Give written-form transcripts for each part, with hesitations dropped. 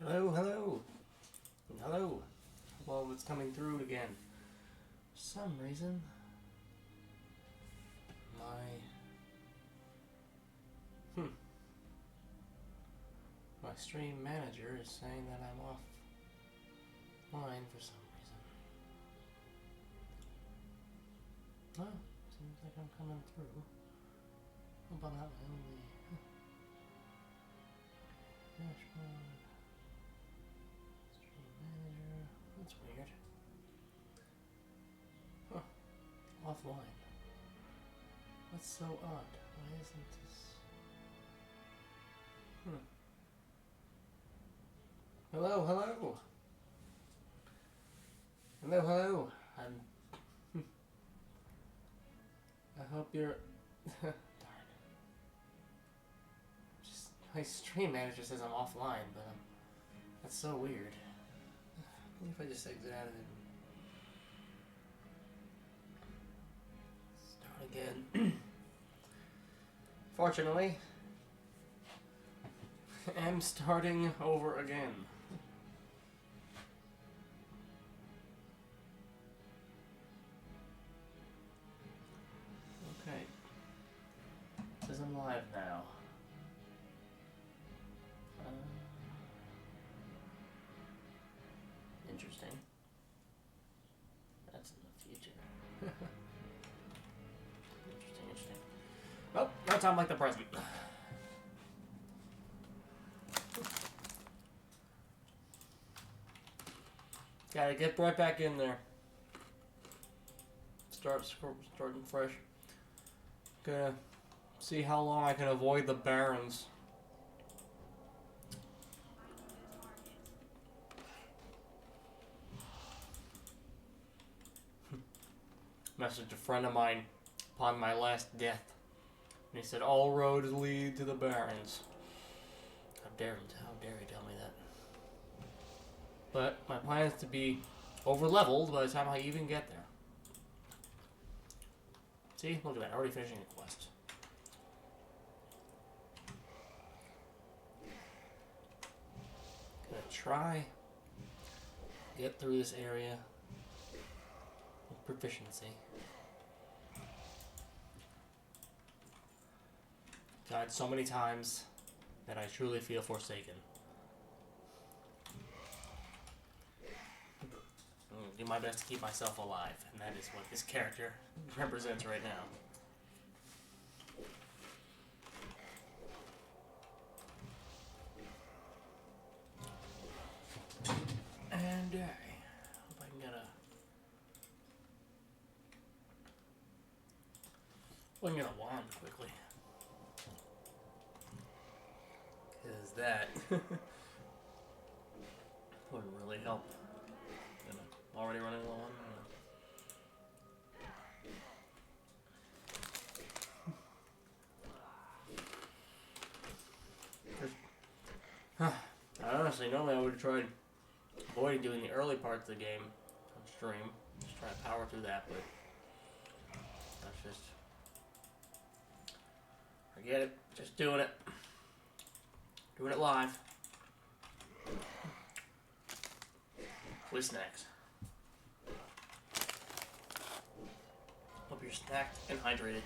Hello, hello. Hello. Well, it's coming through again. For some reason, my stream manager is saying that I'm offline for some reason. Oh, seems like I'm coming through. How about that one? Dashboard. Stream manager. That's weird. Huh. Offline. That's so odd. Why isn't this? Hello, hello. Hello, hello. I hope you're. Darn. Just my stream manager says I'm offline, but that's so weird. What if I just exit out of it? Start again. Fortunately, I'm starting over again. Okay. It says I'm live now. Interesting. That's in the future. Interesting. Well, now time like the present. Gotta get right back in there. Starting fresh. Gonna see how long I can avoid the barons. Messaged a friend of mine upon my last death. And he said, all roads lead to the barons. How dare he tell me that? But my plan is to be over-leveled by the time I even get there. See? Look at that. Already finishing a quest. Gonna try get through this area with proficiency. Died so many times that I truly feel forsaken. Do my best to keep myself alive, and that is what this character represents right now. And I hope I can get a wand quickly. Because that would really help. Already running low on. Honestly, normally I would have tried avoiding doing the early parts of the game on stream. Just try to power through that, but that's just. Forget it. Just doing it. Doing it live. With snacks. Hope you're snacked and hydrated.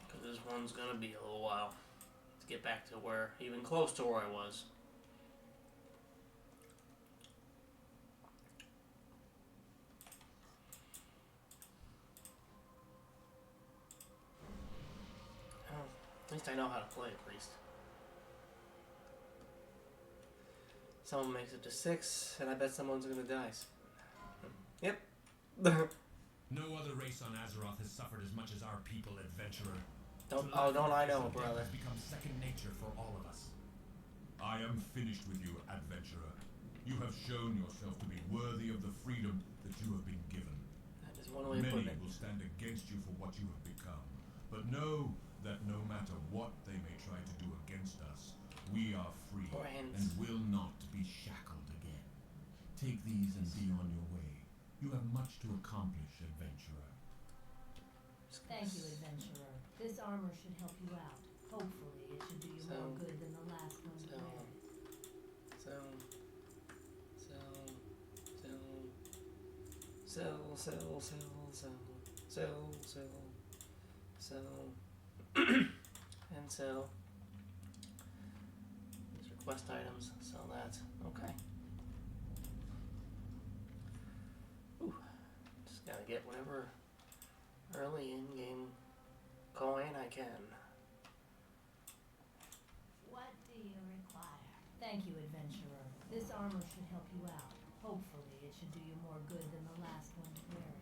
Because this one's gonna be a little while to get back to where, even close to where I was. At least I know how to play a priest. Someone makes it to 6, and I bet someone's gonna die. Yep. No other race on Azeroth has suffered as much as our people, adventurer. Don't I know, brother. Has become second nature for all of us. I am finished with you, adventurer. You have shown yourself to be worthy of the freedom that you have been given. That is one way of putting it. Many will stand against you for what you have become, but know that no matter what they may try to do against us, we are free and will not be shackled again. Take these and be on your way. You have much to accomplish, adventurer. Thank you, adventurer. This armor should help you out. Hopefully, it should do you more good than the last one to wear it. And sell. These are quest items. Sell that. Okay. Ooh. Just gotta get whatever early in-game coin I can. What do you require? Thank you, adventurer. This armor should help you out. Hopefully, it should do you more good than the last one to wear it.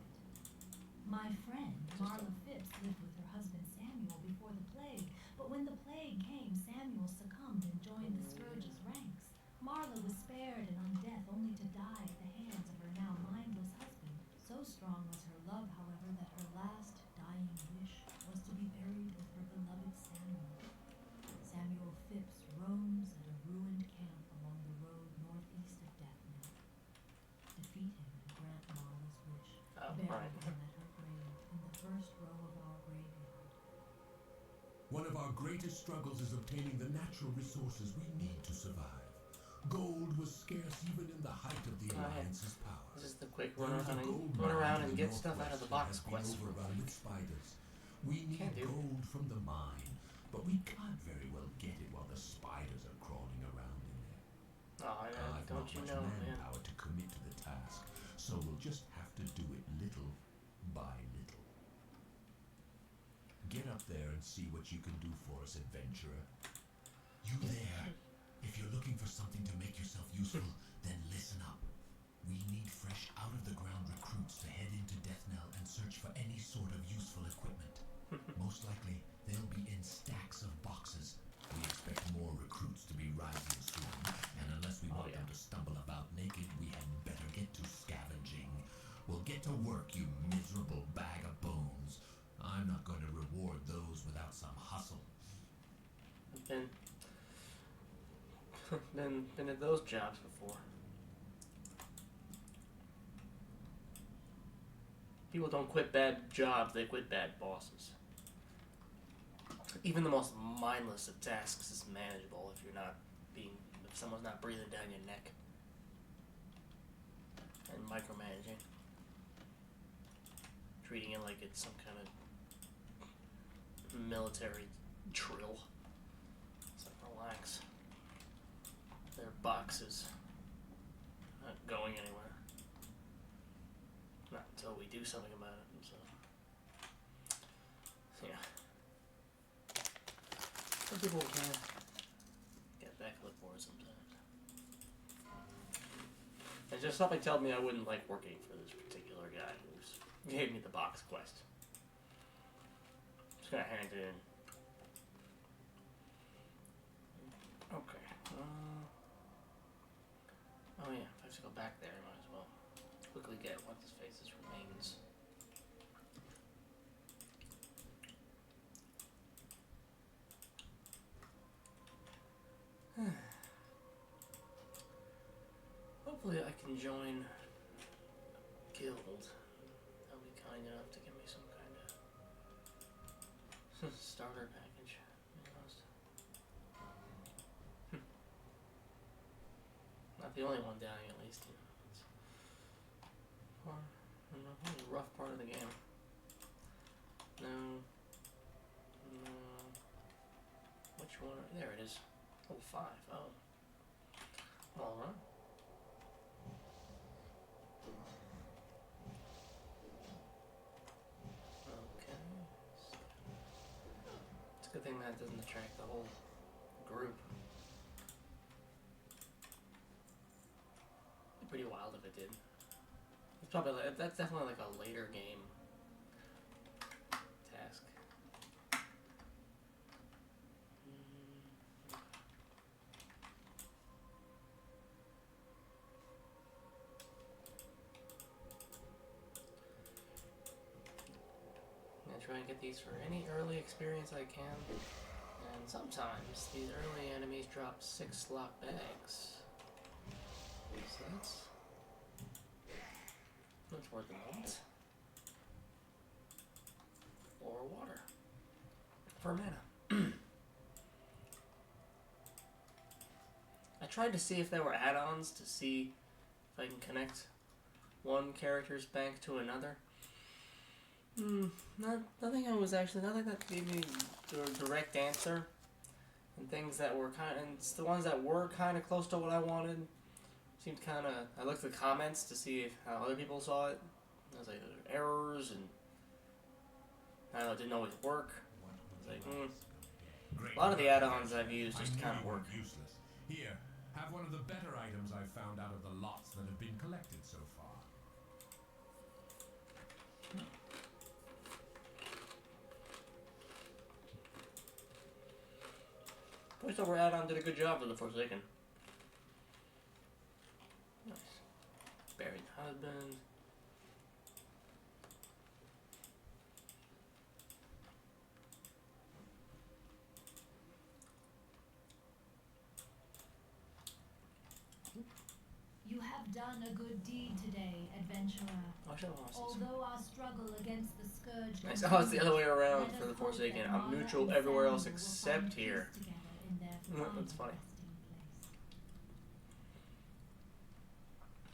My friend, Marla Phipps, lived with her husband Samuel before the plague, but when the plague came, Samuel succumbed and joined the Scourge's ranks. Marla was spared and on death only to die at the hands of her now mindless husband. So strong was her love, however, that her last dying wish was to be buried with her beloved Samuel. Samuel Phipps roams at a ruined camp along the road northeast of Deathmill. Defeat him and grant Marla's wish. Bury him at her grave in the first row of our graveyard. One of our greatest struggles is obtaining the natural resources we need to survive. Gold was scarce even in the height of the Alliance's power. This is the quick run around and get stuff out of the box quest. Overrun with spiders. We need gold from the mine, but we can't very well get it while the spiders are crawling around in there. Don't you know, man? Manpower to commit to the task, so we'll just have to do it little by little. Get up there and see what you can do for us, adventurer. You there? If you're looking for something to make yourself useful, then listen up. We need fresh out-of-the-ground recruits to head into Deathnell and search for any sort of useful equipment. Most likely, they'll be in stacks of boxes. We expect more recruits to be rising soon, and unless we want them to stumble about naked, we had better get to scavenging. We'll get to work, you miserable bag of bones. I'm not going to reward those without some hustle. Been at those jobs before. People don't quit bad jobs, they quit bad bosses. Even the most mindless of tasks is manageable if someone's not breathing down your neck and micromanaging. Treating it like it's some kind of military drill. It's like, relax. Their boxes not going anywhere. Not until we do something about it. So, yeah. Some people can get back and look for it sometimes. And just something tells me I wouldn't like working for this particular guy who gave me the box quest. Just gonna hand it in. Okay. Oh yeah, if I have to go back there, I might as well quickly get what's his face's remains. Hopefully I can join a guild. They'll be kind enough to give me some kind of starter package. Not the only one dying, at least. It's a rough part of the game. No. Which one? There it is. Level 5. Oh. Alright. Okay. It's a good thing that doesn't attract the whole group. Pretty wild if it did. It's probably that's definitely like a later game task. I'm gonna try and get these for any early experience I can. And sometimes these early enemies drop 6 slot bags. So that's worth a moment. Or water. for mana. I tried to see if there were add-ons to see if I can connect one character's bank to another. Nothing that gave me the direct answer. And things that were the ones that were kind of close to what I wanted seemed kind of. I looked at the comments to see how other people saw it. I was like, there were errors and it didn't always work. I was like, A lot of the add-ons I've used just kind of work. Useless. Here, have one of the better items I've found out of the lots that have been collected so far. Voiceover add-on did a good job with the Forsaken. Nice. Buried Husband. You have done a good deed today, adventurer. Although our struggle against the scourge. Nice. Oh, it's the other way around for the Forsaken. I'm neutral everywhere else except here. That's funny.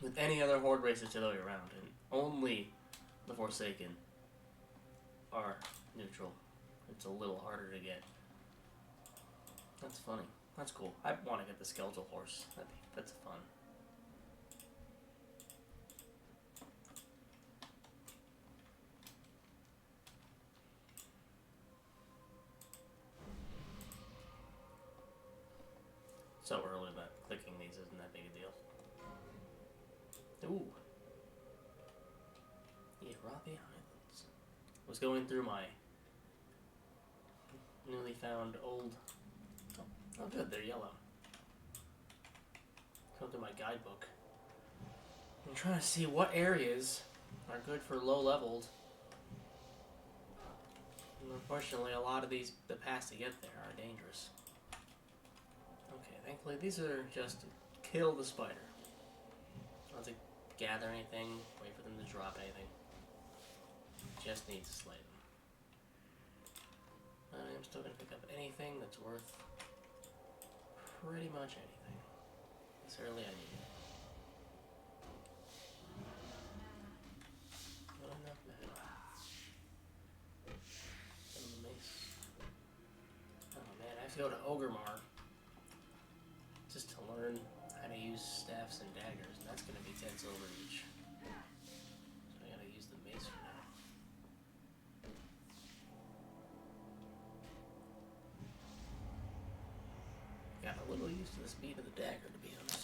With any other Horde race, it's the other way around, and only the Forsaken are neutral. It's a little harder to get. That's funny. That's cool. I want to get the skeletal horse. That's fun. So early that clicking these isn't that big a deal. Ooh. The Arathi Highlands. Was going through my newly found old. Oh good, they're yellow. Going through my guidebook. I'm trying to see what areas are good for low leveled. And unfortunately, a lot of the paths to get there are dangerous. Okay, thankfully these are just to kill the spider. Not to gather anything, wait for them to drop anything. Just need to slay them. I'm still going to pick up anything that's worth pretty much anything. This early I need it. Not enough mana. Some of the mace. Oh man, I have to go to Ogremar just to learn how to use staffs and daggers, and that's going to be 10 silver each. So I gotta use the mace for now. Got a little used to the speed of the dagger, to be honest.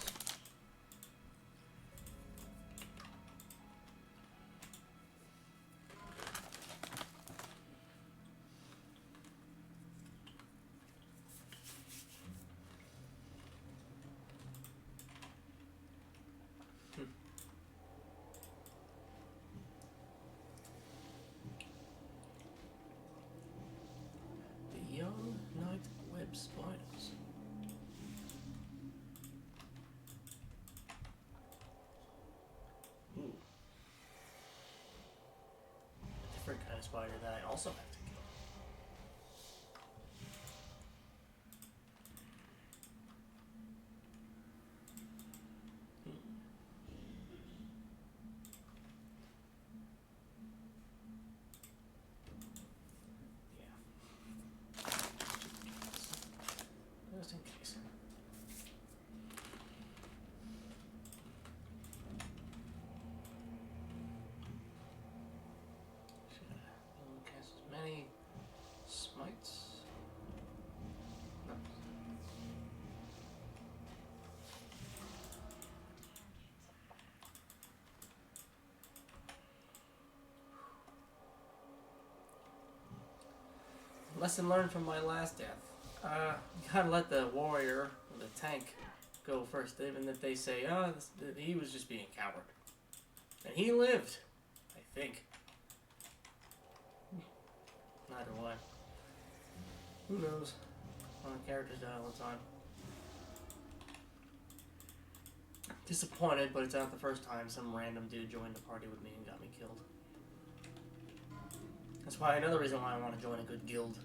The young night web spiders. Ooh. A different kind of spider that I also have to kill. Just in case. Should cast as many smites. No. Lesson learned from my last death. You gotta let the warrior, or the tank, go first, even if they say, oh, he was just being a coward. And he lived, I think. Neither way. Who knows? One of the characters die all the time. Disappointed, but it's not the first time some random dude joined the party with me and got me killed. That's why another reason why I want to join a good guild.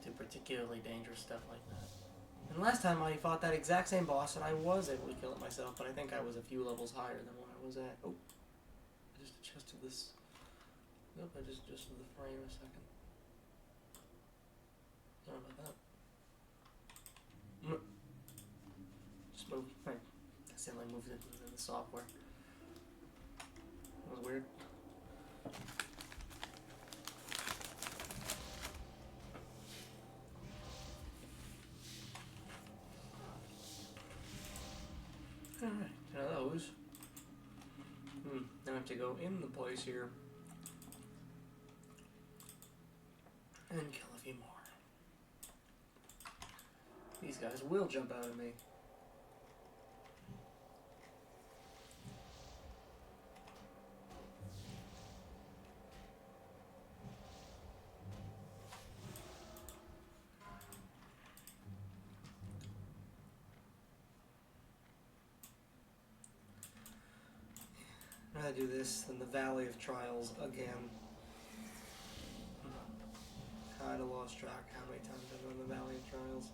do particularly dangerous stuff like that. And last time I fought that exact same boss and I was able to kill it myself, but I think I was a few levels higher than what I was at. Oh, I just adjusted this. Nope, I just adjusted the frame a second. Sorry about that. Just move. Right. That's the only move in the software. That was weird. Alright, now those. Now I have to go in the place here and kill a few more. These guys will jump out at me. I'd rather do this than the Valley of Trials again. Kinda lost track how many times I've done the Valley of Trials.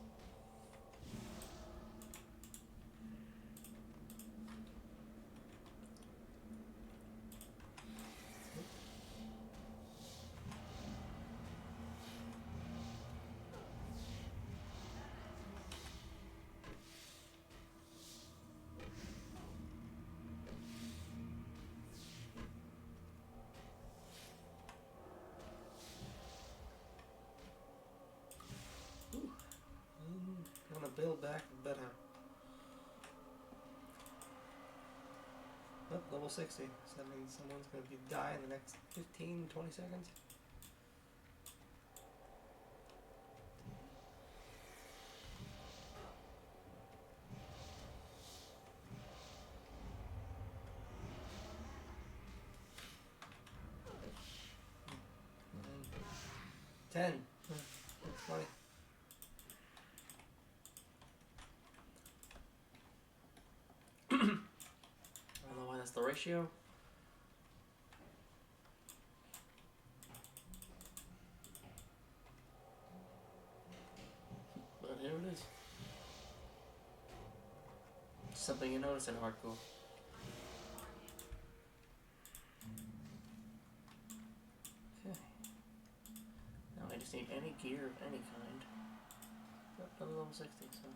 I'm gonna build back better. Oh, level 60. So that means someone's gonna die in the next 15, 20 seconds. Nine, 10. 20. I don't know why that's the ratio. But here it is. Something you notice in hardcore. Okay. Now I just need any gear of any kind. Up to level 60, so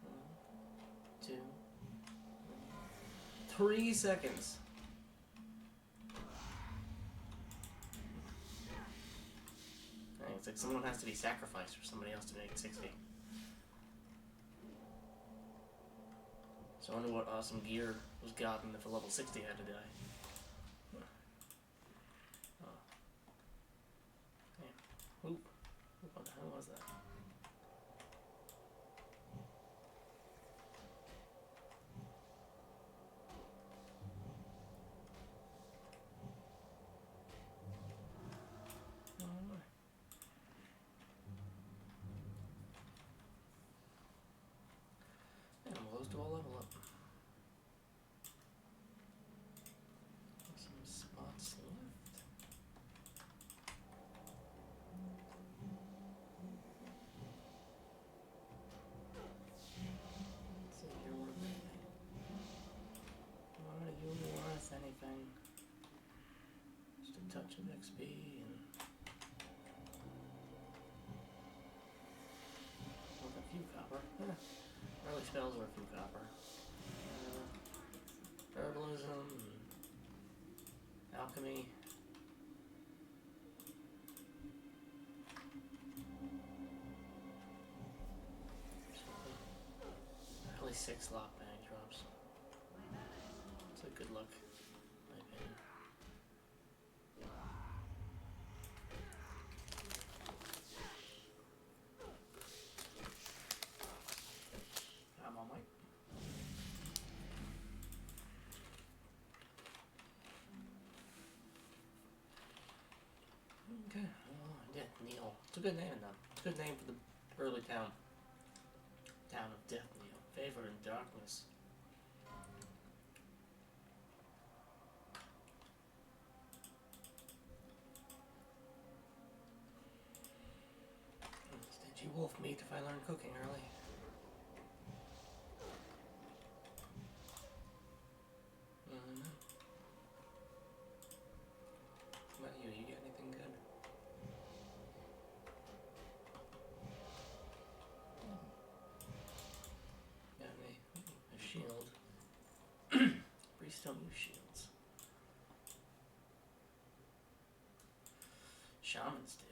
1, 2, 3 seconds. Dang, it's like someone has to be sacrificed for somebody else to make 60. So I wonder what awesome gear was gotten if a level 60 had to die. Oh. Damn. Oop. What the hell was that? Those do all level up. Some spots left. Let's see, you're worth anything. Are you worth anything? Just a touch of XP and with a few copper. Early spells are a few copper. Herbalism, alchemy. At least 6 lockbang drops. It's a good luck, in my opinion. I'm on mic. Okay, yeah, Neil. It's a good name though. It's a good name for the early town. Town of Death, Neil. Favored in darkness. wolf meat if I learn cooking early. What about you? You got anything good? Got a shield. Priests don't use shields. Shamans did.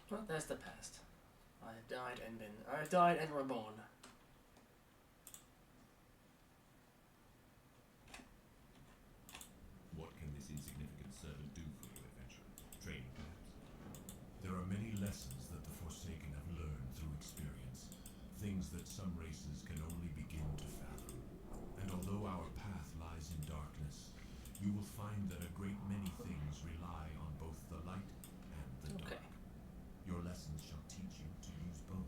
Well, that's the past. I died and reborn. What can this insignificant servant do for you, adventurer? Training, perhaps? There are many lessons that the Forsaken have learned through experience. Things that some races can only begin to fathom. And although our path lies in darkness, you will find that a great many things rely on both the light and the dark. Your lessons shall teach you to use both,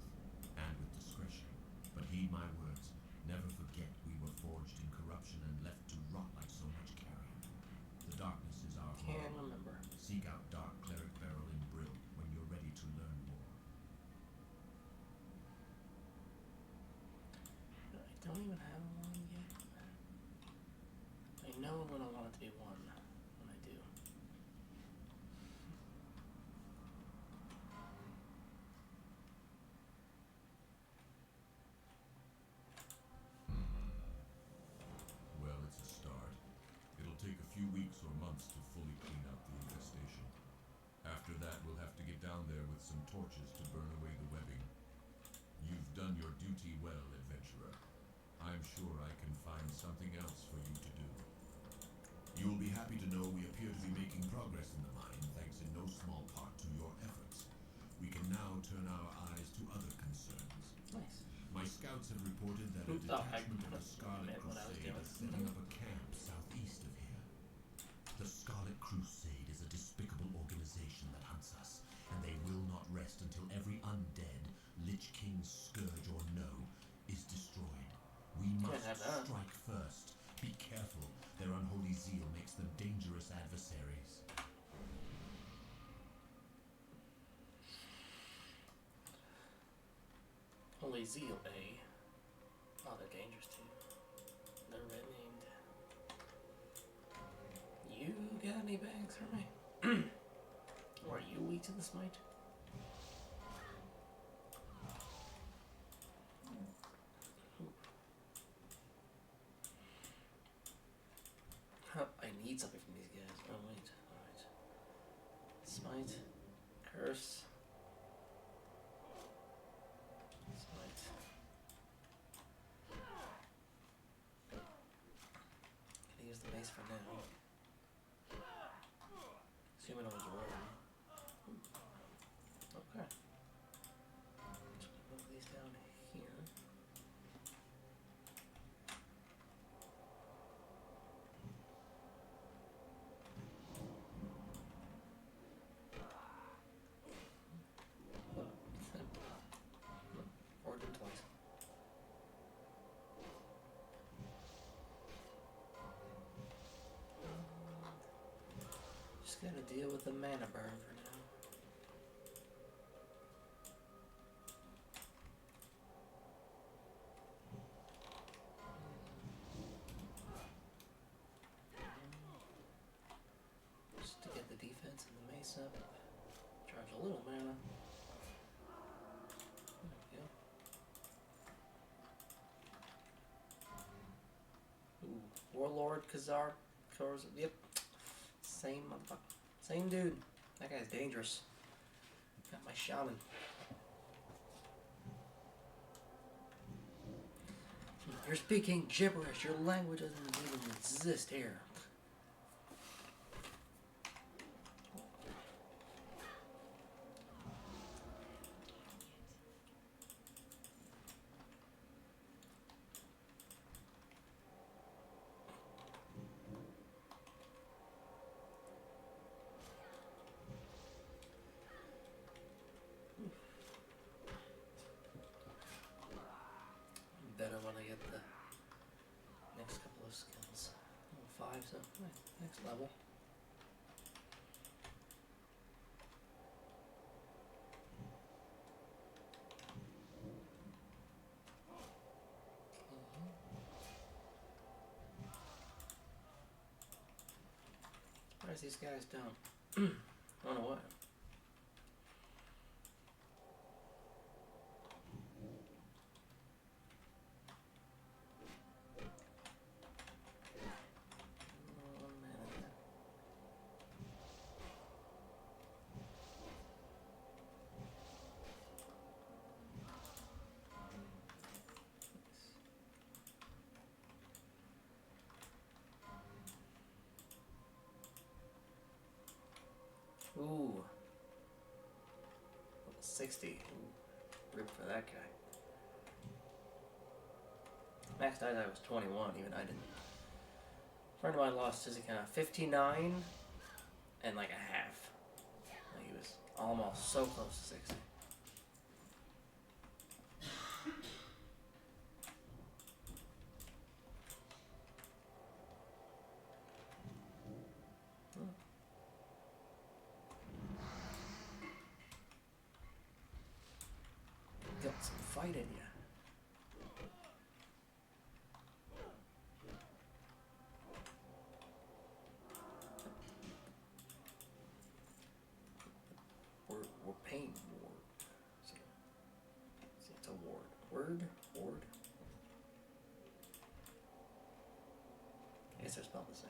and with discretion. But heed my words, never forget we were forged in corruption and left to rot like so much carrion. The darkness is our home. Can't remember. Seek out Dark Cleric Beryl in Brill when you're ready to learn more. I don't even have one yet. I know when I want it to be one. When I do. Well, it's a start. It'll take a few weeks or months to fully clean out the infestation. After that, we'll have to get down there with some torches to burn away the webbing. You've done your duty well, adventurer. I'm sure I can find something else for you to do. You'll be happy to know we appear to be making progress in the mine, thanks in no small part to your efforts. We can now turn our eyes to other concerns. Nice. My scouts have reported that a detachment of the Scarlet Crusade is setting up a camp southeast of here. The Scarlet Crusade is a despicable organization that hunts us, and they will not rest until every undead, Lich King, Scourge, or no, is destroyed. We must strike first. Be careful. Their unholy zeal makes them dangerous adversaries. Holy zeal, eh? Oh, they're dangerous too. They're red named. You got any bags for me? Or are you weak to the smite? I need something from these guys. Oh, wait. Alright. Smite. Curse. Smite. Gonna use the mace for now. Assuming I was rolling. Okay. Just gonna move these down here. Or do twice. Just gotta deal with the mana burn for now. Just to get the defense and the mace up. Charge a little mana. There we go. Ooh, Warlord, Khazar, yep. Same motherfucker. Same dude. That guy's dangerous. Got my shaman. You're speaking gibberish. Your language doesn't even exist here. Better when I get the so next level. Surprised these guys don't run away. Ooh. Level 60. Ooh. Rip for that guy. Max died I was 21, even I didn't. A friend of mine lost his account 59 and like a half. Like he was almost so close to 60. Got some fight in you. We're paying ward. So, it's a ward. Word? Ward? I guess they're spelled the same.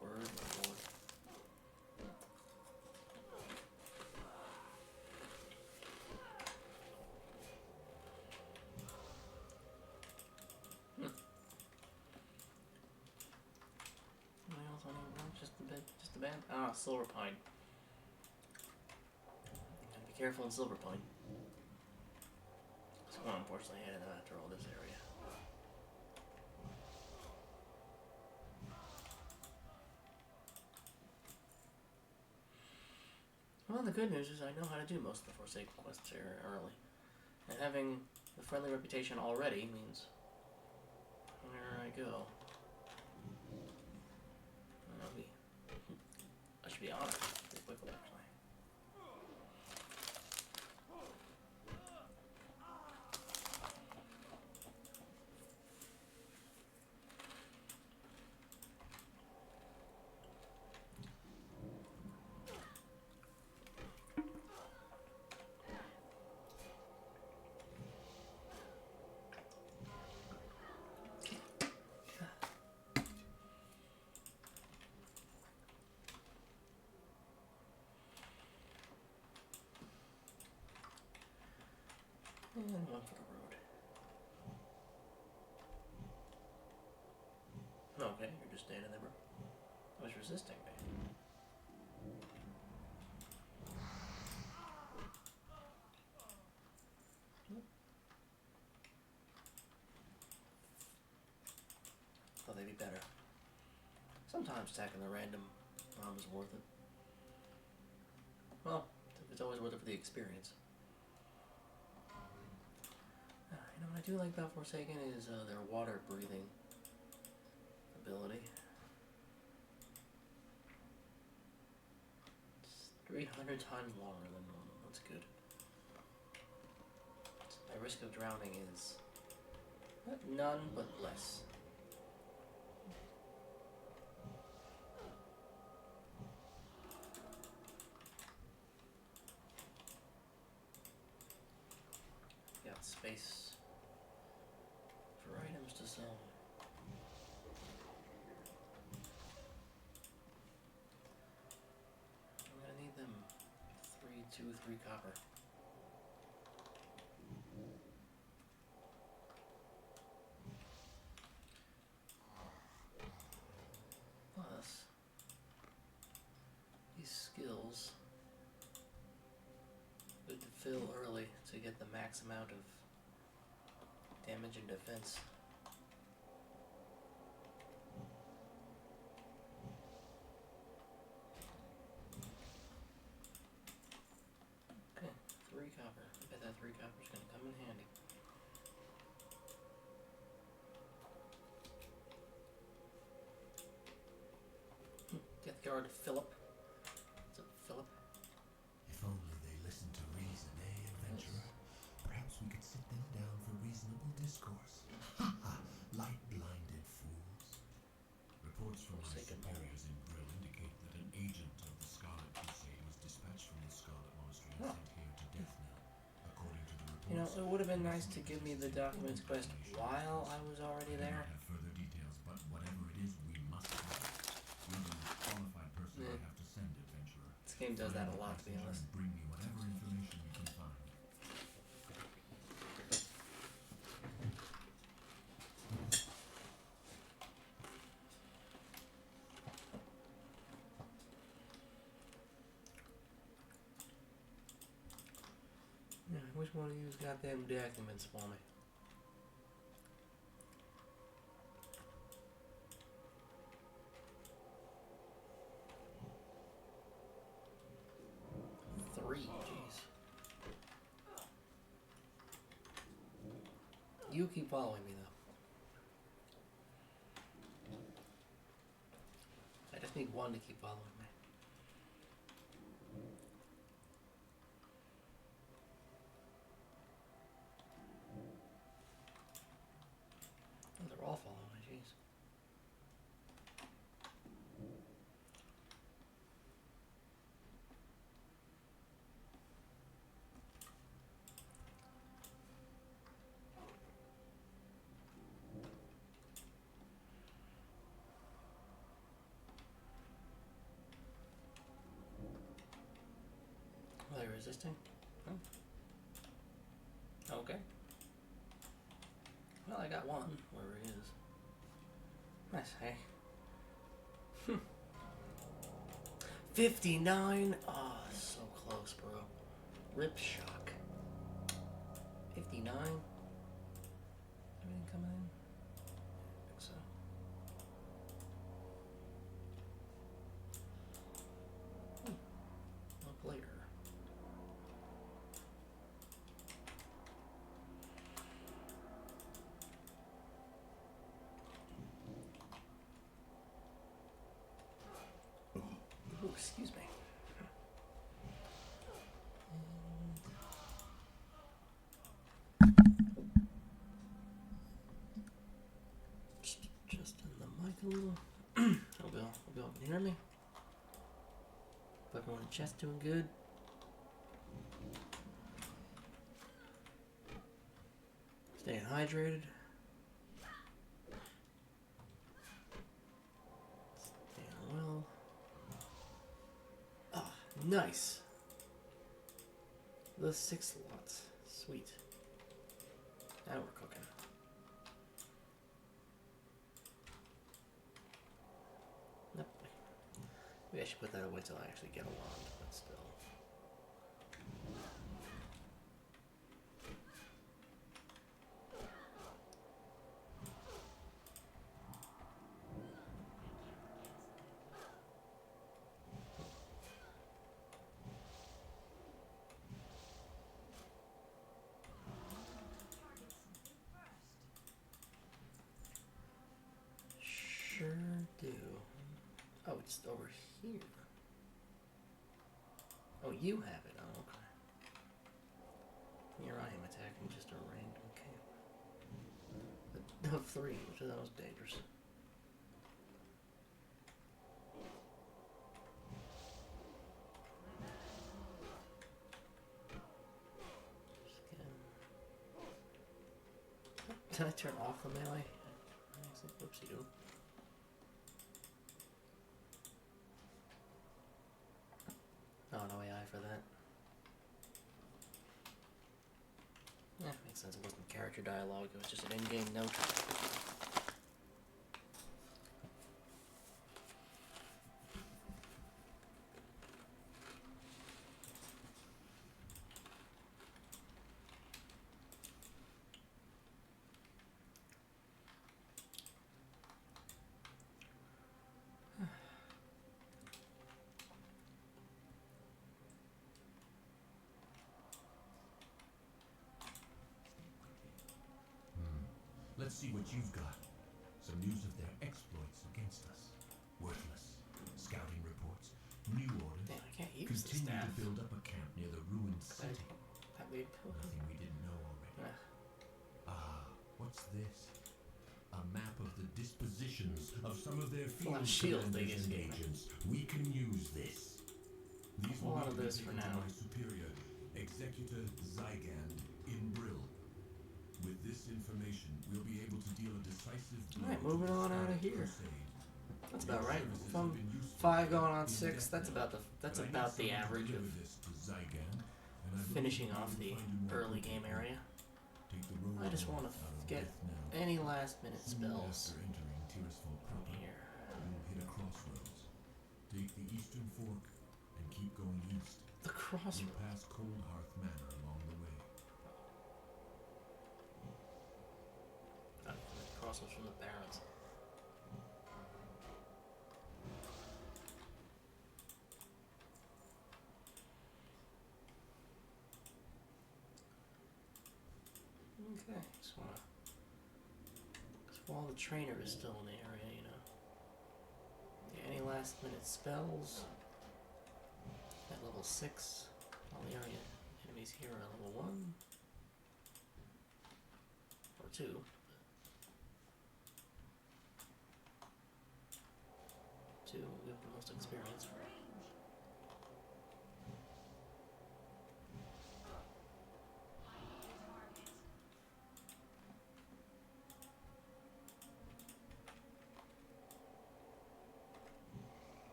Word or ward? Just the band? Ah, Silver Pine. Gotta be careful in Silver Pine. So unfortunately headed after all this area. Well, the good news is I know how to do most of the Forsaken quests here early. And having the friendly reputation already means where I go, I should be honored pretty quickly, actually. And one for the road. Okay, you're just standing there, bro. I was resisting, man. Thought they'd be better. Sometimes attacking the random bomb is worth it. Well, it's always worth it for the experience. You know what I do like about Forsaken is their water breathing ability. It's 300 times longer than normal. That's good. My risk of drowning is none but less. Got space for items to sell. I'm gonna need them 3 copper. Plus, these skills good to fill early to get the max amount of damage and defense. Okay, 3 copper. I bet that 3 copper is going to come in handy. Guard Philip. What's up, Philip? If only they listened to reason, eh, adventurer? Perhaps we could sit them down for reasonable discourse. Ha ha! Light-blinded fools. Reports from my superiors in Brill indicate that an agent of the Scarlet Crusade was dispatched from the Scarlet Monastery and sent here to death now. According to the reports, You know, it would have been nice to give me the documents quest while I was already I do there. not have further details, but whatever it is, we must have it. You're the most qualified person I have to send, adventurer. This game does that a lot, to be honest. And bring me whatever information you can find. Yeah, which one of you goddamn documents for me? Three, jeez. You keep following me, though. I just need one to keep following me. Oh, they're all following me, jeez. Are they resisting? Oh. Okay. Well, I got one, wherever he is. Nice, hey? 59? Oh, so close, bro. Rip shock. 59? Everything coming in? I think so. Up later. Ooh, excuse me. Just in the mic a little. I'll be able to hear me. Everyone in the chat's doing good. Staying hydrated. Staying well. Ah, nice. The 6 slots. Sweet. Now we're cooking. Nope. Maybe I should put that away till I actually get a wand, but still. Sure do. Oh, it's over here. Oh, you have it. Oh, okay. Here I am attacking just a random camp. Of 3, which that was dangerous. Did I turn off the melee? Whoopsie doo. Oh, no AI for that. Yeah, makes sense. It wasn't character dialogue, it was just an in-game note. Let's see what you've got. Some news of their exploits against us. Worthless. Scouting reports, new orders. Damn, I can't use the Continue staff. to build up a camp near the ruined city. That we Nothing we didn't know already. What's this? A map of the dispositions of some of their field shield they commanders just and gave me. agents. We can use this. These A will lot be of this for taken to now. my superior, Executor Zygand in Brill. With this information, we'll be able to deal a decisive blow. Alright, to moving the on out of Scarlet here. Crusade. That's about Your right. services From have been useful 5 going on in 6, depth that's now. about the But I need average someone to of deliver this to Zygand, and I believe finishing we off will the find you more early quickly. game area. Take the road I just north want to out of get Death Knell. any last minute Soon spells after entering Tirisfal proper, here. you'll hit a crossroads. Take the eastern fork and keep going east. The crossroads. You'll pass Cold Hearth Manor along the way. Crossroads from the Barrens. Okay, just wanna. Cause while the trainer is still in the area, you know. Yeah, any last minute spells? At level 6. All the area enemies here are level 1. Or 2. Two will give the most experience.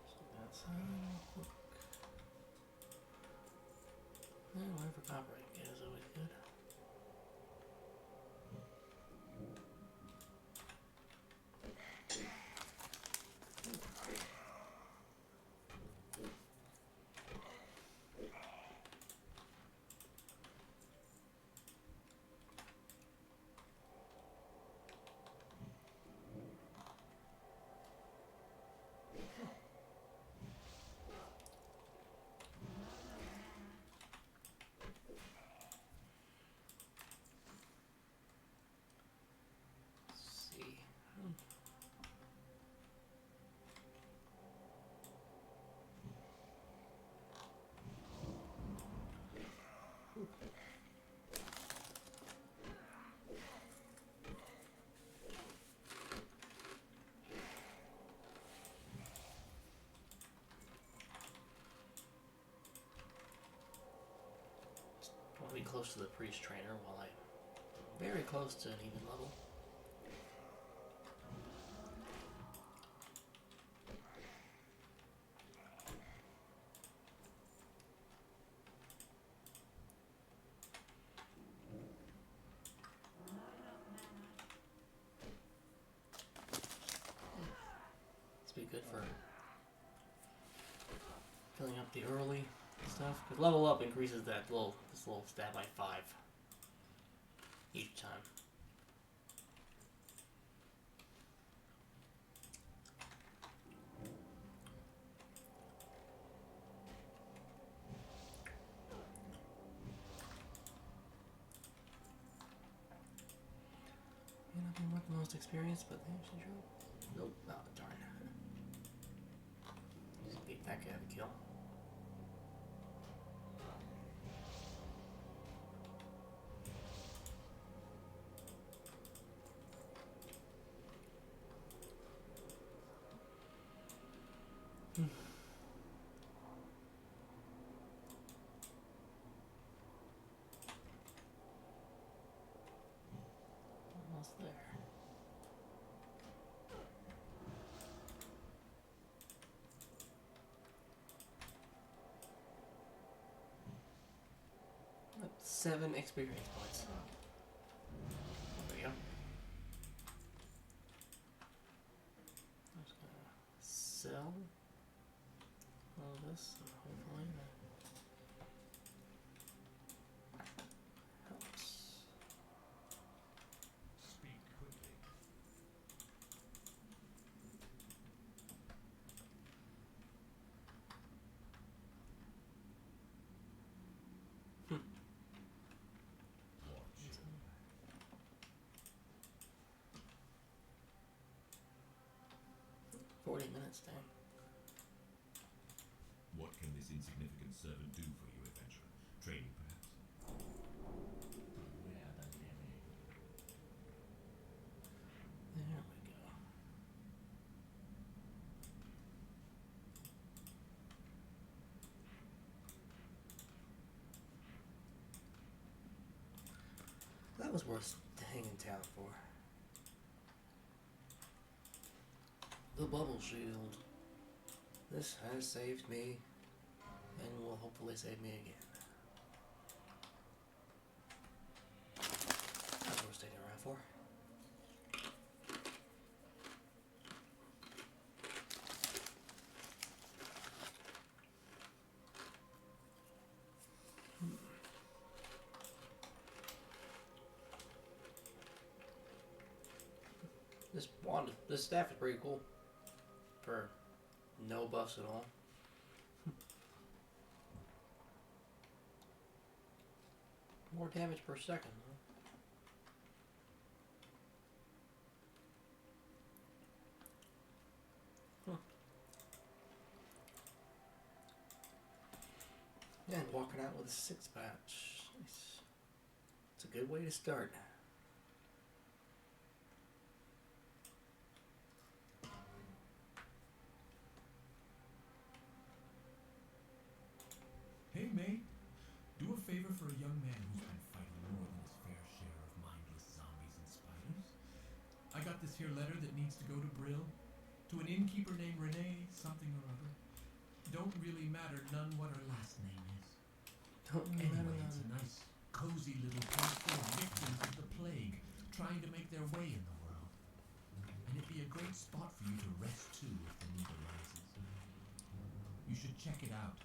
So that's look. And whatever copper I can get is always good. See. I want to be close to the priest trainer while I'm very close to an even level. This would be good for filling up the early stuff. Because level up increases this little stat by 5 each time. May not be worth the most experience, but they actually drop. Nope, oh darn. Just beat that guy to kill. Almost there. That's 7 experience points. There we go. I'm just gonna sell all this and hopefully that helps. Speak quickly. Watch. 40 minutes, dang. What can this insignificant servant do for you, adventurer? Training, perhaps? Yeah, that damage. There we go. That was worth hanging town for. The bubble shield. This has saved me, and will hopefully save me again. That's what we're sticking around for. This staff is pretty cool. For no buffs at all. More damage per second, huh? Yeah, and walking out with a 6-patch. It's a good way to start. Hey, mate. Do a favor for a young man who's been fighting more than his fair share of mindless zombies and spiders. I got this here letter that needs to go to Brill. To an innkeeper named Renee something or other. Don't really matter none what her last name is. Anyway, it's a nice, cozy little place full of victims of the plague, trying to make their way in the world. And it'd be a great spot for you to rest too if the need arises. You should check it out.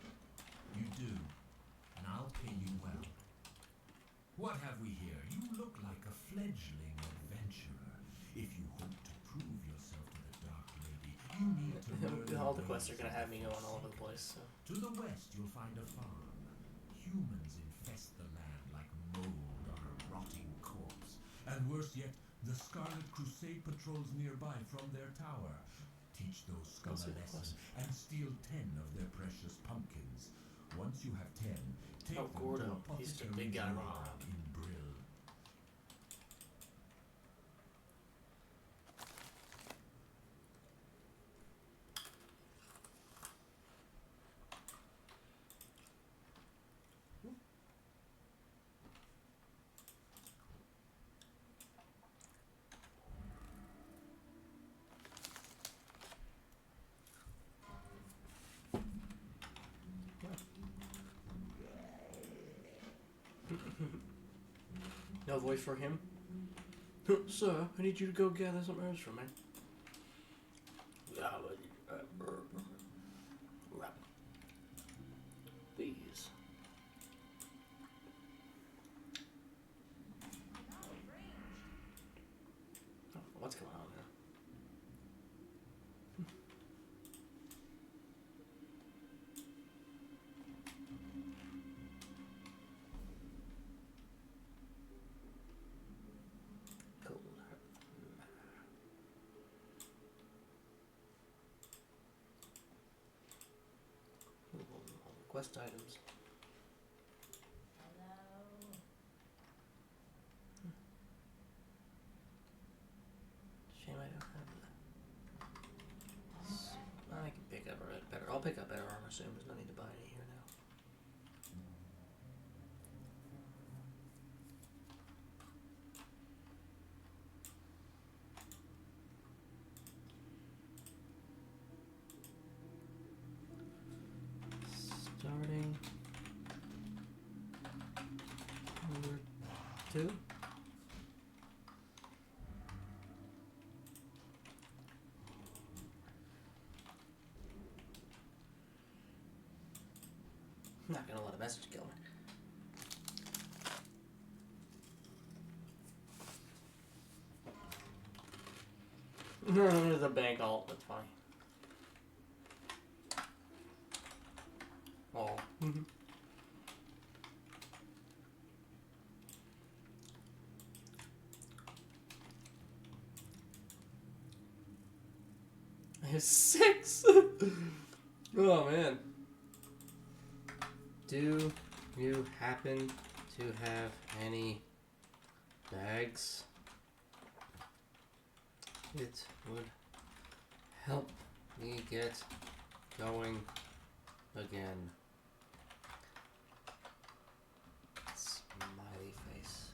You do, and I'll pay you well. What have we here? You look like a fledgling adventurer. If you hope to prove yourself to the Dark Lady, you need to learn all the quests are going to have me going all over the place. So. To the west, you'll find a farm. Humans infest the land like mold on a rotting corpse. And worse yet, the Scarlet Crusade patrols nearby from their tower. Teach those scum a lesson and steal 10 of their precious pumpkins. Once you have 10, take them Gordo. to He's the Apothecary big guy Gerard in Brill. No voice for him? Sir, I need you to go gather some herbs for me. Please. Oh, what's going on there? Quest items. Hello. Shame I don't have that. I can pick up better. I'll pick up better armor soon. There's no need to buy any here now. Starting number 2. I'm not gonna let a message kill me. The bank alt, that's fine. Oh. 6. Oh man. Do you happen to have any bags? It would help me get going again. Smiley face.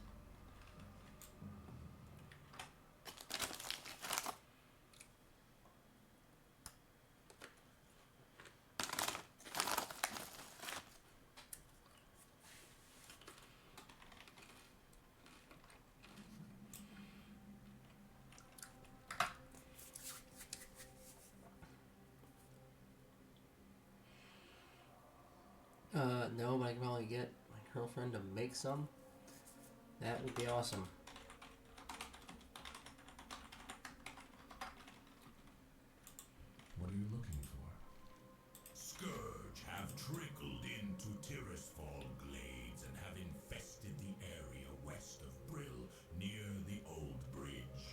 No, but I can probably get my girlfriend to make some. That would be awesome. What are you looking for? Scourge have trickled into Tirisfal Glades and have infested the area west of Brill, near the old bridge.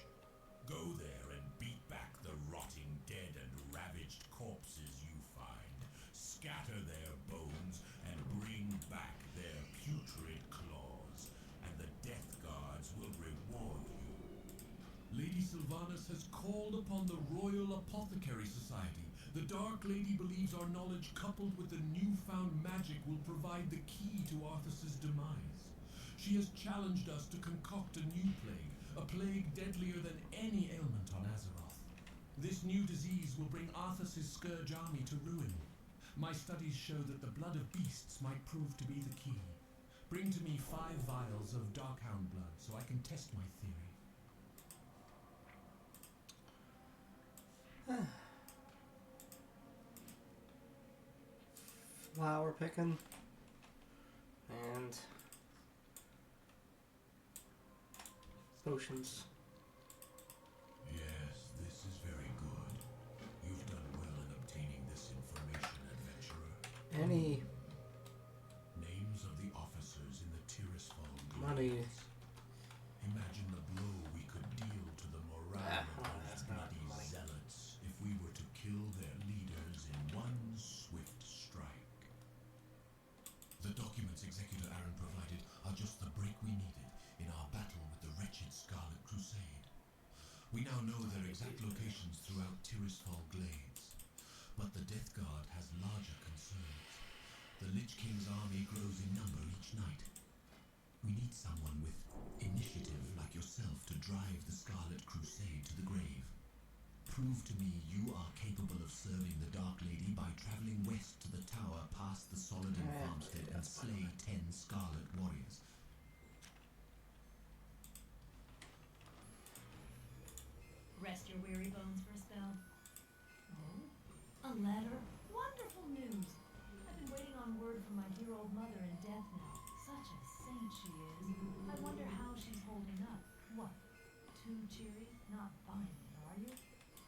Go there and beat back the rotting dead and ravaged corpses you find. Scatter their bones and bring back their putrid claws, and the Death Guards will reward you. Lady Sylvanas has called upon the Royal Apothecary Society. The Dark Lady believes our knowledge coupled with the newfound magic will provide the key to Arthas's demise. She has challenged us to concoct a new plague, a plague deadlier than any ailment on Azeroth. This new disease will bring Arthas's Scourge army to ruin. My studies show that the blood of beasts might prove to be the key. Bring to me 5 vials of Darkhound blood so I can test my theory. Flower picking. And potions. Yes, this is very good. You've done well in obtaining this information, adventurer. Any Names of the officers in the Tirisfal money? Glades. Imagine the blow we could deal to the morale of those bloody zealots if we were to kill their leaders in one swift strike. The documents Executor Aaron provided are just the break we needed in our battle with the wretched Scarlet Crusade. We now know their exact locations throughout Tirisfal Glades, but the Death Guard has larger concerns. The Lich King's army grows in number each night. We need someone with initiative like yourself to drive the Scarlet Crusade to the grave. Prove to me you are capable of serving the Dark Lady by traveling west to the tower past the Solidin farmstead and slay 10 Scarlet warriors. Rest your weary bones for a spell. Oh, a letter? Wonderful news! I've been waiting on word from my dear old mother in death now. Such a saint she is. I wonder how she's holding up. What? Too cheery? Not buying it, are you?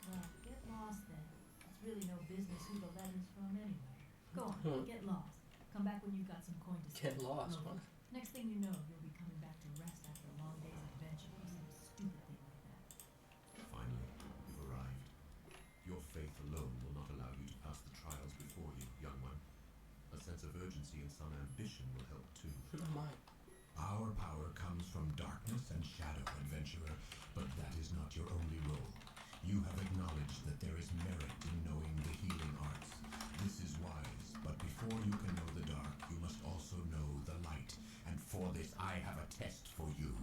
Well, get lost then. It's really no business who the letter's from anyway. Go on, get lost. Come back when you've got some coin to spend. Get lost, Look, what? next thing you know, you'll be coming back to rest after a long day's adventure or some stupid thing like that. Finally, you've arrived. Your faith alone will not allow you to pass the trials before you, young one. A sense of urgency and some ambition will help too. Oh my. Our power comes from darkness and shadow, adventurer, but that is not your only role. You have acknowledged that there is merit in knowing the healing arts. This is wise, but before you can know the dark, you must also know the light. And for this, I have a test for you.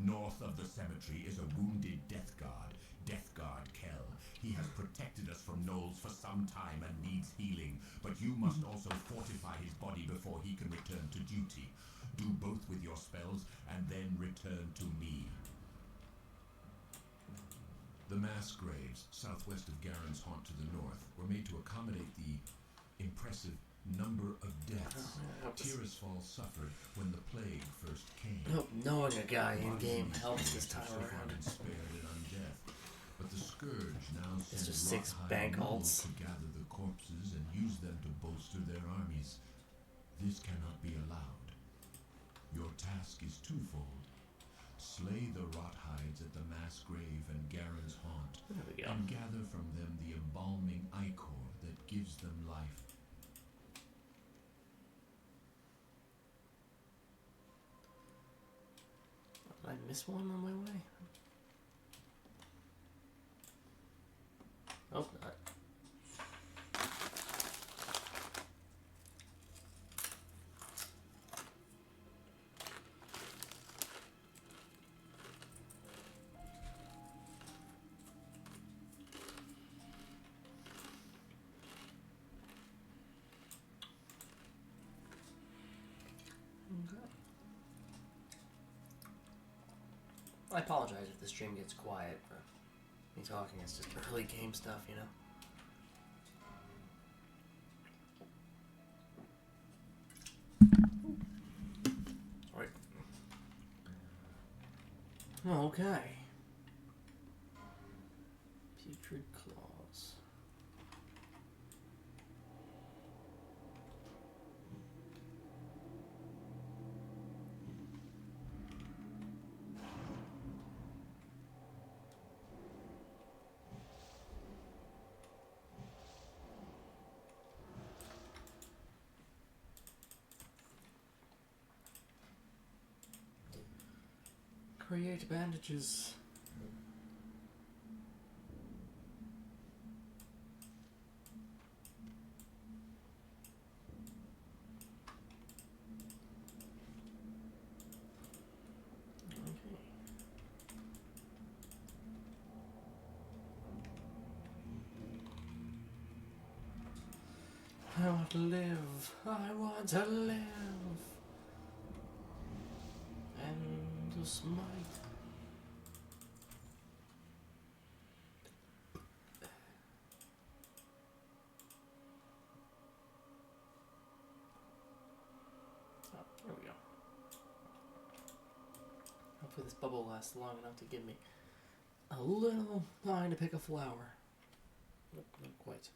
North of the cemetery is a wounded Death Guard Kell. He has protected us from gnolls for some time and needs healing, but you must also fortify his body before he can return to duty. Do both with your spells, and then return to me. The mass graves, southwest of Garen's haunt to the north, were made to accommodate the impressive number of deaths Tirisfal suffered when the plague first came. Nope, knowing a guy in game helps this time around. Spared in undeath, but the Scourge now It's just sends 6 Rothheim bank gnolls alts. to gather the corpses and use them to bolster their armies. This cannot be allowed. Your task is twofold. Slay the rot-hides at the mass grave and Garen's haunt, There we go. and gather from them the embalming ichor that gives them life. Did I miss one on my way? Oh, I apologize if the stream gets quiet for me talking. It's just early game stuff, you know? Alright. Okay. Putrid claws. Create bandages. I want to live. I want to live. And to smite. Oh, there we go. Hopefully this bubble lasts long enough to give me a little time to pick a flower. Nope, not quite.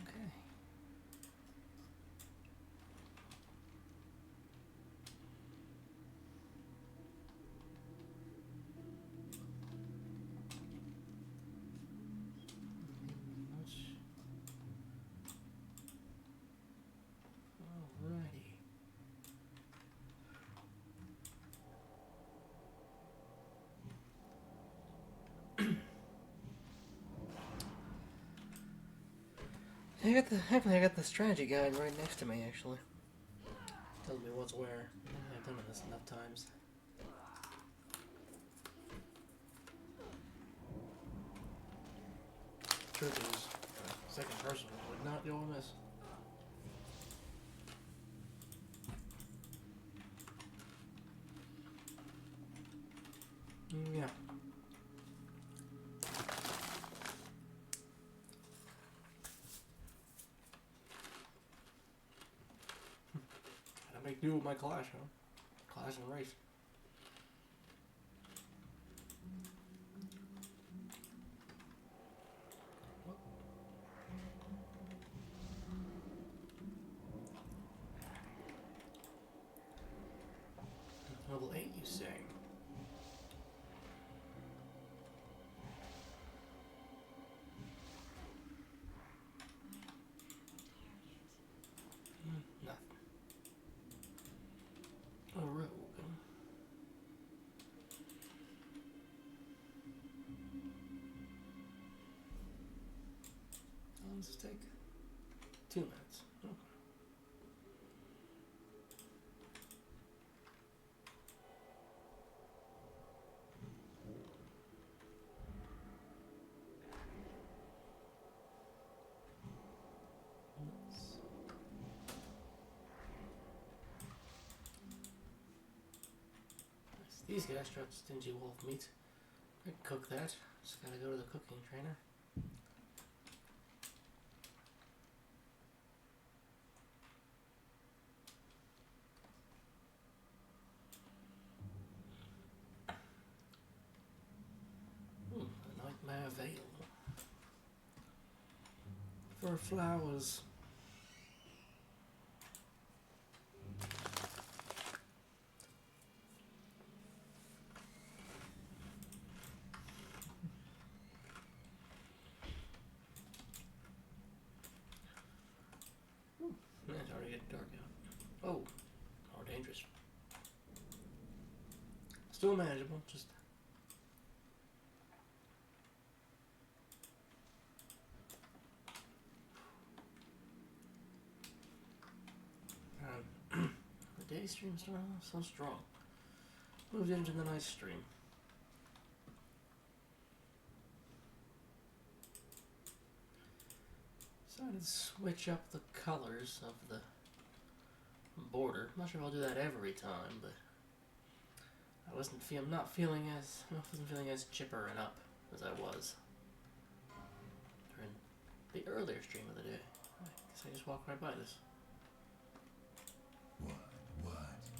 Okay. Alrighty. I got the strategy guide right next to me, actually. Tells me what's where. I've done this enough times. Truth is, second person would not go amiss. Yeah. Gotta make do with my class, huh? Class and race. Level 8, you say? Nothing. A rogue. How long does this take? 2 minutes. Okay. These guys tried stingy wolf meat. I can cook that. Just gotta go to the cooking trainer. A nightmare veil. For more flowers. Man, it's already getting dark out. Oh, more dangerous. Still manageable, just... the day stream started off so strong. Moved into the night stream. Decided to switch up the colors of the border. I'm not sure if I'll do that every time, but I wasn't feeling as chipper and up as I was during the earlier stream of the day. I guess I just walked right by this. What?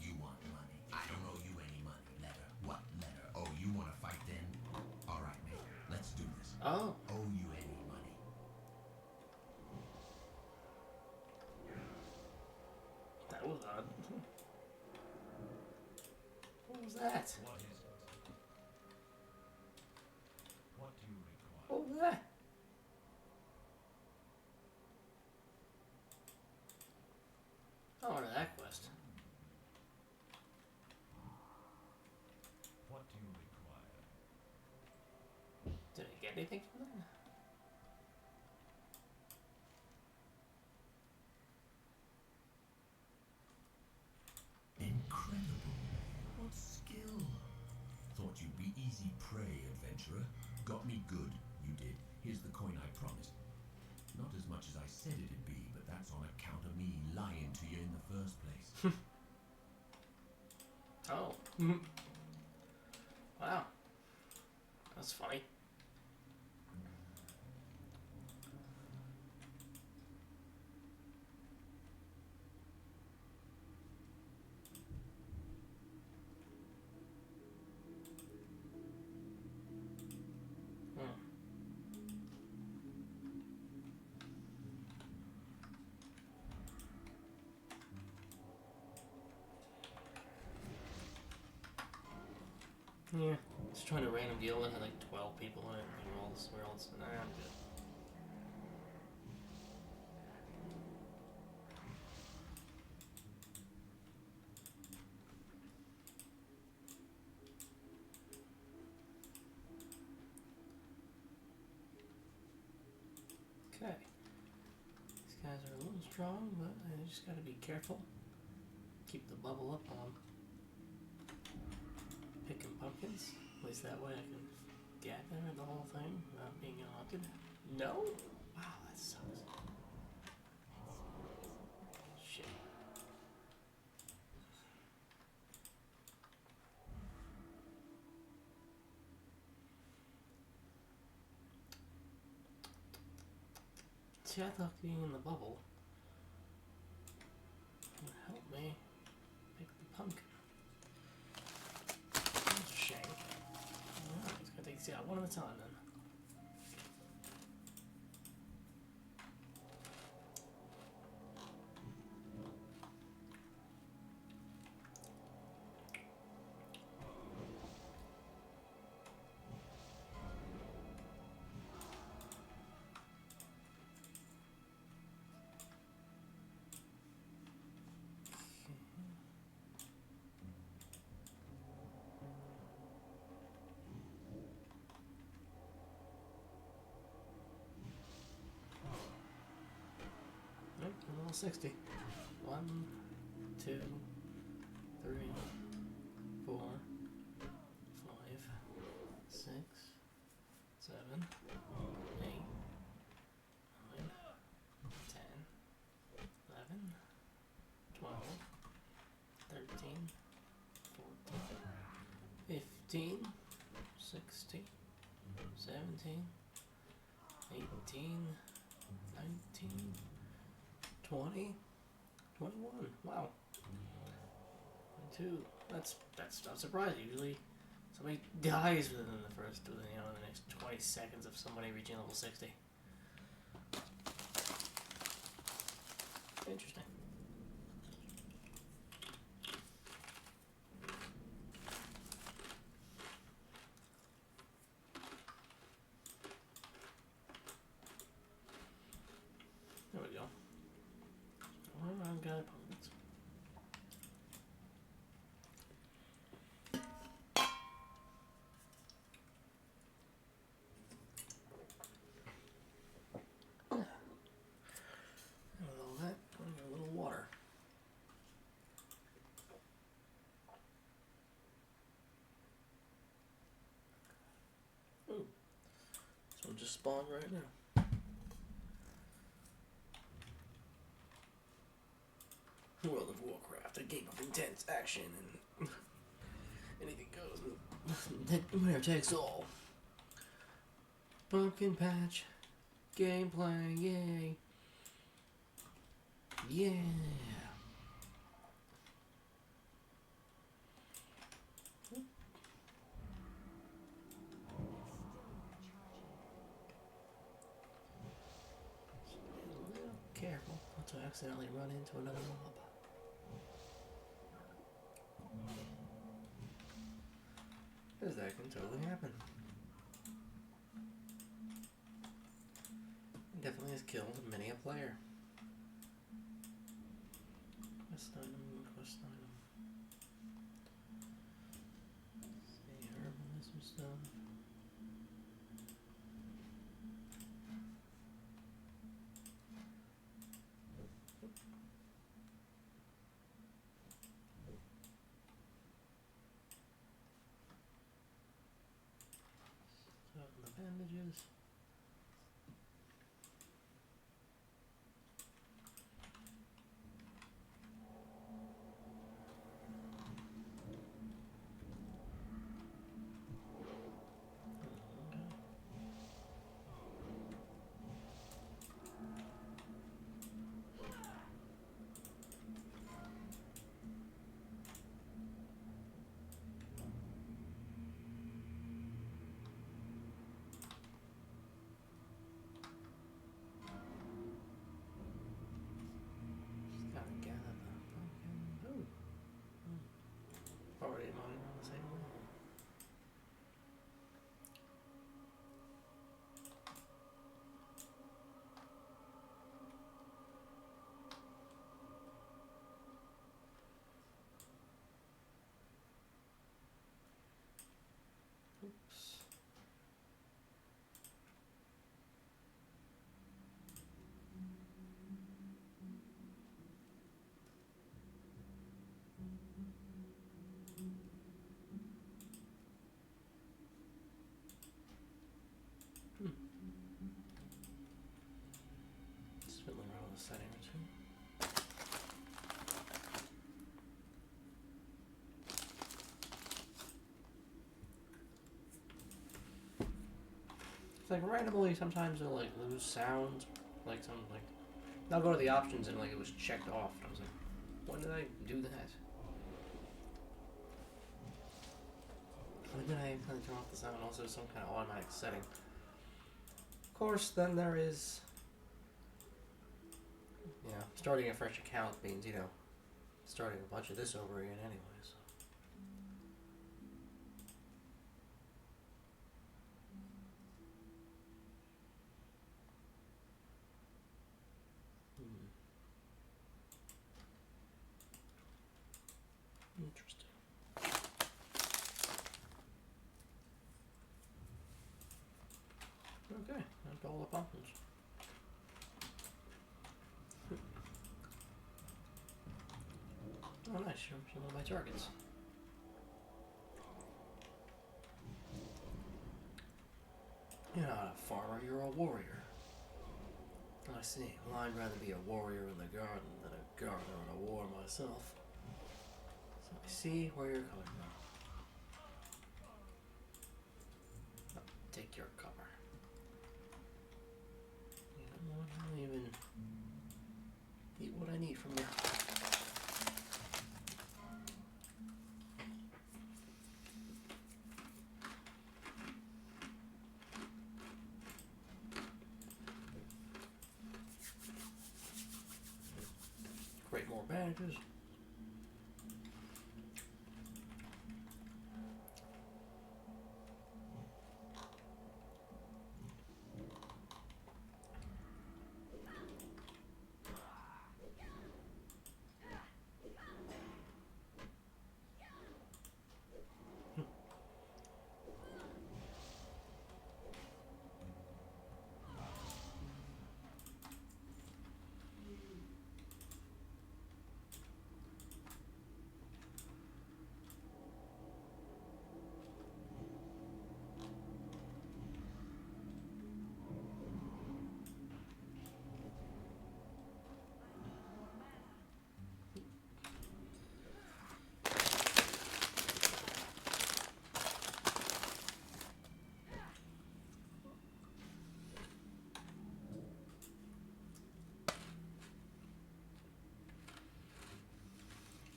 You want money? I don't owe you any money. Letter? What letter? Oh, you want to fight then? All right, mate. Let's do this. Oh. Owe you any money? That was odd. What was that? What is it? What do you require? What was that? I wanted that quest. What do you require? Did I get anything from that? Incredible. What skill. Thought you'd be easy prey, adventurer. Got me good, you did. Here's the coin I promised. Not as much as I said it'd be, but that's on account of me lying to you in the first place. Oh. Wow. That's funny. Yeah, just trying to random deal that had like 12 people in it and roll this world, nah, I'm good. Okay. These guys are a little strong, but I just gotta be careful. Keep the bubble up on picking pumpkins. At least that way I can gather the whole thing without being haunted. No? Wow, that sucks. Shit. See, I thought being in the bubble would help me pick the pumpkin. That's a shame. Alright, it's gonna take these out one at a time then. Nope, I'm level 60. 1, 2, 3, 4, 5, 6, 7, 8, 9, 10, 11, 12, 13, 14, 15, 16, 17, 18, 19, 20, 21. Wow. 22. That's not surprising. Usually somebody dies within the next 20 seconds of somebody reaching level 60. Interesting. There we go. I've got opponents. And with all that, I'm gonna get a little water. Ooh. So just spawned right now. World of Warcraft, a game of intense action and anything goes. Winner takes all. Pumpkin patch, gameplay, yay. Yeah. Careful not to accidentally run into another mob. Because that can totally happen. It definitely has killed many a player. Quest item, quest item. See, herbalism stuff. The bandages. Gotta gather the pumpkin. Ooh. Already mine on the same one. Oops. Just fiddling around with a setting or two. It's like randomly sometimes it'll like lose sounds, like some like I'll go to the options and like it was checked off. And I was like, when did I do that? When did I turn off the sound? Also some kind of automatic setting. Of course, then there is, you know, starting a fresh account means, you know, starting a bunch of this over again anyway. So. Interesting. Okay, that's all the buttons. Oh, nice. You're some of my targets. You're not a farmer, you're a warrior. I see. Well, I'd rather be a warrior in the garden than a gardener in a war myself. So I see where you're coming from. I'll take your cover. You know what? I'll even eat what I need from you. advantages.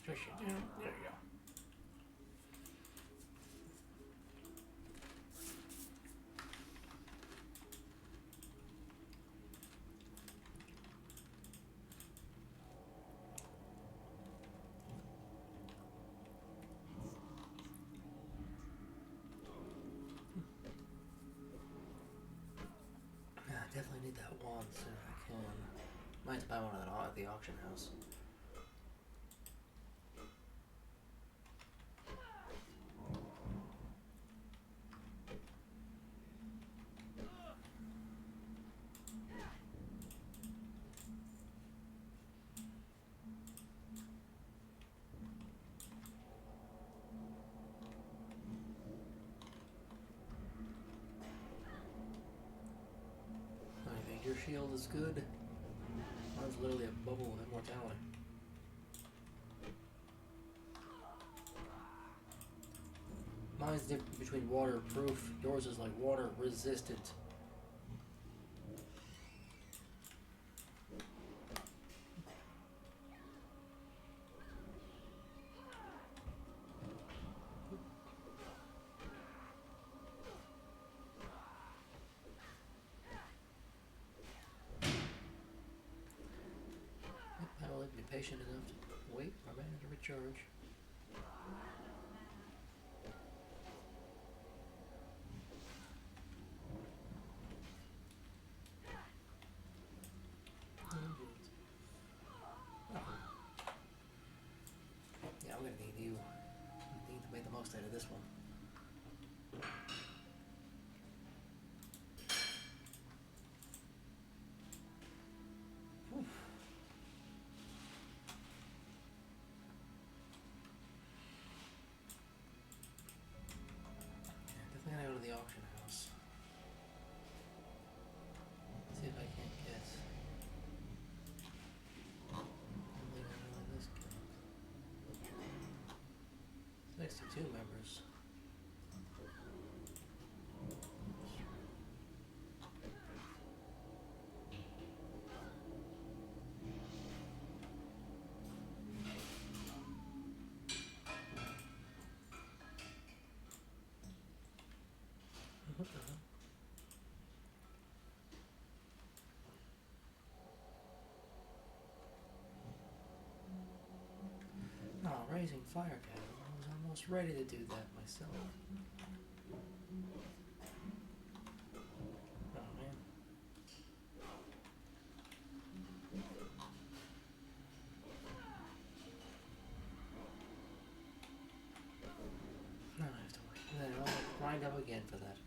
Push it down. There you go. Yeah, I definitely need that wand so I can. Might have to buy one of that at the auction house. I think your shield is good. Mine's literally a bubble of immortality. Mine's different between waterproof. Yours is like water resistant. I don't like to be patient enough to wait for my mana to recharge. Yeah, I'm gonna need you. I need to make the most out of this one. Whew. Yeah, definitely gotta go to the auction house. See if I can't get. This guy. 62 members. What the hell? Oh, raising fire cattle. I was almost ready to do that myself. Oh man. Now I have to wait. Then I'll grind up again for that.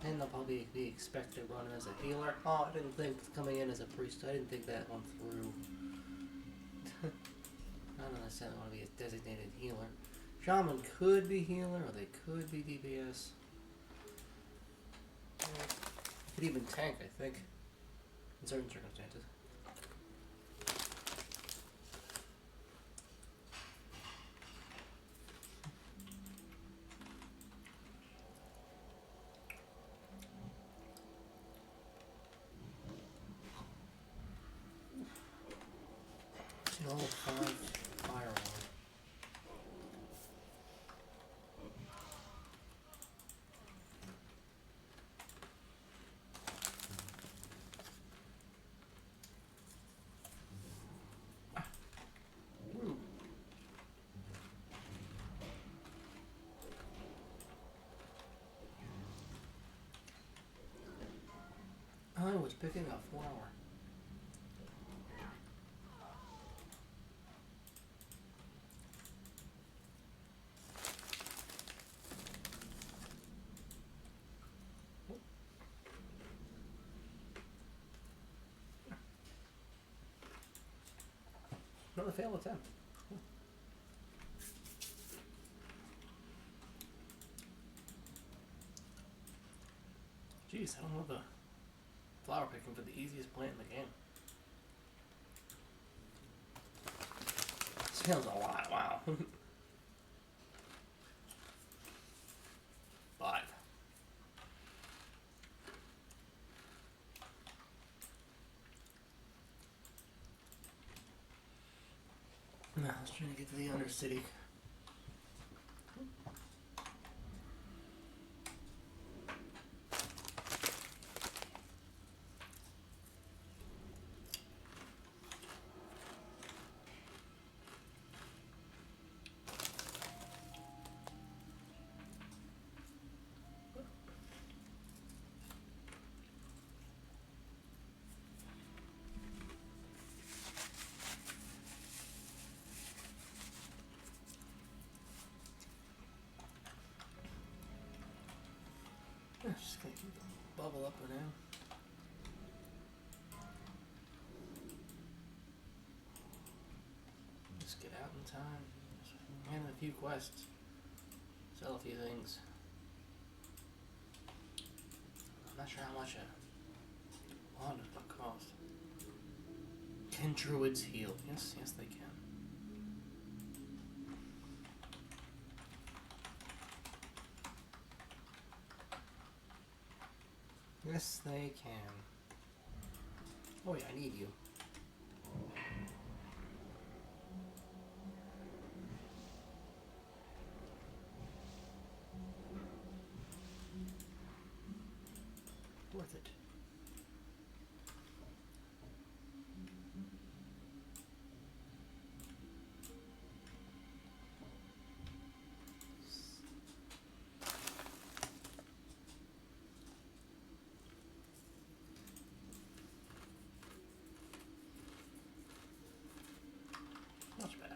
And they'll probably be expected to run as a healer. Oh, I didn't think coming in as a priest. I didn't think that one through. I don't necessarily want to be a designated healer. Shaman could be healer, or they could be DPS. Could even tank, I think, in certain circumstances. Level 5 firewall. was picking up 4 hour. Another failed attempt. Jeez, I don't know the flower picking for the easiest plant in the game. This feels a lot, wow. 5. No, I was trying to get to the Undercity. I'm just gonna keep the bubble up for now. Just get out in time. Handle a few quests. Sell a few things. I'm not sure how much a wand would cost. Can druids heal? Yes, yes they can. Yes, they can. Oh yeah, I need you. Worth it. Much better.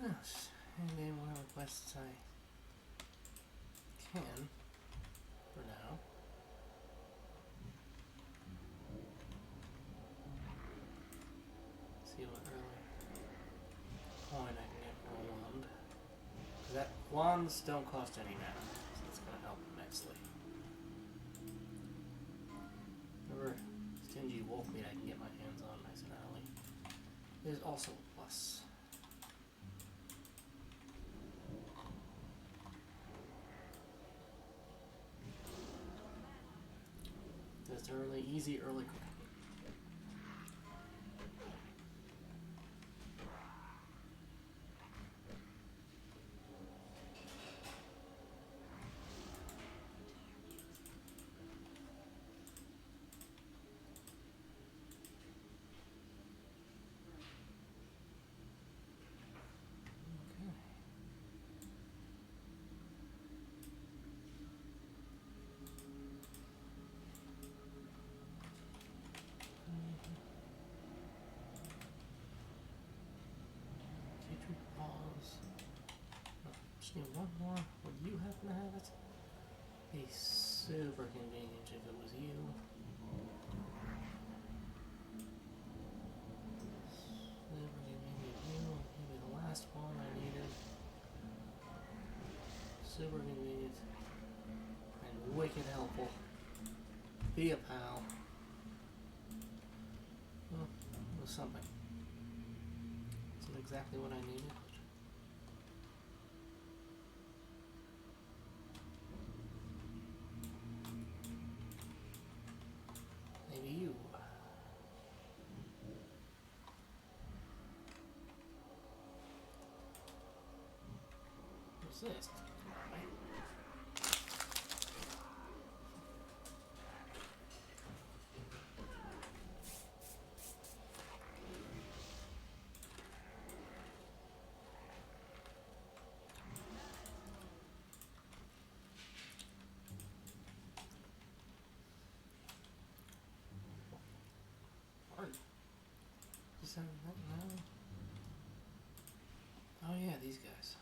Yes, and then whatever quests I can for now. See what early coin I can get for a wand. That wands don't cost any mana, so it's gonna help immensely. Whatever stingy wolf meat I can get my hands on nice and early is also a plus. Just early, easy early cooking. Okay. Teacher pause. Oh, just need one more. Would you happen to have it? Be super convenient if it was you. Super convenient you. Maybe the last one I needed. Super convenient. And wicked helpful. Be a pal. Well, it was something. Wasn't exactly what I needed, but Assist. Oh yeah, these guys.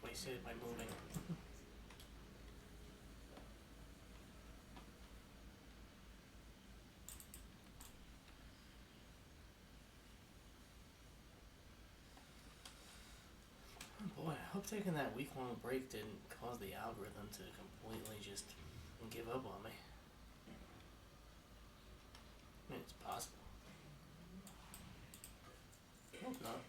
Wasted by moving. Oh boy, I hope taking that week-long break didn't cause the algorithm to completely just give up on me. I mean, it's possible. I hope not.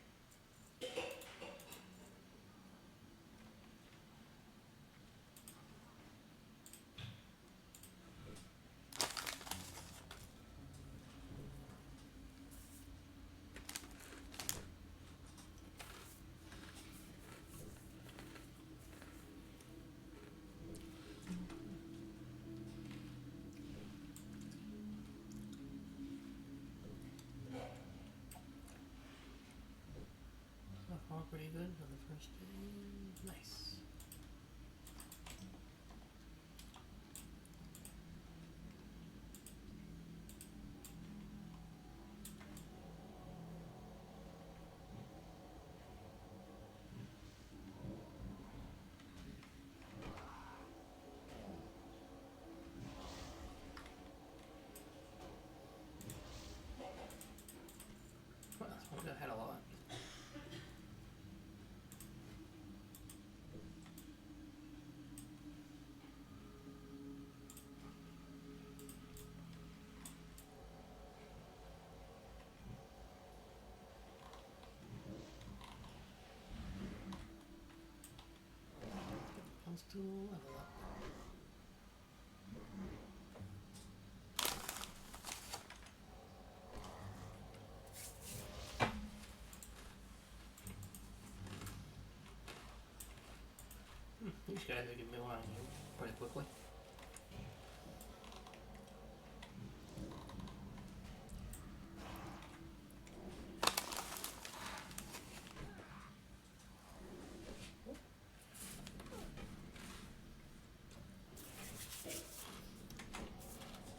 All pretty good for the first game. Nice. Well, this one got hit a lot. Comes to level up. These guys are getting me lying pretty quickly.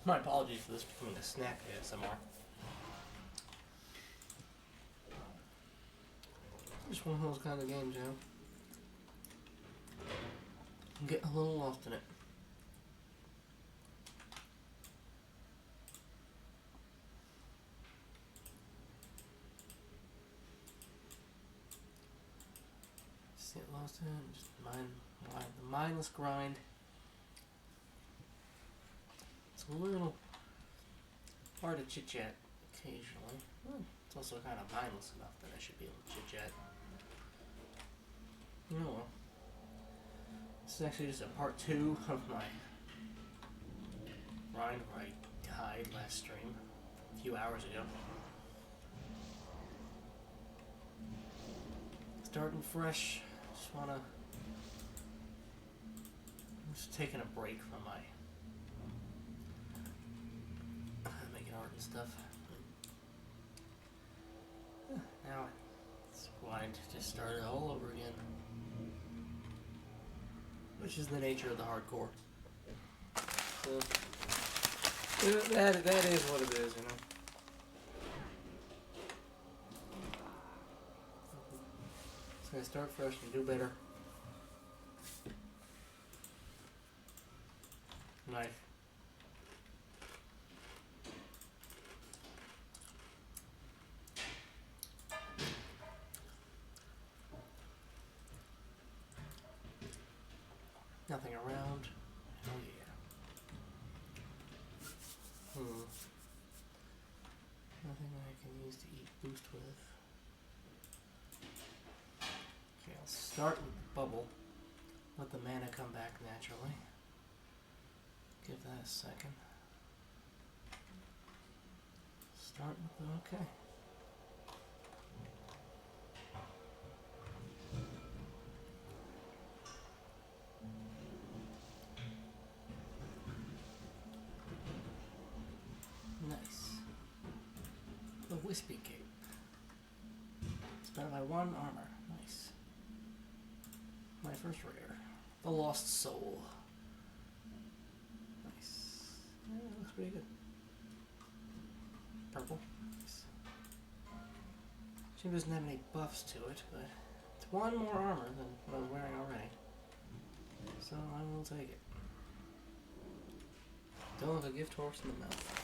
My apologies for this becoming a snack ASMR. Just one of those kind of games, you know. I'm getting a little lost in it. Just get lost in it, just the mindless grind. It's a little hard to chit chat occasionally. It's also kind of mindless enough that I should be able to chit chat. You know what? This is actually just a part 2 of my grind where I died last stream a few hours ago. Starting fresh. I'm just taking a break from my making art and stuff. Now it's grind just started all over again. Which is the nature of the hardcore. So, that is what it is, you know. So I start fresh and do better. Nice. around. Hell yeah. Nothing I can use to eat boost with. Okay, I'll start with the bubble. Let the mana come back naturally. Give that a second. Start with the okay. Nice. The Wispy Cape. It's better by 1 armor. Nice. My first rare. The Lost Soul. Nice. Yeah, that looks pretty good. Purple. Nice. She doesn't have any buffs to it, but it's 1 more armor than what I'm wearing already. So I will take it. Don't have a gift horse in the mouth.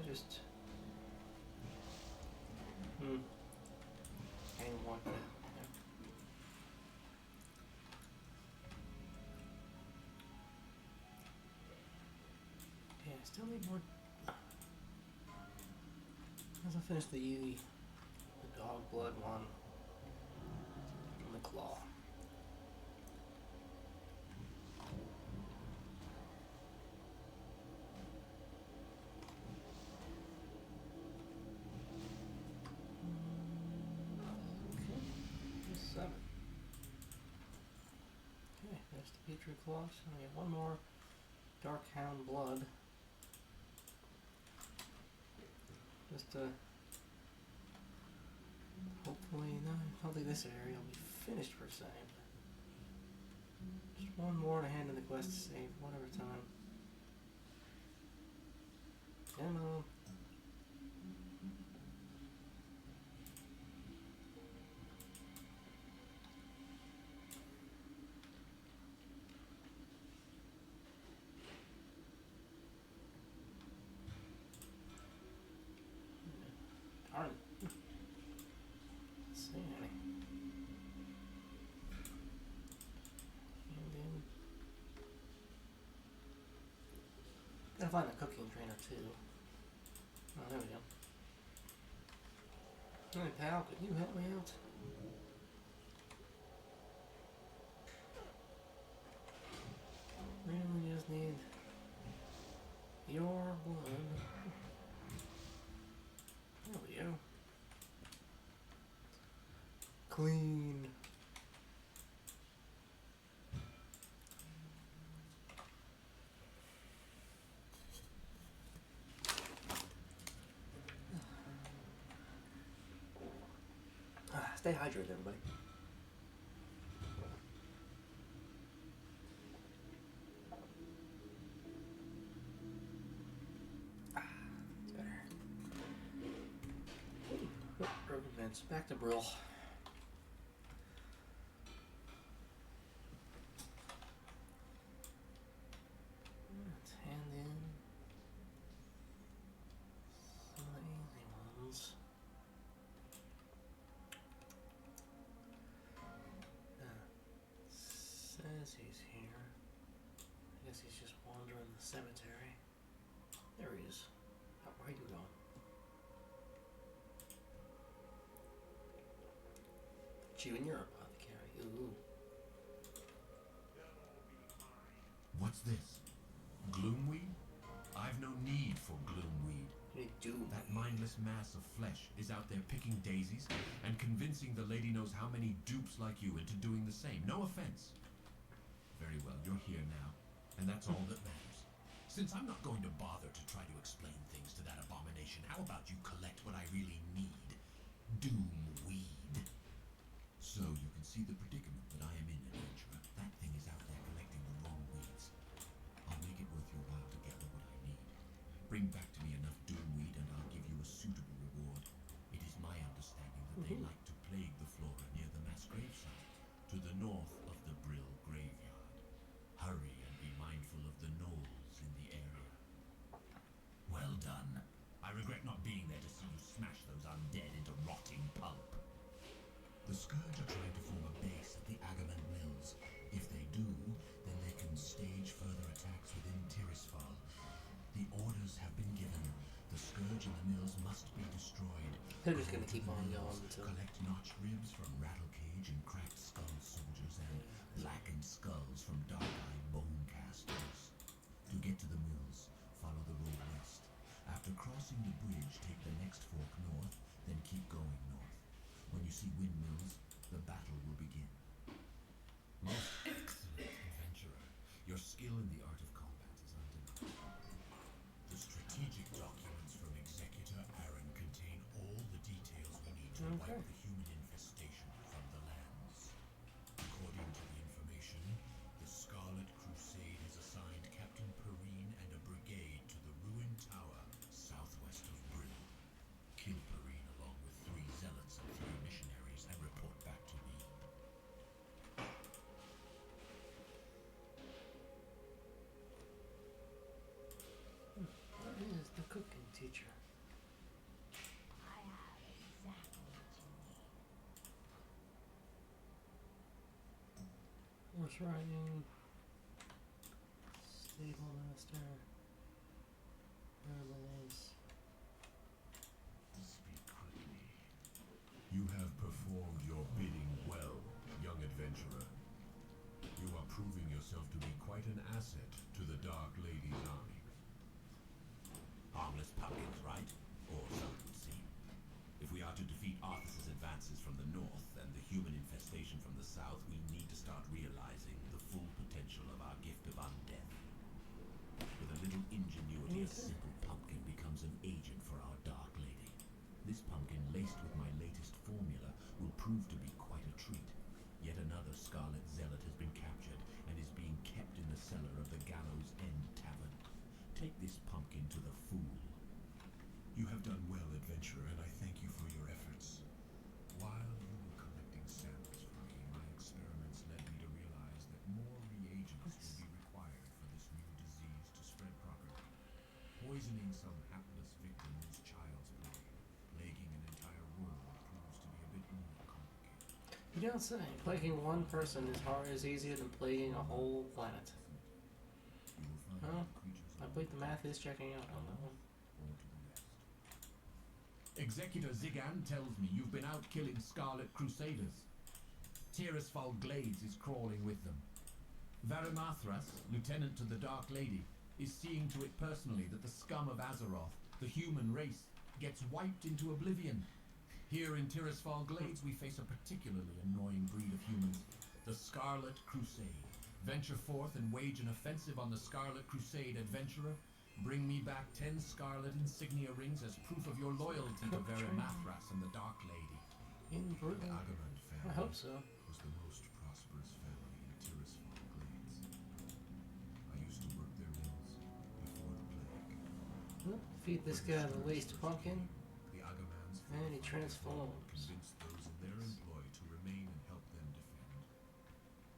Just any more of that. Yeah, I still need more. As I finish the dog blood one from the claw. Petri Claws. I have 1 more Dark Hound Blood. Just hopefully, no, I don't think this area will be finished per se. Just 1 more to hand in the quest to save, whatever time. Come on. Darn it. Let's see any. And then gotta find a cooking trainer too. Oh, there we go. Hey pal, could you help me out? Really just need your blood. There we go. Clean. Stay hydrated, everybody. It's better. Broken fence. Back to Brill. Let's hand in some of the easy ones. Says he's here. I guess he's just wandering the cemetery. There he is. Where are you going? You and your apothecary. Ooh. What's this? Gloomweed? I've no need for gloomweed. That mindless mass of flesh is out there picking daisies and convincing the lady knows how many dupes like you into doing the same. No offense. Very well, you're here now, and that's all that matters. Since I'm not going to bother to try to explain things to that abomination, how about you collect what I really need? Doomweed. So you can see the predicament that I am in, adventurer. That thing is out there collecting the wrong weeds. I'll make it worth your while. Bring back to me enough doomweed and I'll give you a suitable reward. It is my understanding that they like to plague the flora near the mass gravesite, to the north of the Brill graveyard. Hurry and be mindful of the gnolls in the area. Well done. I regret not being there to see you smash those undead into rotting pulp. The Scourge are trying to form a base at the Agamand Mills. If they do, then they can stage further attacks within Tirisfal. The orders have been given. The Scourge and the mills must be destroyed. They're just gonna Go to keep the on mills, going until... collect notched ribs from Rattlecage and cracked skull soldiers and blackened skulls from dark-eyed bone casters. To get to the mills, follow the road west. After crossing the bridge, take the next fork north, then keep going north. When you see windmills, the battle will begin. Most excellent adventurer. Your skill in the art of combat is undeniable. The strategic documents from Executor Aaron contain all the details we need to wipe the human infestation from the lands. According to the information, the Scarlet Crusade has assigned Captain Perrine and a brigade to the ruined tower southwest of Brill. Kill Perrine along with 3 zealots and 3 missionaries and report back to me. What is the cooking teacher? I have exactly what you need. Horse riding, stable master, herbalist. Speak quickly. You have performed your bidding well, young adventurer. You are proving yourself to be quite an asset to the Dark Lady's army. Harmless pumpkins, right? Or so it would seem. If we are to defeat Arthas's advances from the north and the human infestation from the south, we need to start realizing the full potential of our gift of undeath. With a little ingenuity, a simple pumpkin becomes an agent for our Dark Lady. This pumpkin, laced with my latest formula, will prove to be quite a treat. Yet another Scarlet Zealot has been captured and is being kept in the cellar of the Gallows End Tavern. Take this pumpkin to the fool. You have done well, adventurer, and I thank you for your efforts. While you were collecting samples for me, my experiments led me to realize that more reagents will be required for this new disease to spread properly. Poisoning some hapless victim is child's play. Plaguing an entire world proves to be a bit more complicated. You don't say. Plaguing one person is easier than plaguing a whole planet. You will find Well, the creatures I believe the math is checking out on that one. or to the west. Executor Zigan tells me you've been out killing Scarlet Crusaders. Tirisfal Glades is crawling with them. Varimathras, lieutenant to the Dark Lady, is seeing to it personally that the scum of Azeroth, the human race, gets wiped into oblivion. Here in Tirisfal Glades, we face a particularly annoying breed of humans, the Scarlet Crusade. Venture forth and wage an offensive on the Scarlet Crusade, adventurer. Bring me back 10 Scarlet Insignia rings as proof of your loyalty to Varimathras and the Dark Lady. In The Britain. Agamand family I hope so. was the most prosperous family in Tirisfal Glades. I used to work their mills before the plague. Well, feed this guy the laced pumpkin, The Agamans and he transforms. convinced those in their employ to remain and help them defend.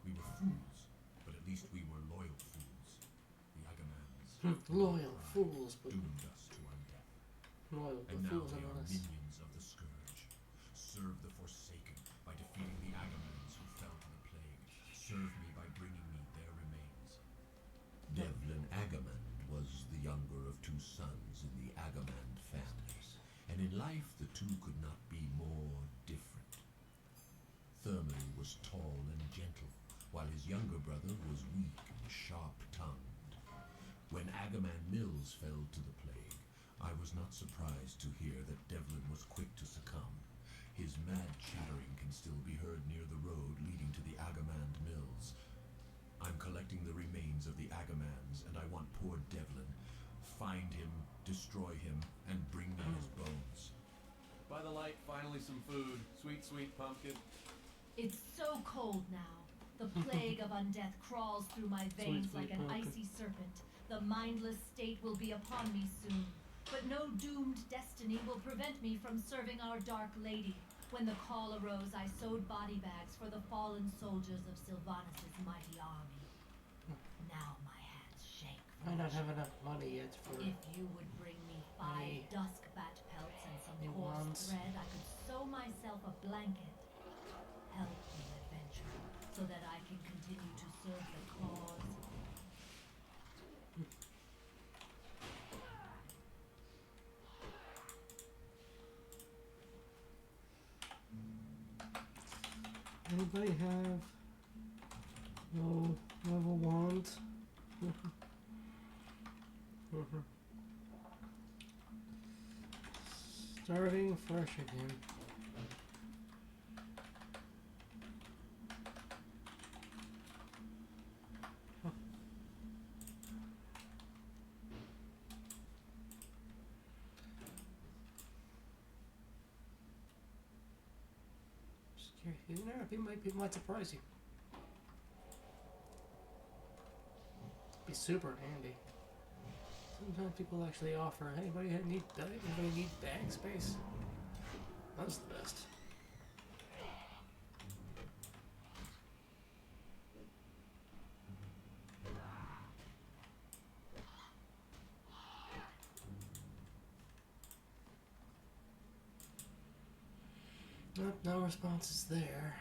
We were fools, but at least we were loyal fools. The Agamans Loyal fools, but doomed us to undeath. loyal And but now fools they are nonetheless. minions of the Scourge. Serve the Forsaken by defeating the Agamans who fell to the plague. Serve me by bringing me their remains. Devlin Agamand was the younger of 2 sons in the Agamand family, and in life the two could not be more different. Thurman was tall and gentle, while his younger brother was weak and sharp-tongued. When Agamand Mills fell to the plague, I was not surprised to hear that Devlin was quick to succumb. His mad chattering can still be heard near the road leading to the Agamand Mills. I'm collecting the remains of the Agamans, and I want poor Devlin. Find him, destroy him, and bring me his bones. By the light, finally some food. Sweet, sweet pumpkin. It's so cold now. The plague of undeath crawls through my veins Sweet, like sweet an pumpkin. icy serpent. The mindless state will be upon me soon, but no doomed destiny will prevent me from serving our Dark Lady. When the call arose, I sewed body bags for the fallen soldiers of Sylvanas' mighty army. Now my hands shake. I don't have enough money yet for... If you would bring me 5 dusk bat pelts and some coarse thread, I could sew myself a blanket. Help me, adventurer, so that I can continue to serve the cause. Anybody have no level wands? Starting fresh again. You know, it might surprise you. Be super handy. Sometimes people actually offer, hey, anybody need bag space? That's the best. Nope, no responses there.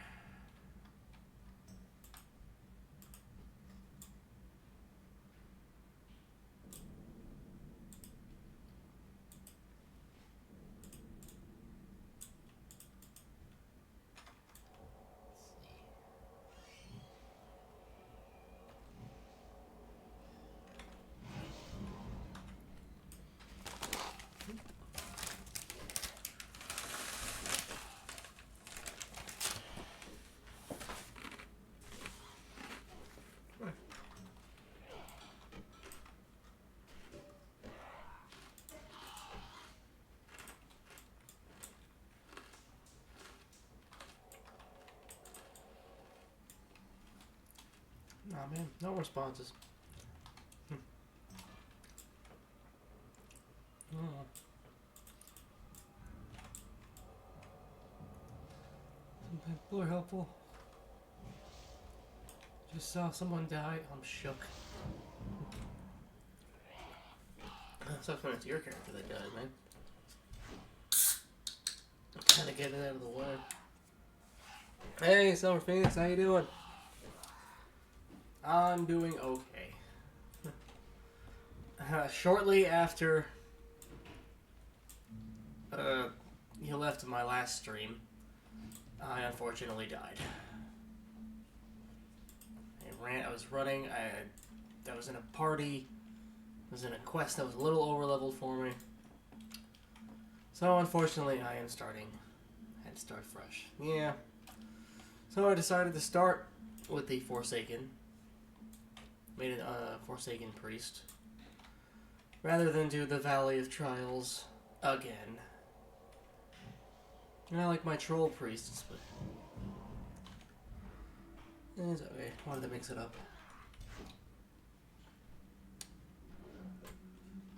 Nah, man, no responses. Oh. Some people are helpful. Just saw someone die. I'm shook. Sucks when it's your character that died, man. Gotta get it out of the way. Hey, Summer Phoenix, how you doing? I'm doing okay. Shortly after you left my last stream, I unfortunately died. I was running, I was in a party, I was in a quest that was a little over-leveled for me. So unfortunately I had to start fresh. Yeah. So I decided to start with the Forsaken. Made a Forsaken priest. Rather than do the Valley of Trials again. And I like my troll priests, but it's okay. Wanted to mix it up.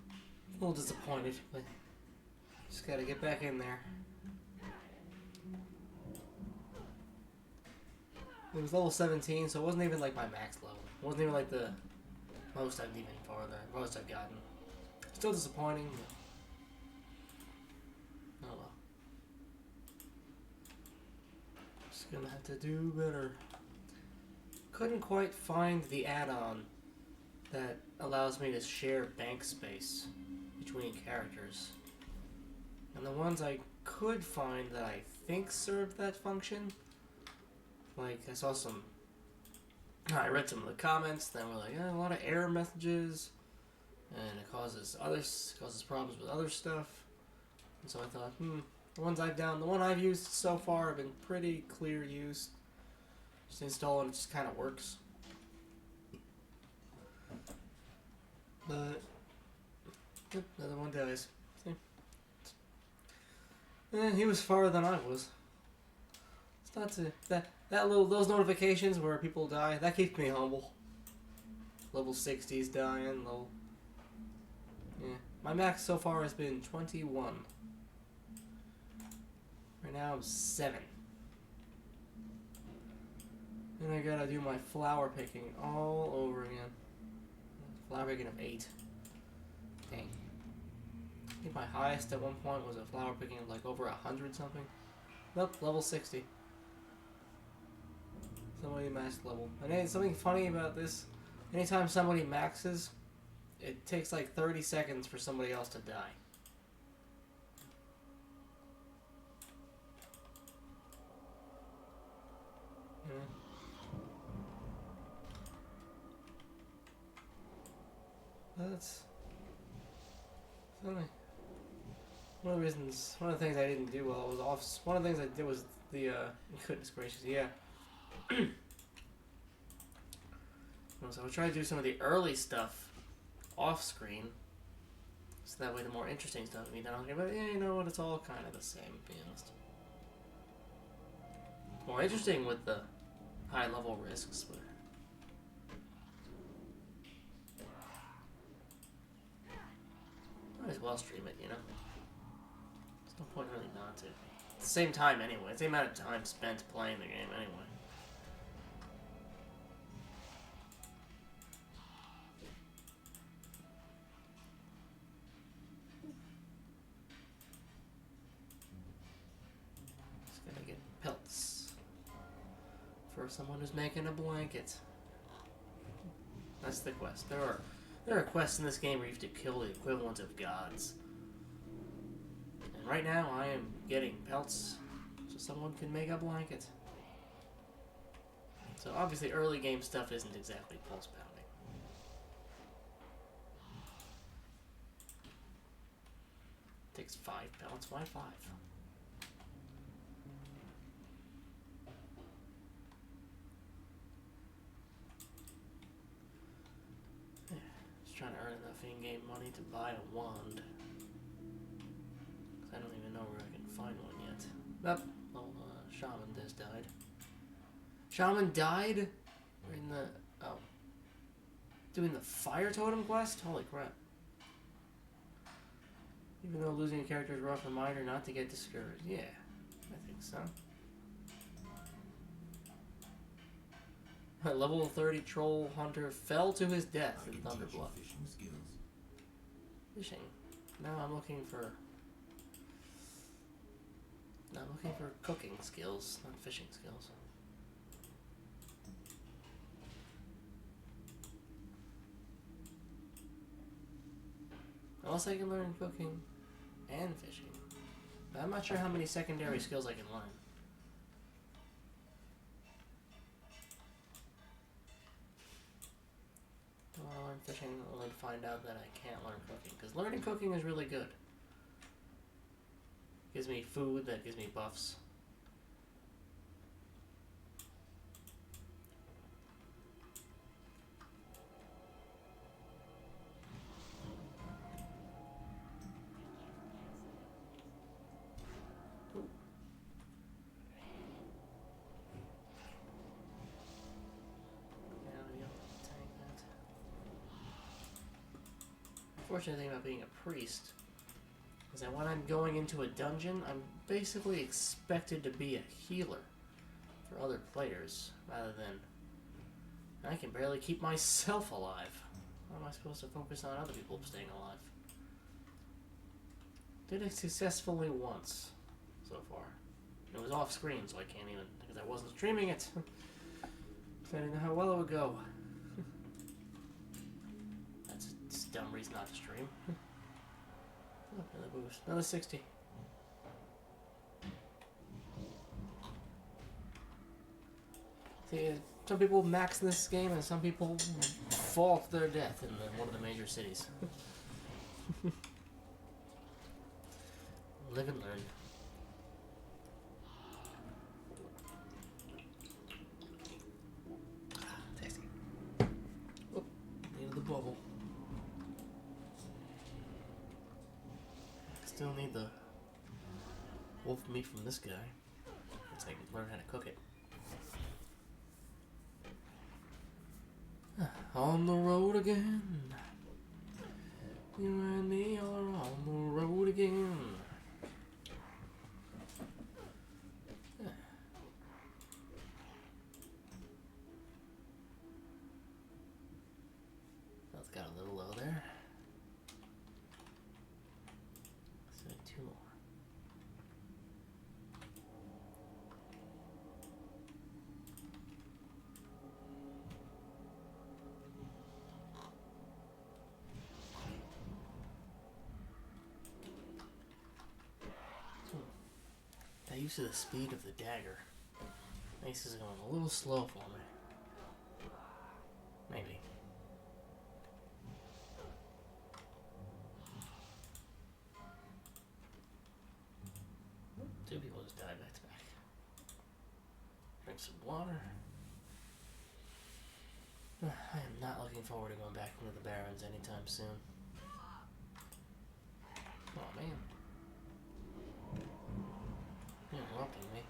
A little disappointed, but just gotta get back in there. It was level 17, so it wasn't even like my max level. It wasn't even like the most I've gotten. Still disappointing, but oh well. Just gonna have to do better. Couldn't quite find the add-on that allows me to share bank space between characters. And the ones I could find that I think served that function, like I read some of the comments, then we're like, a lot of error messages, and it causes problems with other stuff. And so I thought, the one I've used so far have been pretty clear use. Just install it, it just kind of works. But another one dies. See? He was farther than I was. It's not those notifications where people die, that keeps me humble. Level 60s dying, My max so far has been 21. Right now I'm 7. And I gotta do my flower picking all over again. Flower picking of 8. Dang. I think my highest at one point was a flower picking of like over 100 something. Nope, level 60. Somebody maxed level. And something funny about this, anytime somebody maxes, it takes like 30 seconds for somebody else to die. That's something. One of the reasons, one of the things I didn't do well was off. One of the things I did was the goodness gracious, yeah. So I would try to do some of the early stuff off screen, so that way the more interesting stuff. I mean, then I'll get, but yeah, you know what? It's all kind of the same, to be honest. More interesting with the high level risks, but. Might as well stream it, you know? There's no point really not to. At the same time, anyway. It's the amount of time spent playing the game, anyway. Just gotta get pelts. For someone who's making a blanket. That's the quest. There are quests in this game where you have to kill the equivalent of gods. And right now, I am getting pelts so someone can make a blanket. So obviously, early game stuff isn't exactly pulse pounding. Takes 5 pelts. Why 5? Trying to earn enough in-game money to buy a wand. Cause I don't even know where I can find one yet. Oh, Shaman just died. Shaman died? In the... Oh. Doing the Fire Totem quest? Holy crap. Even though losing a character is a rough reminder not to get discouraged. Yeah, I think so. A level 30 troll hunter fell to his death in Thunderblood. Fishing. Now I'm looking for cooking skills, not fishing skills. Unless I can learn cooking and fishing. But I'm not sure how many secondary skills I can learn. I want to learn fishing only to find out that I can't learn cooking. Because learning cooking is really good. Gives me food that gives me buffs. Unfortunate thing about being a priest is that when I'm going into a dungeon, I'm basically expected to be a healer for other players, rather than I can barely keep myself alive. How am I supposed to focus on other people staying alive? Did it successfully once so far. It was off screen, so I can't even, because I wasn't streaming it. So I didn't know how well it would go. Dumb reason not to stream. Oh, another boost. Another 60. See, some people max in this game and some people fall to their death in one of the major cities. Live and learn. Tasty. Oh, needed the bubble. Still need the wolf meat from this guy. Let's learn how to cook it. On the road again. You and me are on the road again. Yeah. That's got a little low there. Let's do 2 more. That use of the speed of the dagger makes this going a little slow for me. Maybe. Two people just died back to back. Drink some water. I am not looking forward to going back into the Barrens anytime soon. Oh man. You're interrupting me.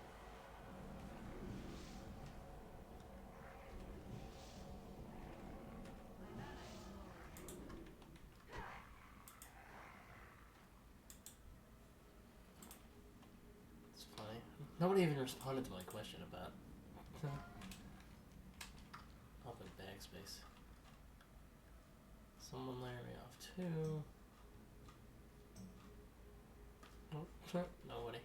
It's funny. Nobody even responded to my question about open bag space. Someone layer me off too. Oh, nobody.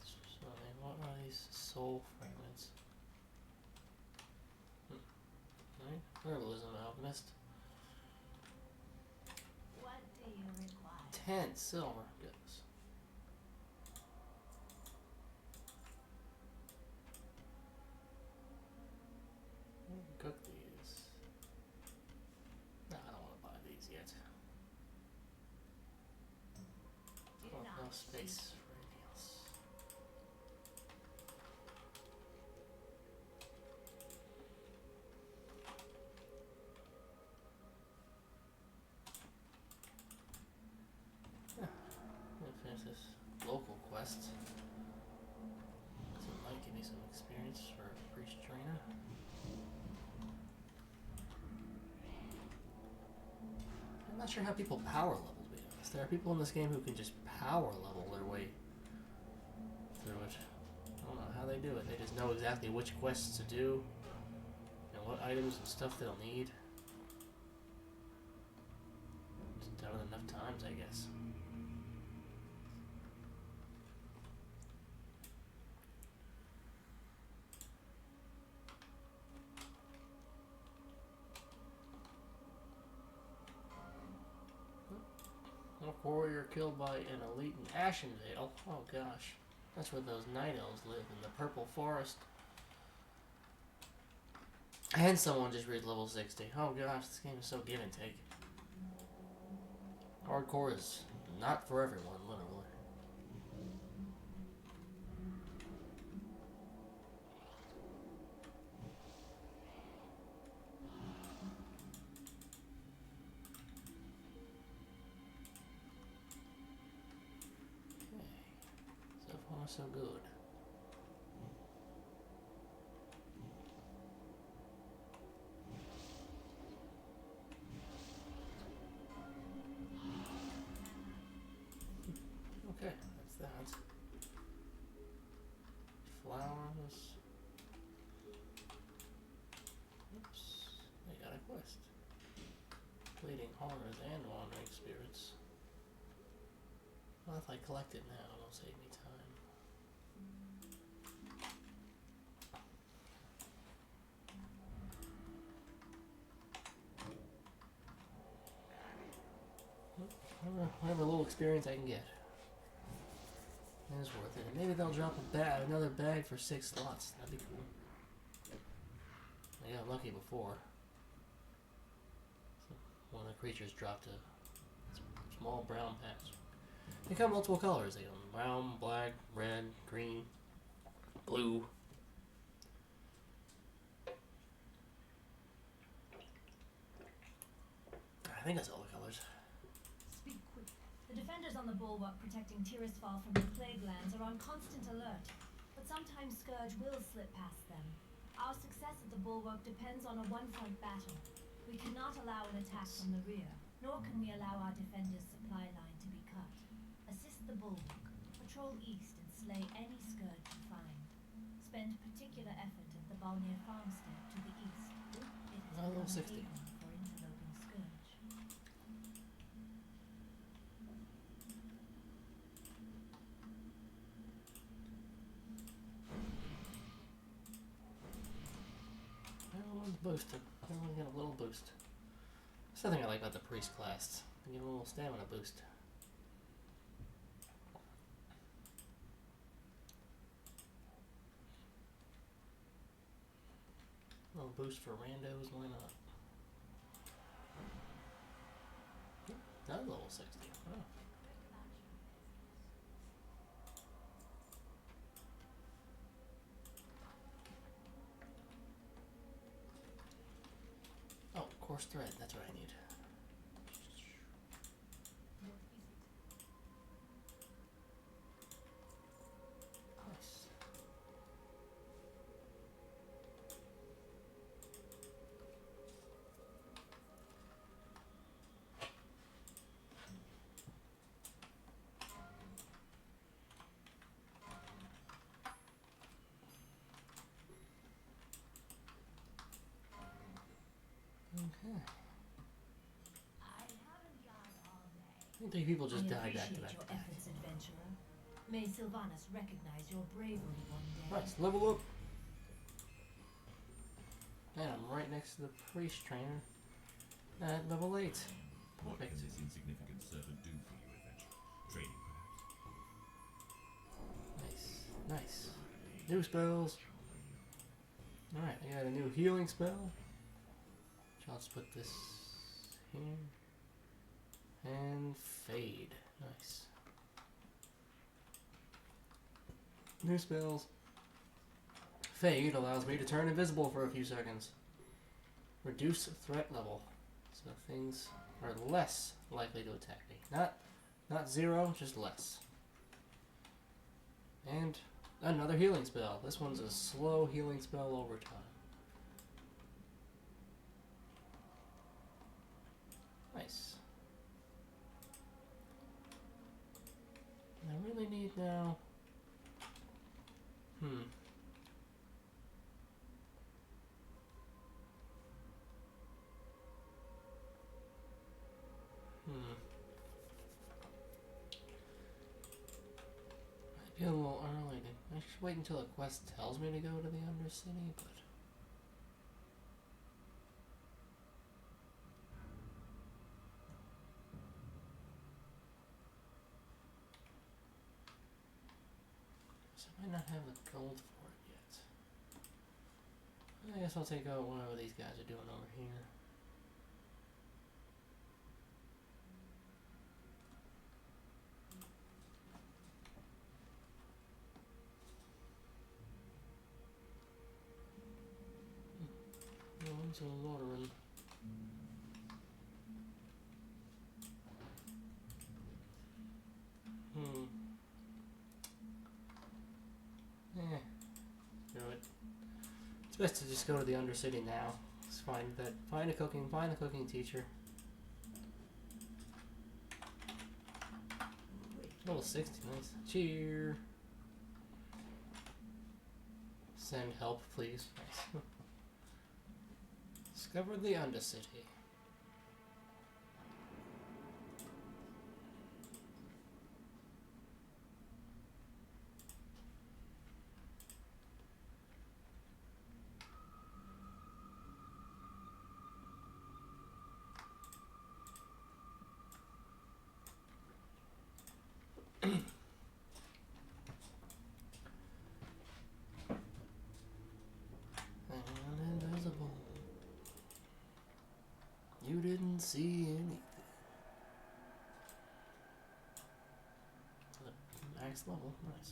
So, what are these soul fragments? Right? Herbalism alchemist. What do you require? 10 silver. Goodness. Cook these. No, I don't want to buy these yet. Oh, no space for anything else. Yeah, I'm gonna finish this local quest. So it might give me some experience for a priest trainer. I'm not sure how people power level, to be honest. There are people in this game who can just power level their way through it. I don't know how they do it. They just know exactly which quests to do and what items and stuff they'll need. Just done it enough times, I guess. A warrior killed by an elite in Ashenvale. Oh gosh. That's where those night elves live, in the purple forest. And someone just reached level 60. Oh gosh, this game is so give and take. Hardcore is not for everyone, literally. Okay. So far, so good. Okay, that's that. Flowers. Oops, I got a quest. Bleeding horrors and wandering spirits. Well, if I collect it now, it'll save me time. Whatever little experience I can get is worth it. And maybe they'll drop another bag for 6 slots. That'd be cool. I got lucky before. One of the creatures dropped a small brown patch. They come multiple colors. They come brown, black, red, green, blue. I think that's all the colors. Speak quick. The defenders on the bulwark protecting Tirisfal from the plague lands are on constant alert, but sometimes Scourge will slip past them. Our success at the bulwark depends on a one-front battle. We cannot allow an attack from the rear, nor can we allow our defenders' supply line to be cut. Assist the bulwark, patrol east and slay any scourge you find. Spend particular effort at the Balnir farmstead to the east. It has Level become a 60. haven for interloping scourge. Everyone's boosted. Everyone's got a little boost. That's the thing I like about the priest class. You get a little stamina boost. A little boost for randos, why not? Another level 60. Oh. Oh, coarse thread, that's what I need. Nice. Okay. I think people just died back to back. Your efforts, adventurer. May Sylvanas recognize your bravery one day. Nice, level up. And I'm right next to the priest trainer at level 8. What can Perfect. this insignificant servant do for you, adventurer? Trading, perhaps? Nice, nice. New spells. Alright, I got a new healing spell. I'll just put this here. And fade. Nice. New spells. Fade allows me to turn invisible for a few seconds. Reduce threat level. So things are less likely to attack me. Not zero, just less. And another healing spell. This one's a slow healing spell over time. Nice. I really need now. Might be a little early. I should wait until the quest tells me to go to the Undercity, but. I might not have the gold for it yet. I guess I'll take out whatever these guys are doing over here. No one's loitering. Do it. It's best to just go to the Undercity now. Let's find a cooking teacher. Level 60, nice. Cheer. Send help, please. Nice. Discover the Undercity. Invisible. You didn't see anything. Max level, nice.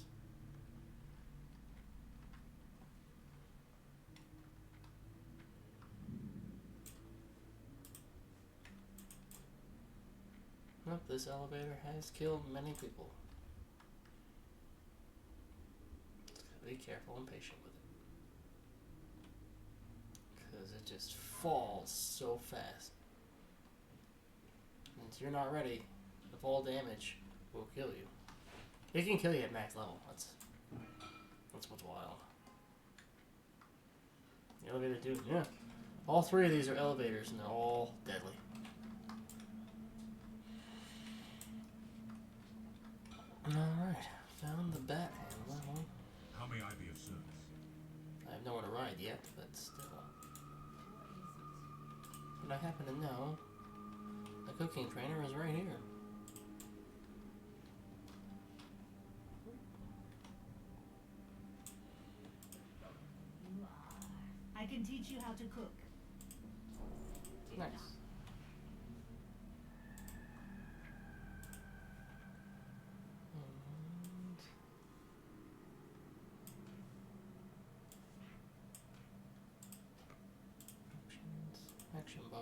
Nope, this elevator has killed many people. Just gotta be careful and patient with it. because it just falls so fast. And if you're not ready, the fall damage will kill you. It can kill you at max level. That's what's wild. The elevator dude, yeah. All three of these are elevators and they're all deadly. Alright, found the bat handle. How may I be of service? I have nowhere to ride yet, but still. But I happen to know the cooking trainer is right here. You are. I can teach you how to cook. Nice. Action bar.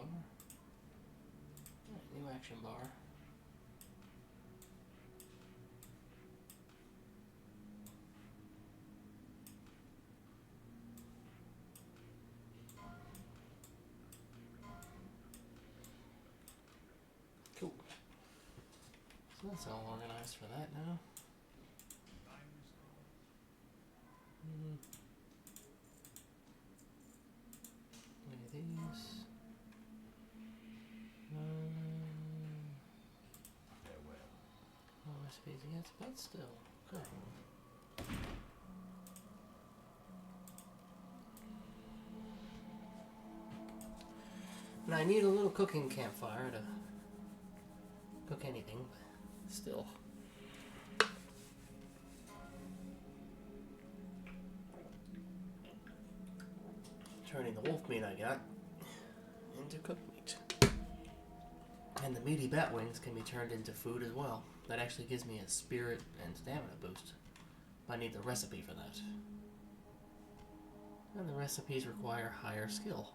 Right, new action bar. Cool. So that's all organized for that now. Look at these. No recipes yet, but still. Okay. And I need a little cooking campfire to cook anything, but still. Turning the wolf meat I got into cooked meat. And the meaty bat wings can be turned into food as well. That actually gives me a spirit and stamina boost. I need the recipe for that. And the recipes require higher skill.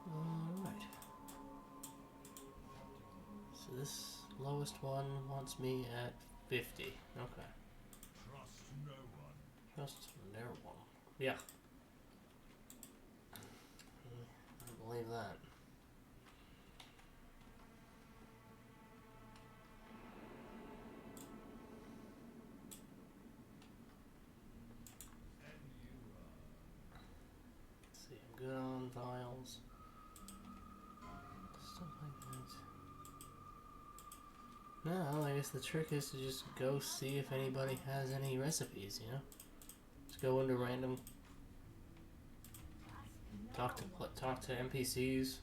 Alright. So this lowest one wants me at 50. Okay. Trust no one. Trust no one. Yeah. I believe that. Let's see, I'm good on vials. Stuff like that. No, I guess the trick is to just go see if anybody has any recipes, you know? Just go into random... Talk to NPCs,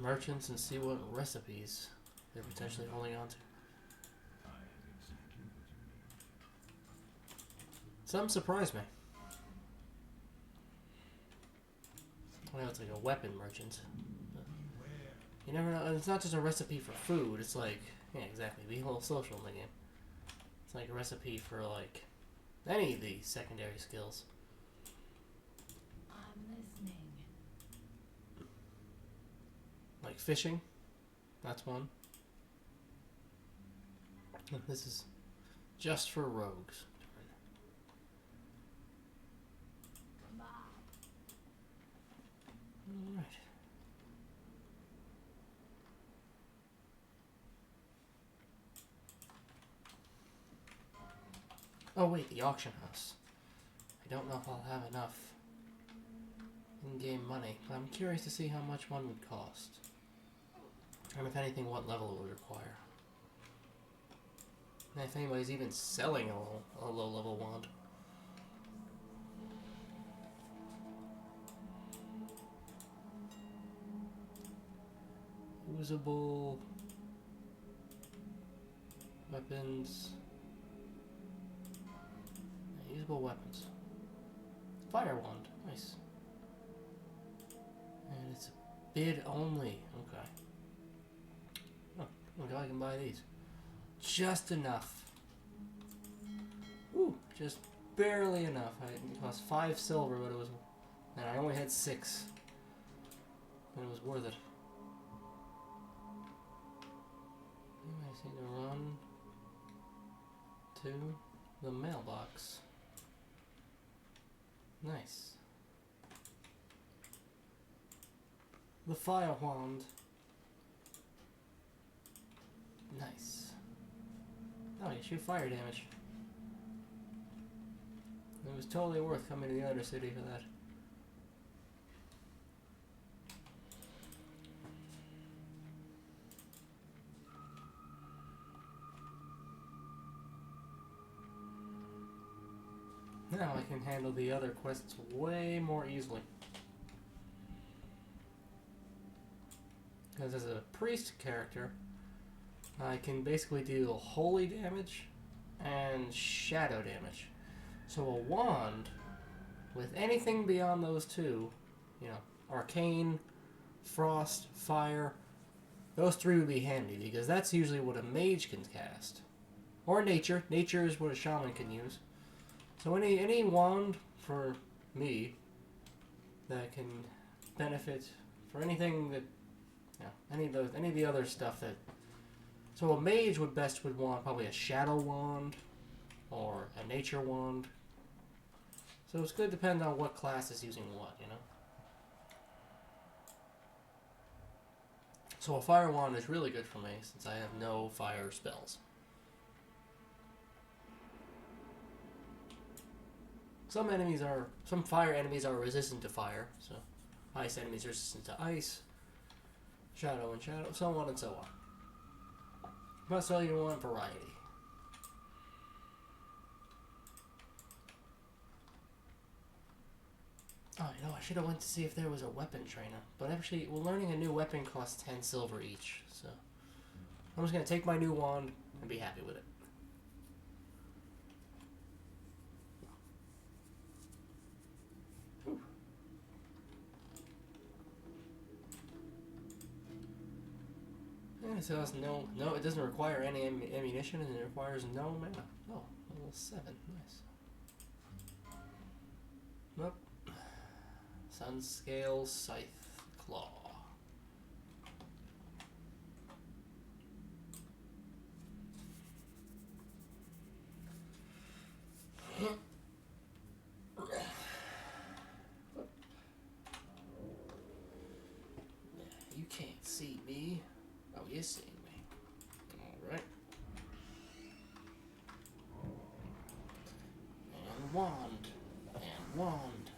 merchants, and see what recipes they're potentially holding on to. I am exactly what you need. Some surprise me. Well, it's like a weapon merchant. You never know. It's not just a recipe for food. It's like, yeah, exactly. Be a little social in the game. It's like a recipe for like any of the secondary skills. Like fishing, that's one. This is just for rogues. Alright. Oh wait, the auction house. I don't know if I'll have enough in-game money, but I'm curious to see how much one would cost. And if anything, what level it would require. And if anybody's even selling a low-level wand. Usable weapons. Yeah, usable weapons. Fire wand, nice. And it's bid only, okay. Oh, I can buy these. Just enough. Ooh, just barely enough. It cost 5 silver, but it was, and I only had 6. But it was worth it. I just need to run 2. the mailbox. Nice. The fire wand. Nice. Oh, you shoot fire damage. It was totally worth coming to the other city for that. Now I can handle the other quests way more easily. Because as a priest character, I can basically deal holy damage and shadow damage. So a wand, with anything beyond those two, you know, arcane, frost, fire, those three would be handy because that's usually what a mage can cast. Or nature. Nature is what a shaman can use. So any wand for me that can benefit for anything that, you know, any of the other stuff that. So a mage would want probably a shadow wand or a nature wand. So it's going to depend on what class is using what, you know. So a fire wand is really good for me since I have no fire spells. Some fire enemies are resistant to fire, so ice enemies are resistant to ice, shadow and shadow, so on and so on. But so you want variety. Oh, you know, I should have went to see if there was a weapon trainer. But actually, well, learning a new weapon costs 10 silver each, so I'm just going to take my new wand and be happy with it. Whew. And it says no, it doesn't require any ammunition, and it requires no mana. Oh, level 7, nice. Nope. Sunscale Scythe Claw. You can't see me. Oh, you're seeing me. Alright. And wand. And wand.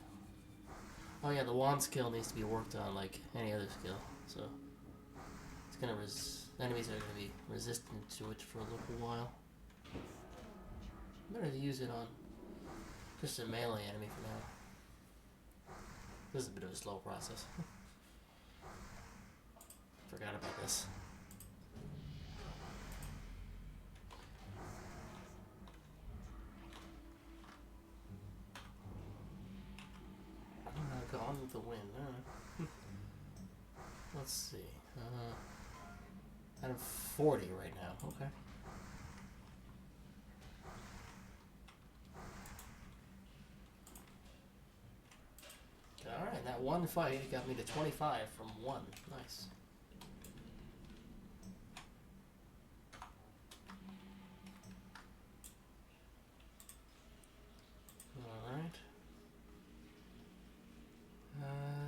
Oh yeah, the wand skill needs to be worked on like any other skill, so it's gonna enemies are gonna be resistant to it for a little while. Better to use it on just a melee enemy for now. This is a bit of a slow process. Forgot about this. Gone with the wind. Let's see. Out of 40 right now. Okay. Alright, that one fight got me to 25 from 1. Nice. Alright.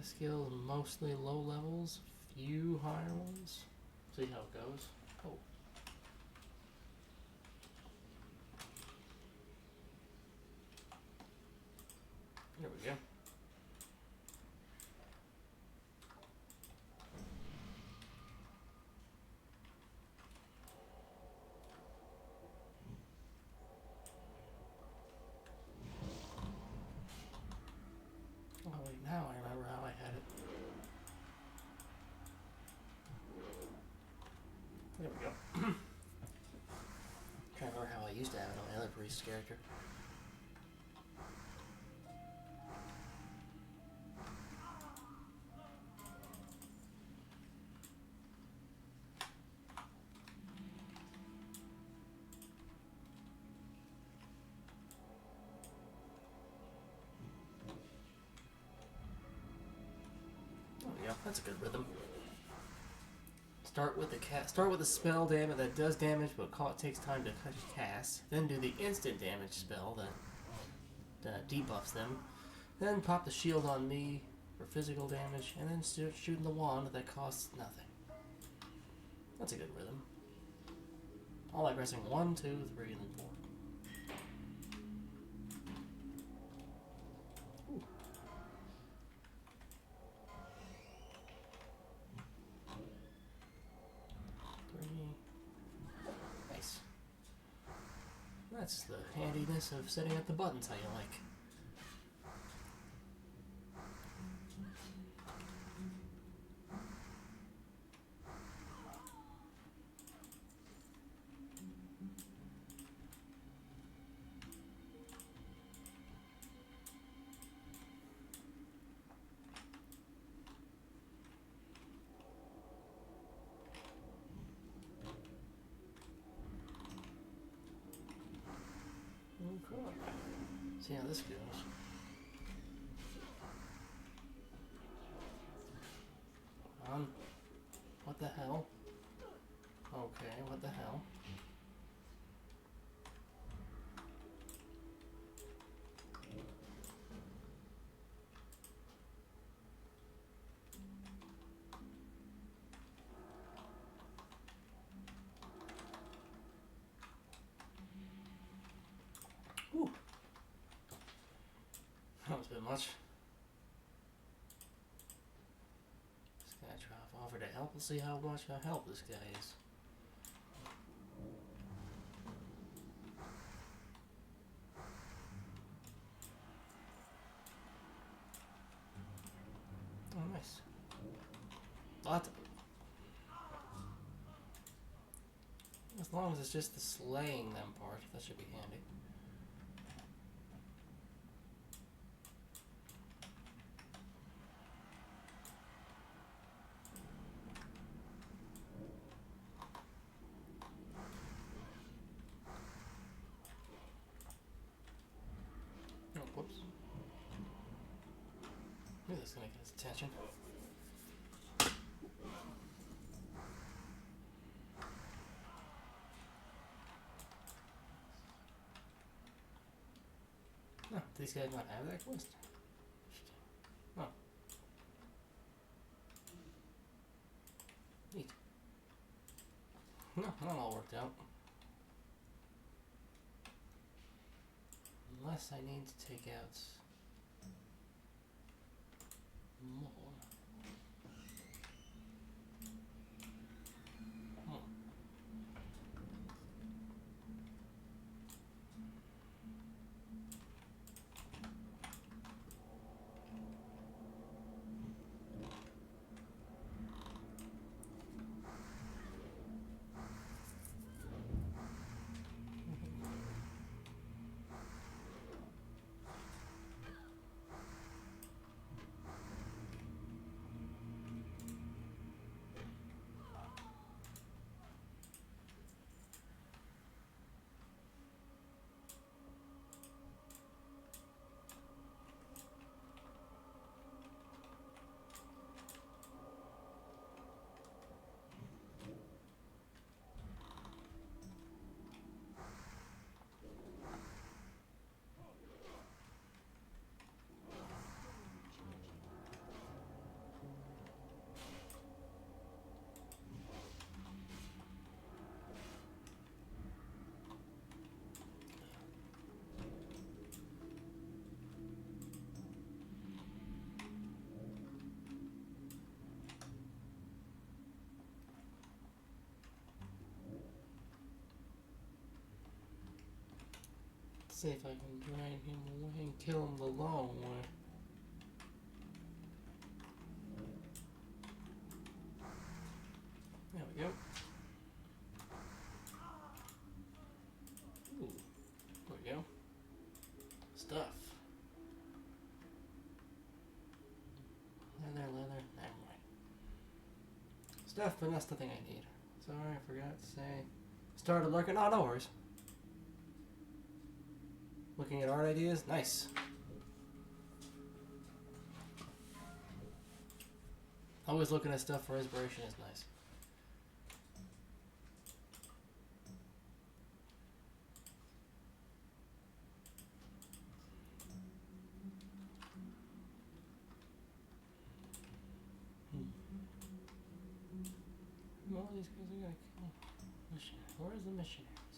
Skills mostly low levels, few higher ones. See how it goes. Oh. There we go. Oh wait, now I remember how I had it. There we go. Trying to remember how I used to have it on my other priest character. Oh yeah, that's a good rhythm. Let's Start with the spell damage that does damage, but takes time to cast. Then do the instant damage spell that debuffs them. Then pop the shield on me for physical damage, and then start shooting the wand that costs nothing. That's a good rhythm. I like pressing 1, 2, 3, and then 4. Ooh. Nice. That's the handiness of setting up the buttons how you like. Okay. See how this goes. What the hell? Okay, what the hell? Whew. That was a bit much. Just gonna try to offer to help and see how much help this guy is. Oh, nice. Lot. As long as it's just the slaying them part, that should be handy. Oh, whoops. Maybe that's gonna get his attention. No, these guys not have that quest. Oh. Neat. No, that all worked out. Unless I need to take out more. See if I can drag him away and kill him the long way. There we go. Ooh, there we go. Stuff. Leather, never mind. Stuff, but that's the thing I need. Sorry, I forgot to say. Started lurking. Oh, no worries. Looking at art ideas? Nice. Always looking at stuff for inspiration is nice. these guys are gonna kill. Where's the missionaries at?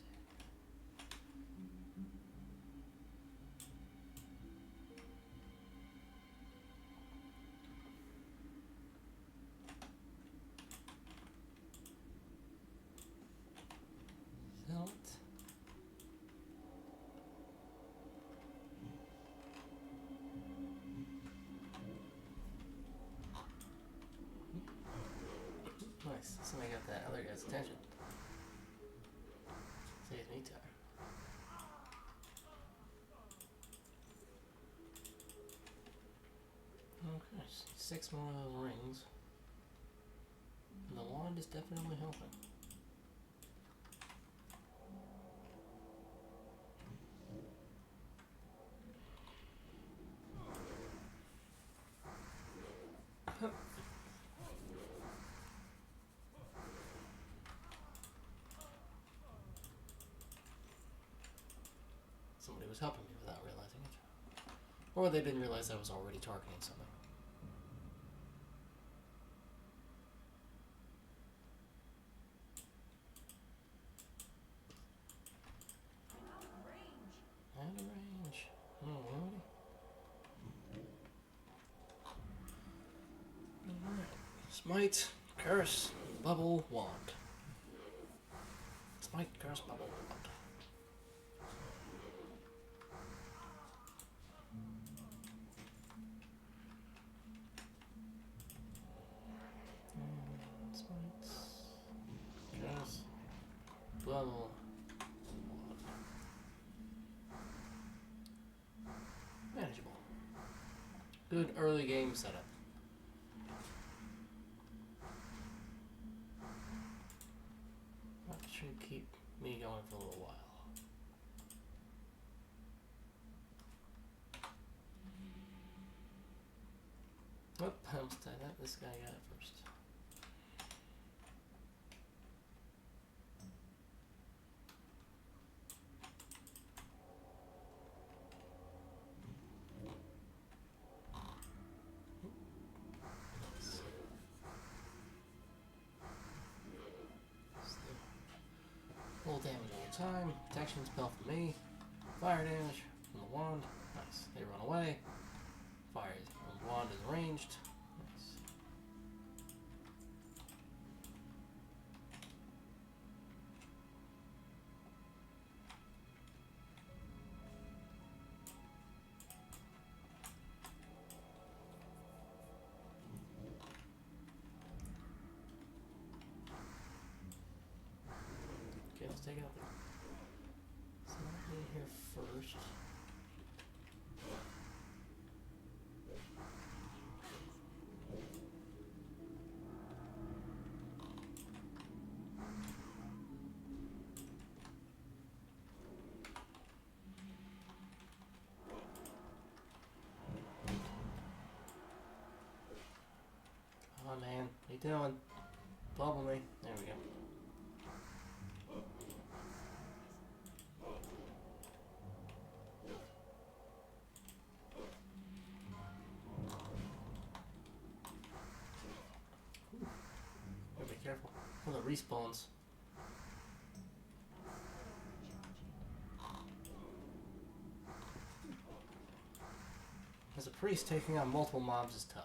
Sell it. Nice. Somebody got that other guy's attention. Saves me time. Okay, 6 more of those rings. And the wand is definitely helping. Somebody was helping me without realizing it. Or they didn't realize I was already targeting something. Out of range. Oh, really? Alright. Smite, curse, bubble, wand. Smite, curse, bubble, wand. Smites, curse, bubble, wand. Manageable. Good early game setup. That should keep me going for a little while. Oh, I almost tied that. This guy got it first. Full damage all the time. Protection spell from me. Fire damage from the wand. Nice. They run away. Fire from the wand is ranged. Nice. Okay, let's take out the. So I'll be here first. Come on, man. What are you doing? Bubble me. There we go. Gotta be careful. Oh, the respawns. As a priest, taking on multiple mobs is tough.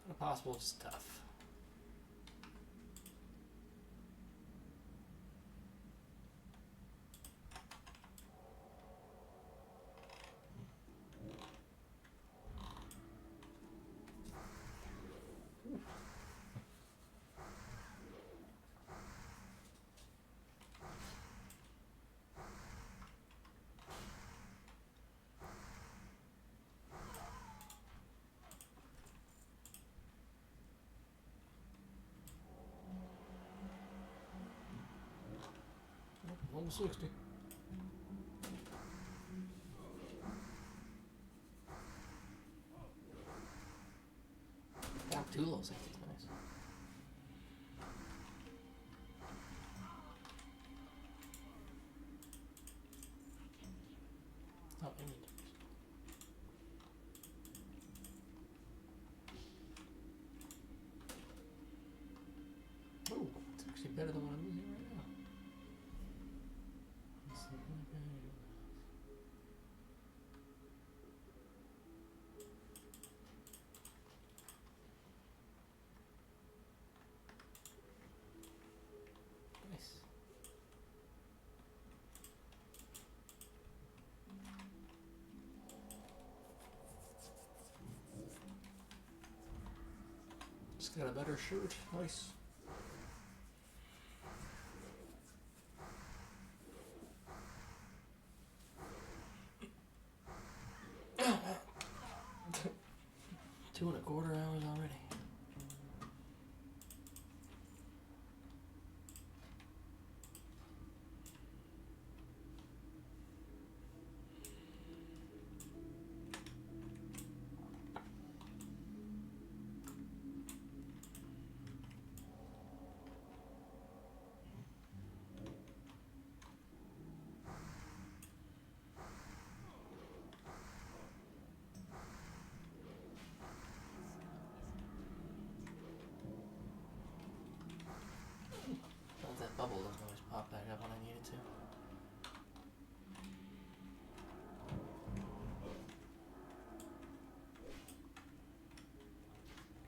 Not impossible, just tough. Level 60. Down 2 level 60s, nice. better than what I'm using right now. Nice. Just got a better shirt. Nice. Two and a quarter hours already. That bubble doesn't always pop back up when I need it to.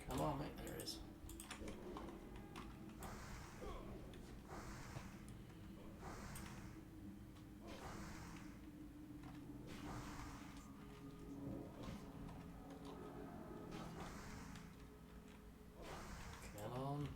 Come on, mate. There it is. Come on.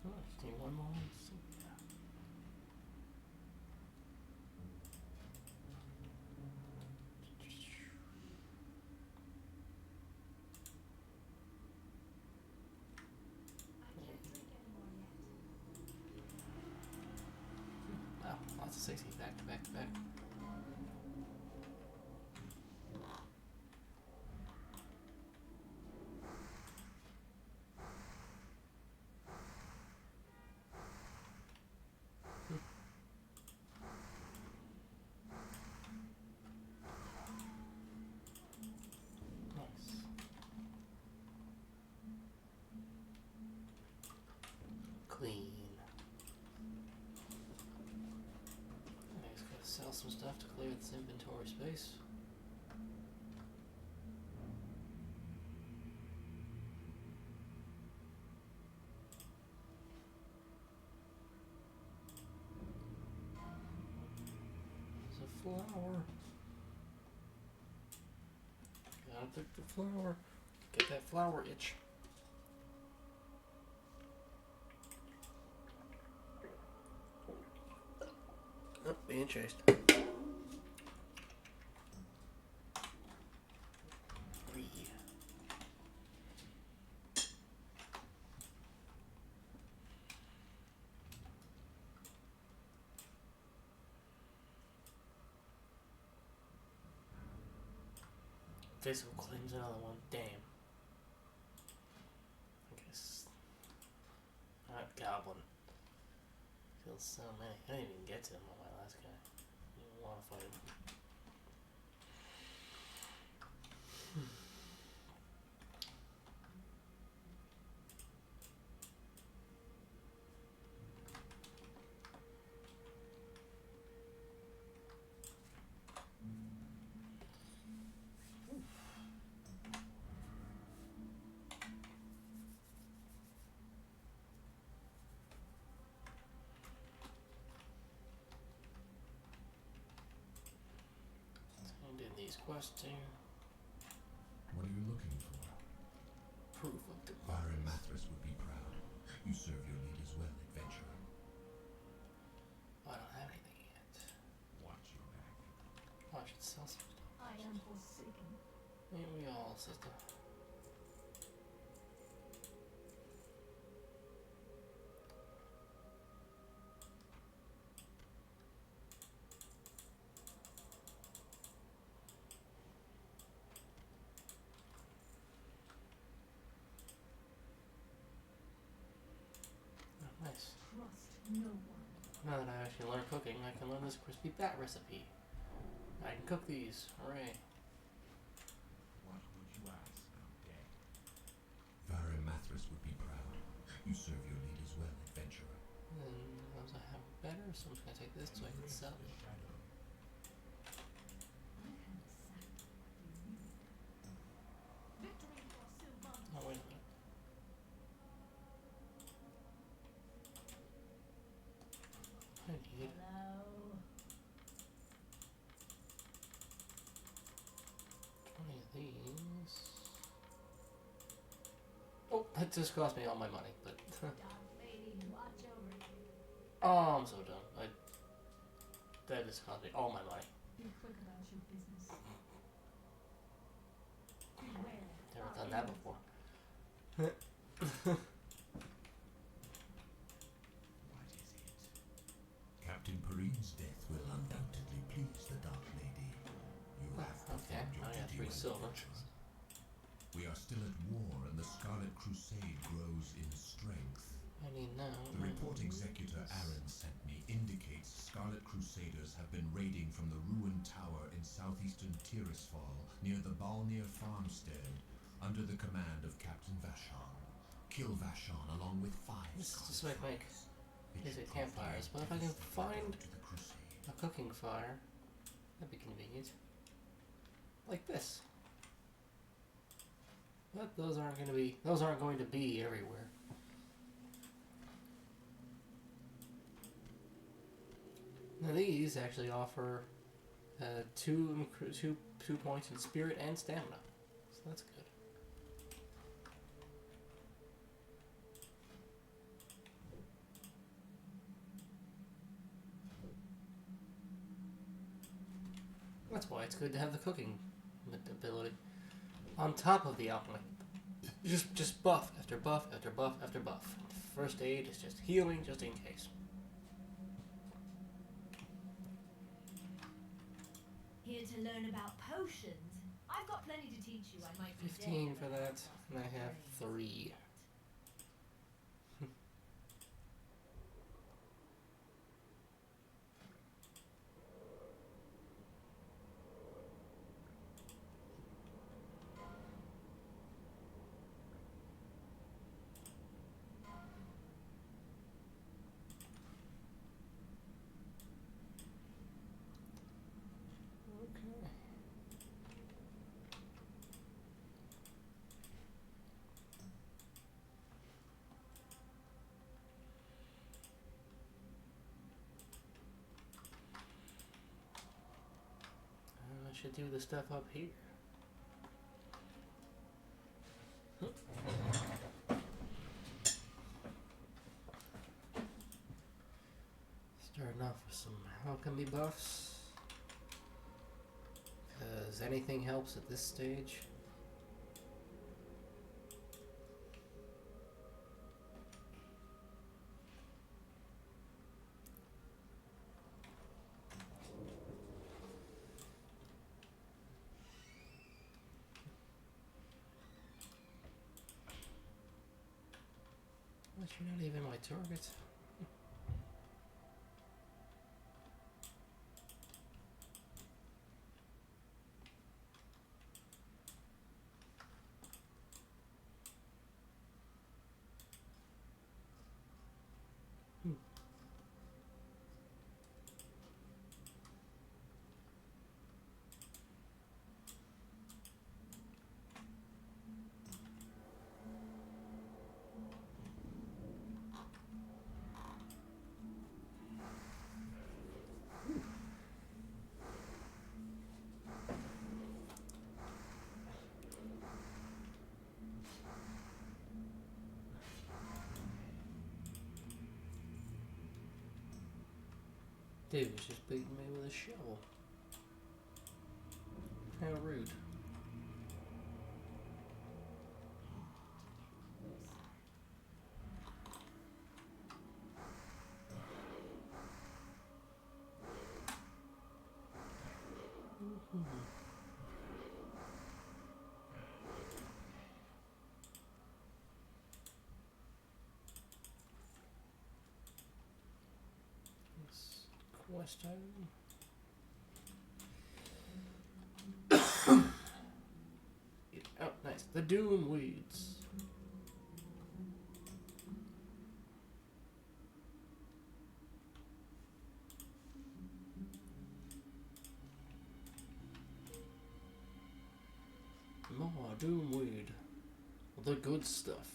Oh, just need one more. So, yeah. Wow, lots of 60s back to back to back. Nice. Clean. I just gotta sell some stuff to clear this inventory space. There's a flower. Gotta pick the flower. Get that flower itch. Oh, being chased. Physical claims another one. Damn. I guess. Alright, goblin. Kills so many. I didn't even get to him on my last guy. I didn't want to fight him. These quests here. What are you looking for? Proof of the Baron Mathras would be proud. You serve your leaders well, adventurer. sell some stuff. I am forsaken. Ain't we all, sister? Oh, nice. Trust no one. Now that I actually learned cooking, I can learn this crispy bat recipe. I can cook these. Hooray. What would you ask of death? Varen Mathras would be proud. You serve your leaders well, adventurer. And as I have better, so I'm just gonna take this so I can sell it. Victory for Sylvanas. Oh, wait a minute. I need Hello. 20 of these. Oh, that just cost me all my money, but... Dark lady, watch over you. oh, I'm so dumb. That just cost me all my money. Be quick about your business. Beware. Never done that before. What is it? Captain Perrine's death will undoubtedly please the Dark Lady. You have Okay, performed your I got duty 3 well, silver. adventurer. We are still at war, and the Scarlet Crusade grows in strength. I need now. The report Executor Aaron sent me indicates Scarlet Crusaders have been raiding from the ruined tower in southeastern Tirisfal near the Balnir farmstead under the command of Captain Vashon. Kill Vashon along with 5 This is Scarlet just like Friars. It basic should campfires, but if I can devastate find to the Crusade. a cooking fire, that'd be convenient. Like this. But those aren't going to be everywhere. Now these actually offer 2 points in spirit and stamina, so that's good. That's why it's good to have the cooking ability on top of the alchemy. Just buff after buff after buff after buff. First aid is just healing, just in case. Here to learn about potions. I've got plenty to teach you. I might be 15 dead, for but that, and I have 3. Okay. I should do the stuff up here. Starting off with some alchemy buffs. Because anything helps at this stage. But you're not even my target. Dude was just beating me with a shovel. How rude. Quest item. Oh, nice. The Doom Weeds. More Doom Weed. The good stuff.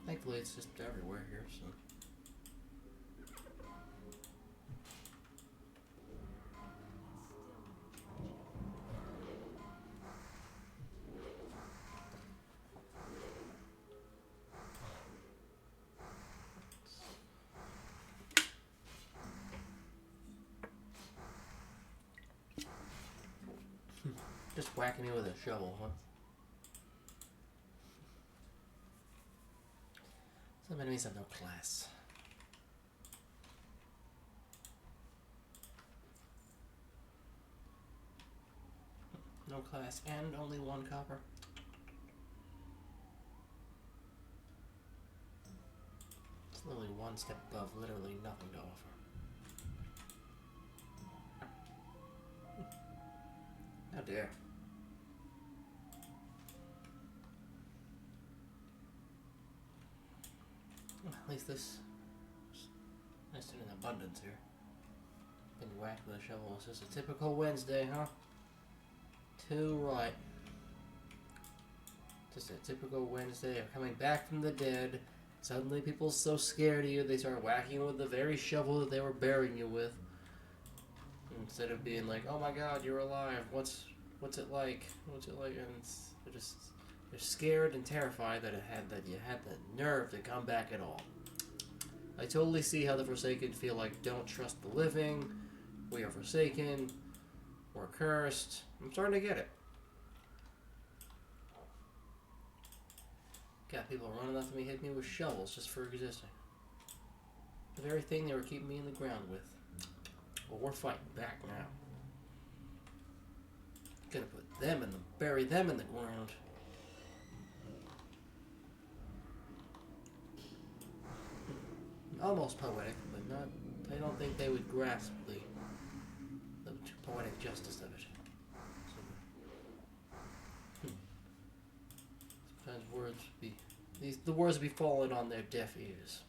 Thankfully, it's just everywhere here, so. Just whacking me with a shovel, huh? Some enemies have no class. No class and only 1 copper. It's literally 1 step above literally nothing to offer. How dare. Well, at least this is nice and in abundance here. Been whacked with a shovel. It's just a typical Wednesday, huh? Too right. Just a typical Wednesday of coming back from the dead. Suddenly people are so scared of you, they start whacking you with the very shovel that they were burying you with. Instead of being like, oh my god, you're alive. What's it like? What's it like? And they're scared and terrified that you had the nerve to come back at all. I totally see how the Forsaken feel like, don't trust the living. We are Forsaken. We're cursed. I'm starting to get it. Got people running up to me, hitting me with shovels just for existing. The very thing they were keeping me in the ground with. Well, we're fighting back now. Gonna bury them in the ground. Almost poetic, but not. I don't think they would grasp the poetic justice of it. Sometimes the words would be falling on their deaf ears.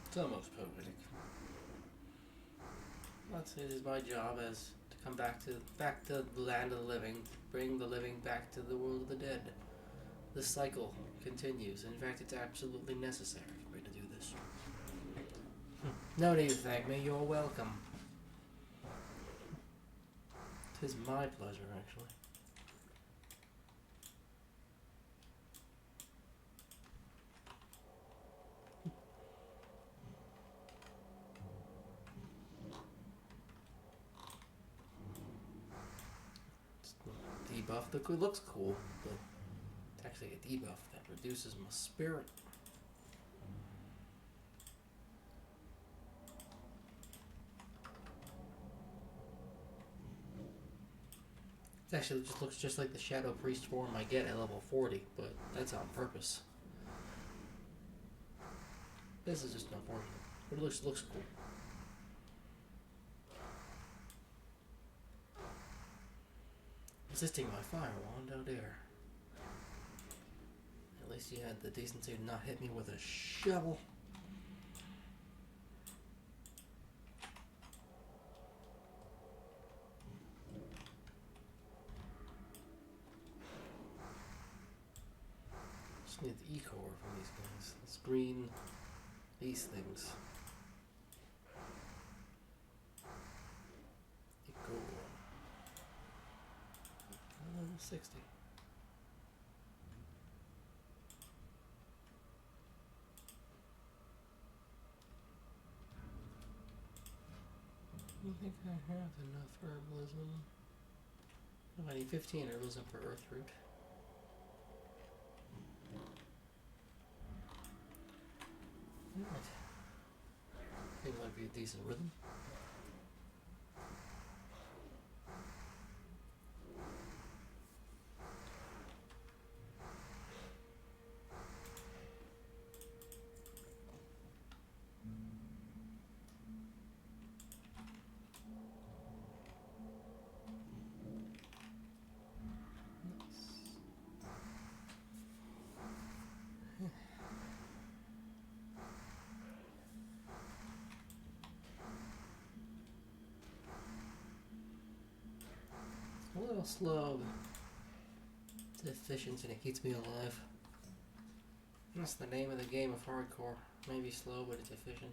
It's almost poetic. It is my job as to come back to the land of the living, bring the living back to the world of the dead. The cycle continues. In fact, it's absolutely necessary for me to do this. No need to thank me. You're welcome. Tis my pleasure, actually. Debuff. The looks cool, but it's actually a debuff that reduces my spirit. It actually just looks just like the Shadow Priest form I get at level 40, but that's on purpose. This is just unfortunate, but it looks cool. Resisting my fire wand, oh dear. At least you had the decency to not hit me with a shovel. Need the E-core from these guys. Let's green these things. E-core. 60. I don't think I have enough herbalism. Oh, I need 15 herbalism for earth root. Alright. I think it might be a decent rhythm. A little slow. It's efficient and it keeps me alive. That's the name of the game of hardcore. Maybe slow, but it's efficient.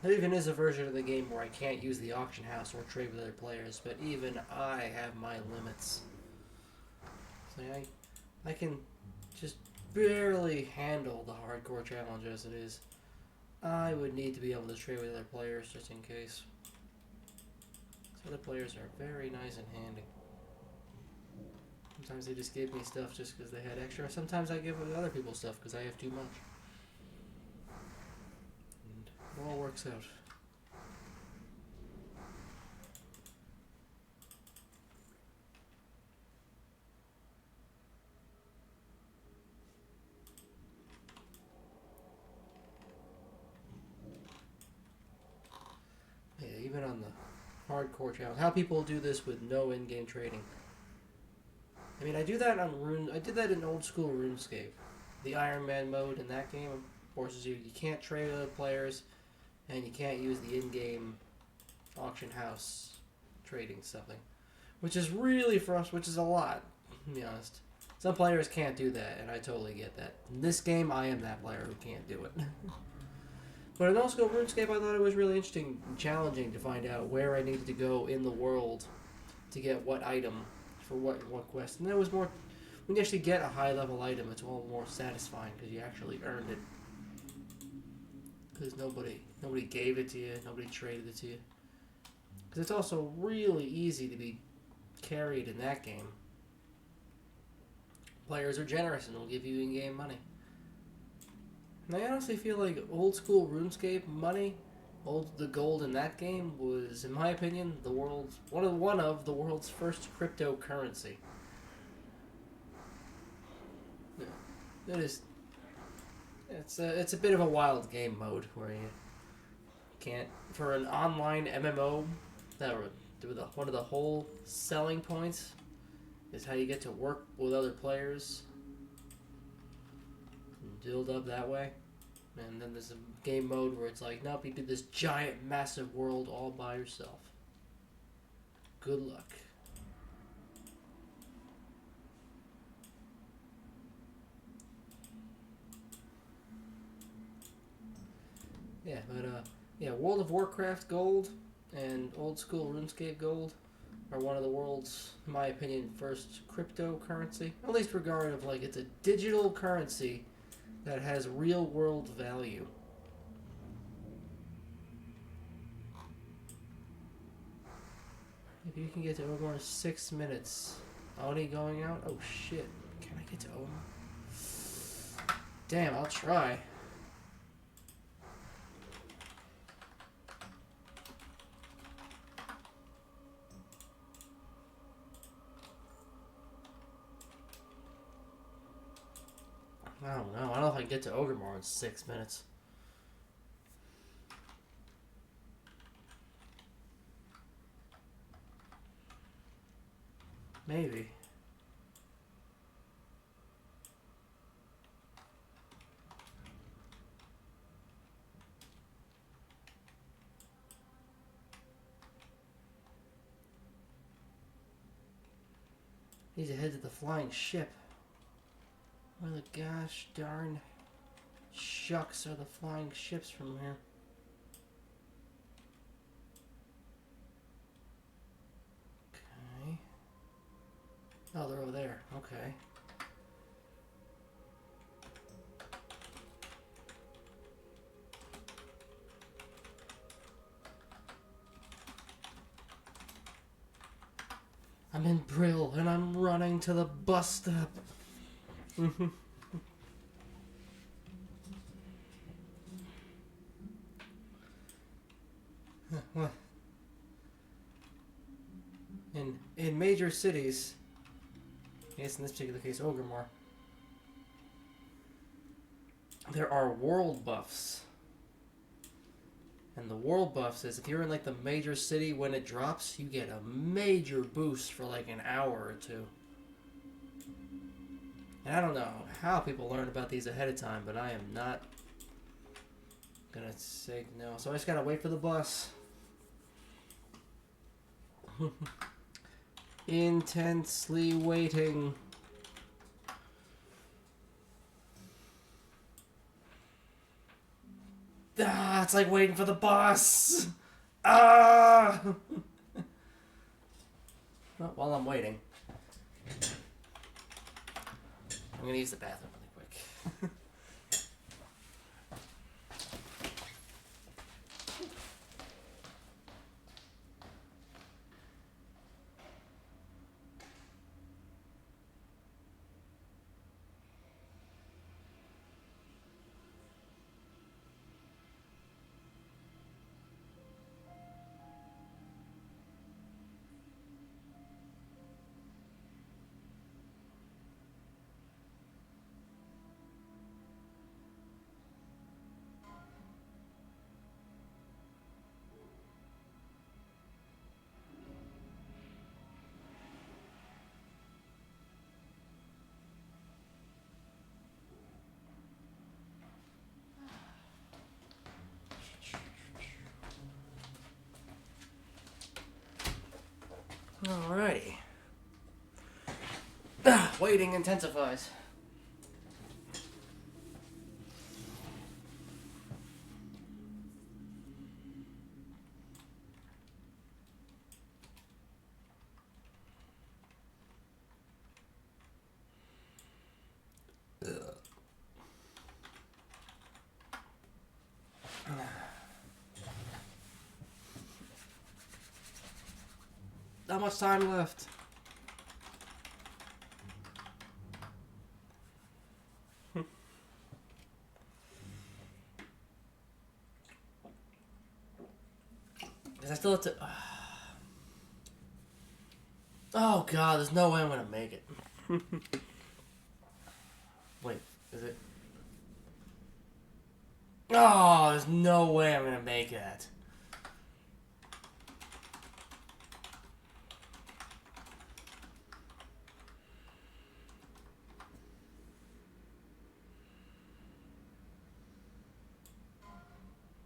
There even is a version of the game where I can't use the auction house or trade with other players, but even I have my limits. So I can just barely handle the hardcore challenge as it is. I would need to be able to trade with other players just in case. So other players are very nice and handy. Sometimes they just give me stuff just because they had extra. Sometimes I give other people stuff because I have too much. And it all works out. Yeah, even on the hardcore challenge, how people do this with no in-game trading. I mean, I do that on I did that in old school RuneScape. The Iron Man mode in that game forces you can't trade with other players, and you can't use the in-game auction house trading something, which is really frustrating. Which is a lot, to be honest. Some players can't do that, and I totally get that. In this game, I am that player who can't do it. But in old school RuneScape, I thought it was really interesting and challenging to find out where I needed to go in the world to get what item for what quest. And that was more, when you actually get a high level item, it's all more satisfying because you actually earned it. Because nobody gave it to you, nobody traded it to you. Because it's also really easy to be carried in that game. Players are generous and will give you in-game money. And I honestly feel like old school RuneScape money, the gold in that game was, in my opinion, the world's one of the world's first cryptocurrency. Yeah, it is. It's a bit of a wild game mode where you can't, for an online MMO, one of the whole selling points is how you get to work with other players and build up that way. And then there's a game mode where it's like, nope, you do this giant, massive world all by yourself. Good luck. Yeah, but World of Warcraft Gold and old school RuneScape Gold are one of the world's, in my opinion, first cryptocurrency. At least regard of like it's a digital currency that has real world value. If you can get to Omar in 6 minutes. Oni going out? Oh shit. Can I get to Omar? Damn, I'll try. I don't know. I don't know if I can get to Ogremore in 6 minutes. Maybe. Need to head to the flying ship. Where the gosh darn shucks are the flying ships from here? Okay. Oh, they're over there. Okay. I'm in Brill, and I'm running to the bus stop. What? In major cities, yes, in this particular case, Ogremore, there are world buffs. And the world buff says if you're in like the major city, when it drops, you get a major boost for like an hour or two. And I don't know how people learn about these ahead of time, but I am not gonna say no. So I just gotta wait for the bus. Intensely waiting. Ah, it's like waiting for the bus. Ah! Well, while I'm waiting, I'm gonna use the bathroom really quick. Alrighty. Waiting intensifies. Not much time left. Because I still have to... Oh god, there's no way I'm gonna make it. Wait, is it? Oh, there's no way I'm gonna make it.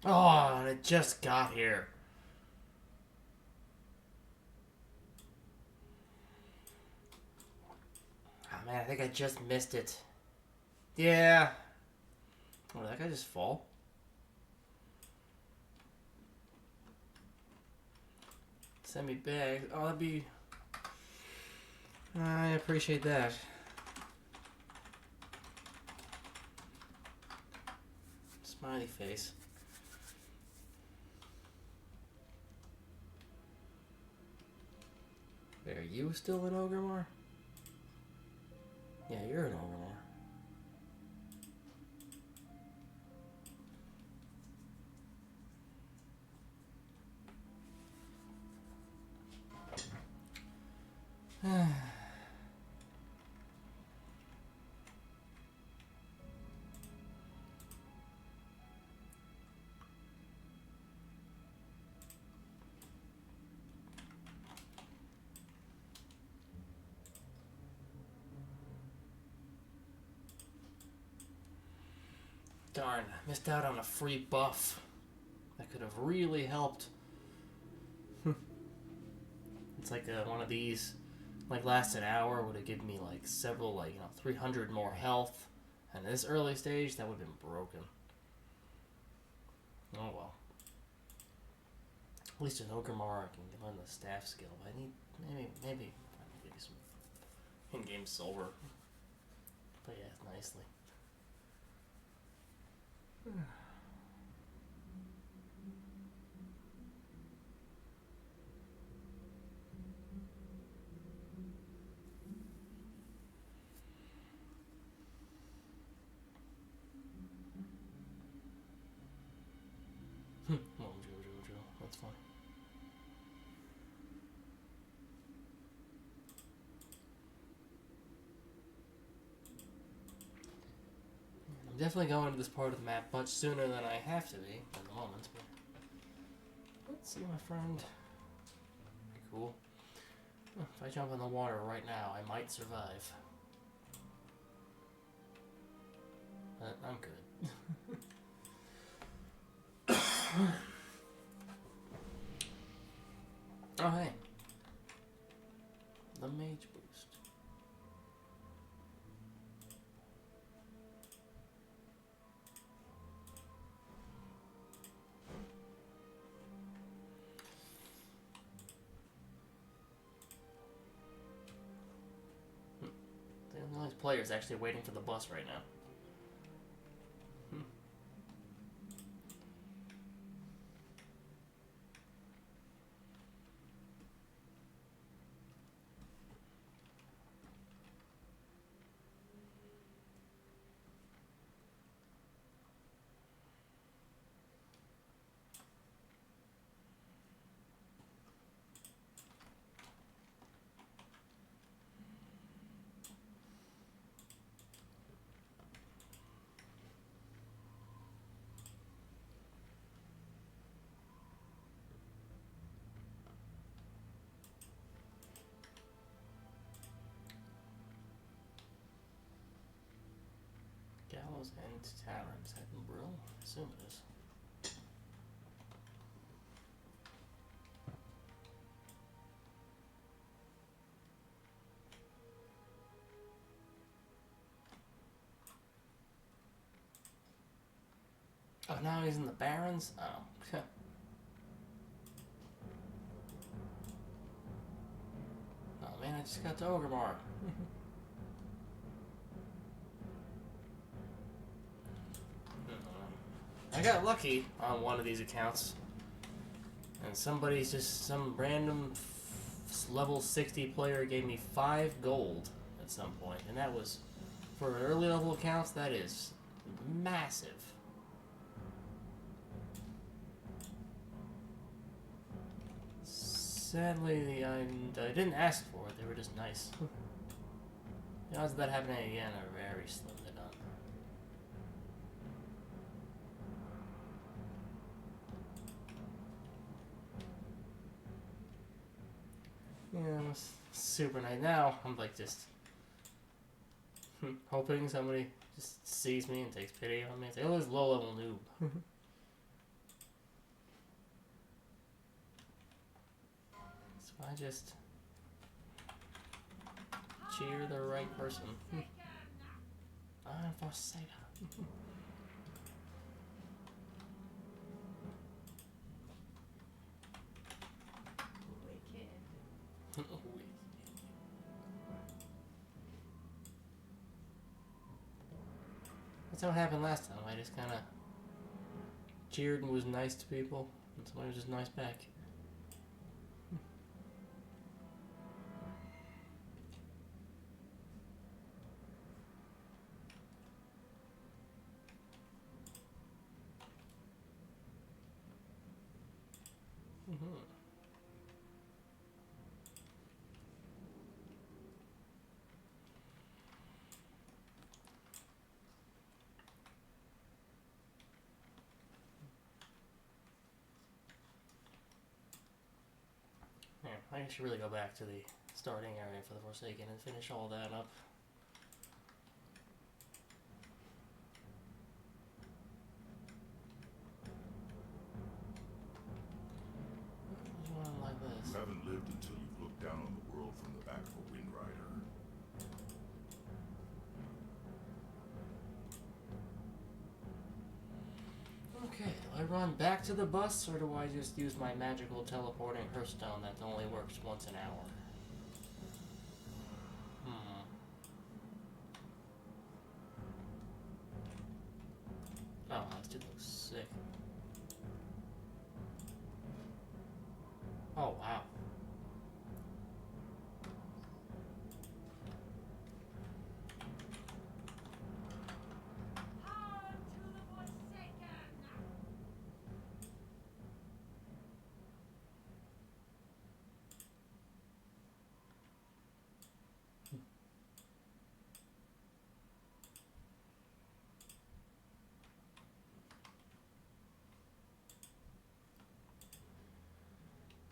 Oh, and it just got here. Oh man, I think I just missed it. Yeah. Oh, did that guy just fall? Send me bags. Oh, that'd be... I appreciate that. Smiley face. Wait, are you still in Ogremore? Yeah, you're in Ogremore. Darn, missed out on a free buff. That could have really helped. It's like one of these like last an hour, would have given me like several, like, 300 more health. And at this early stage, that would have been broken. Oh well. At least in Ogrimmar, I can learn the staff skill. I need maybe give you some in-game silver. But yeah, nicely. Well, Jojo, that's fine. I'm definitely going to this part of the map much sooner than I have to be at the moment. But let's see, my friend. Pretty cool. If I jump in the water right now, I might survive. But I'm good. Oh, hey. The mage boost. The only player's actually waiting for the bus right now. Gallows and Taverns at Brill? I assume it is. Oh, now he's in the Barrens? Oh. Oh man, I just got to Ogrimmar. I got lucky on one of these accounts, and some random level 60 player gave me 5 gold at some point, and that was, for early level accounts, that is massive. Sadly, I didn't ask for it, they were just nice. The odds of that happening again are very slim to none. Yeah, it was super nice. Now, I'm like just hoping somebody just sees me and takes pity on me and say, oh, this low-level noob. So I just cheer the right person. I'm Forsaken. That's how it happened last time. I just kind of cheered and was nice to people, and somebody was just nice back. Yeah, I should really go back to the starting area for the Forsaken and finish all that up. Like this. You haven't lived until you've looked down on the world from the back of a window. I run back to the bus, or do I just use my magical teleporting Hearthstone that only works once an hour? Oh, this dude looks sick. Oh, wow.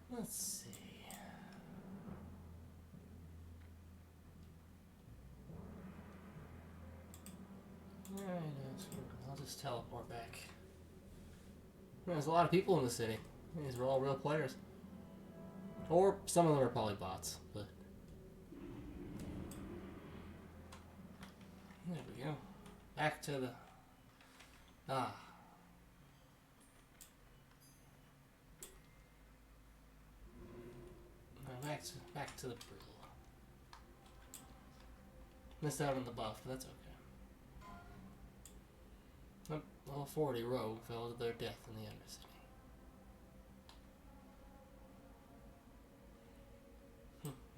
Let's see. Alright, I'll just teleport back. There's a lot of people in the city. These are all real players. Or some of them are probably bots, but... There we go. Back to the... Ah. Back to the Brill. Missed out on the buff, but that's okay. Nope, level 40 rogue fell to their death in the Undercity.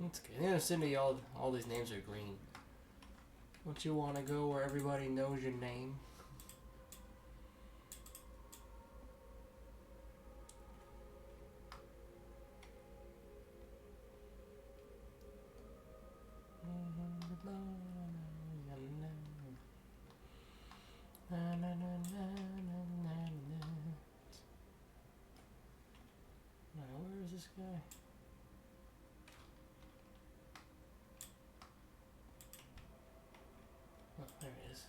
That's good. In the Undercity, all these names are green. Don't you want to go where everybody knows your name? Where is this guy? Oh, there he is.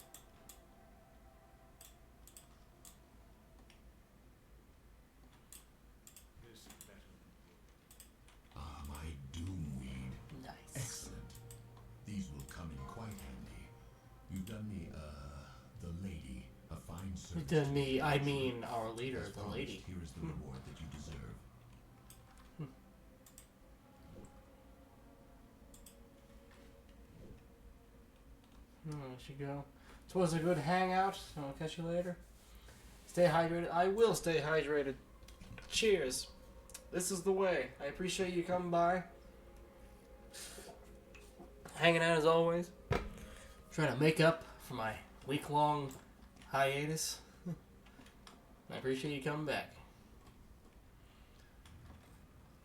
Ah, my doomweed. Nice. Excellent. These will come in quite handy. You've done me, the lady, a fine service. You've done me, I mean our leader, As the promised, lady. Here is the reward that you deserve. I should go. So it was a good hangout. I'll catch you later. Stay hydrated. I will stay hydrated. Cheers. This is the way. I appreciate you coming by. Hanging out as always. Trying to make up for my week-long hiatus. I appreciate you coming back.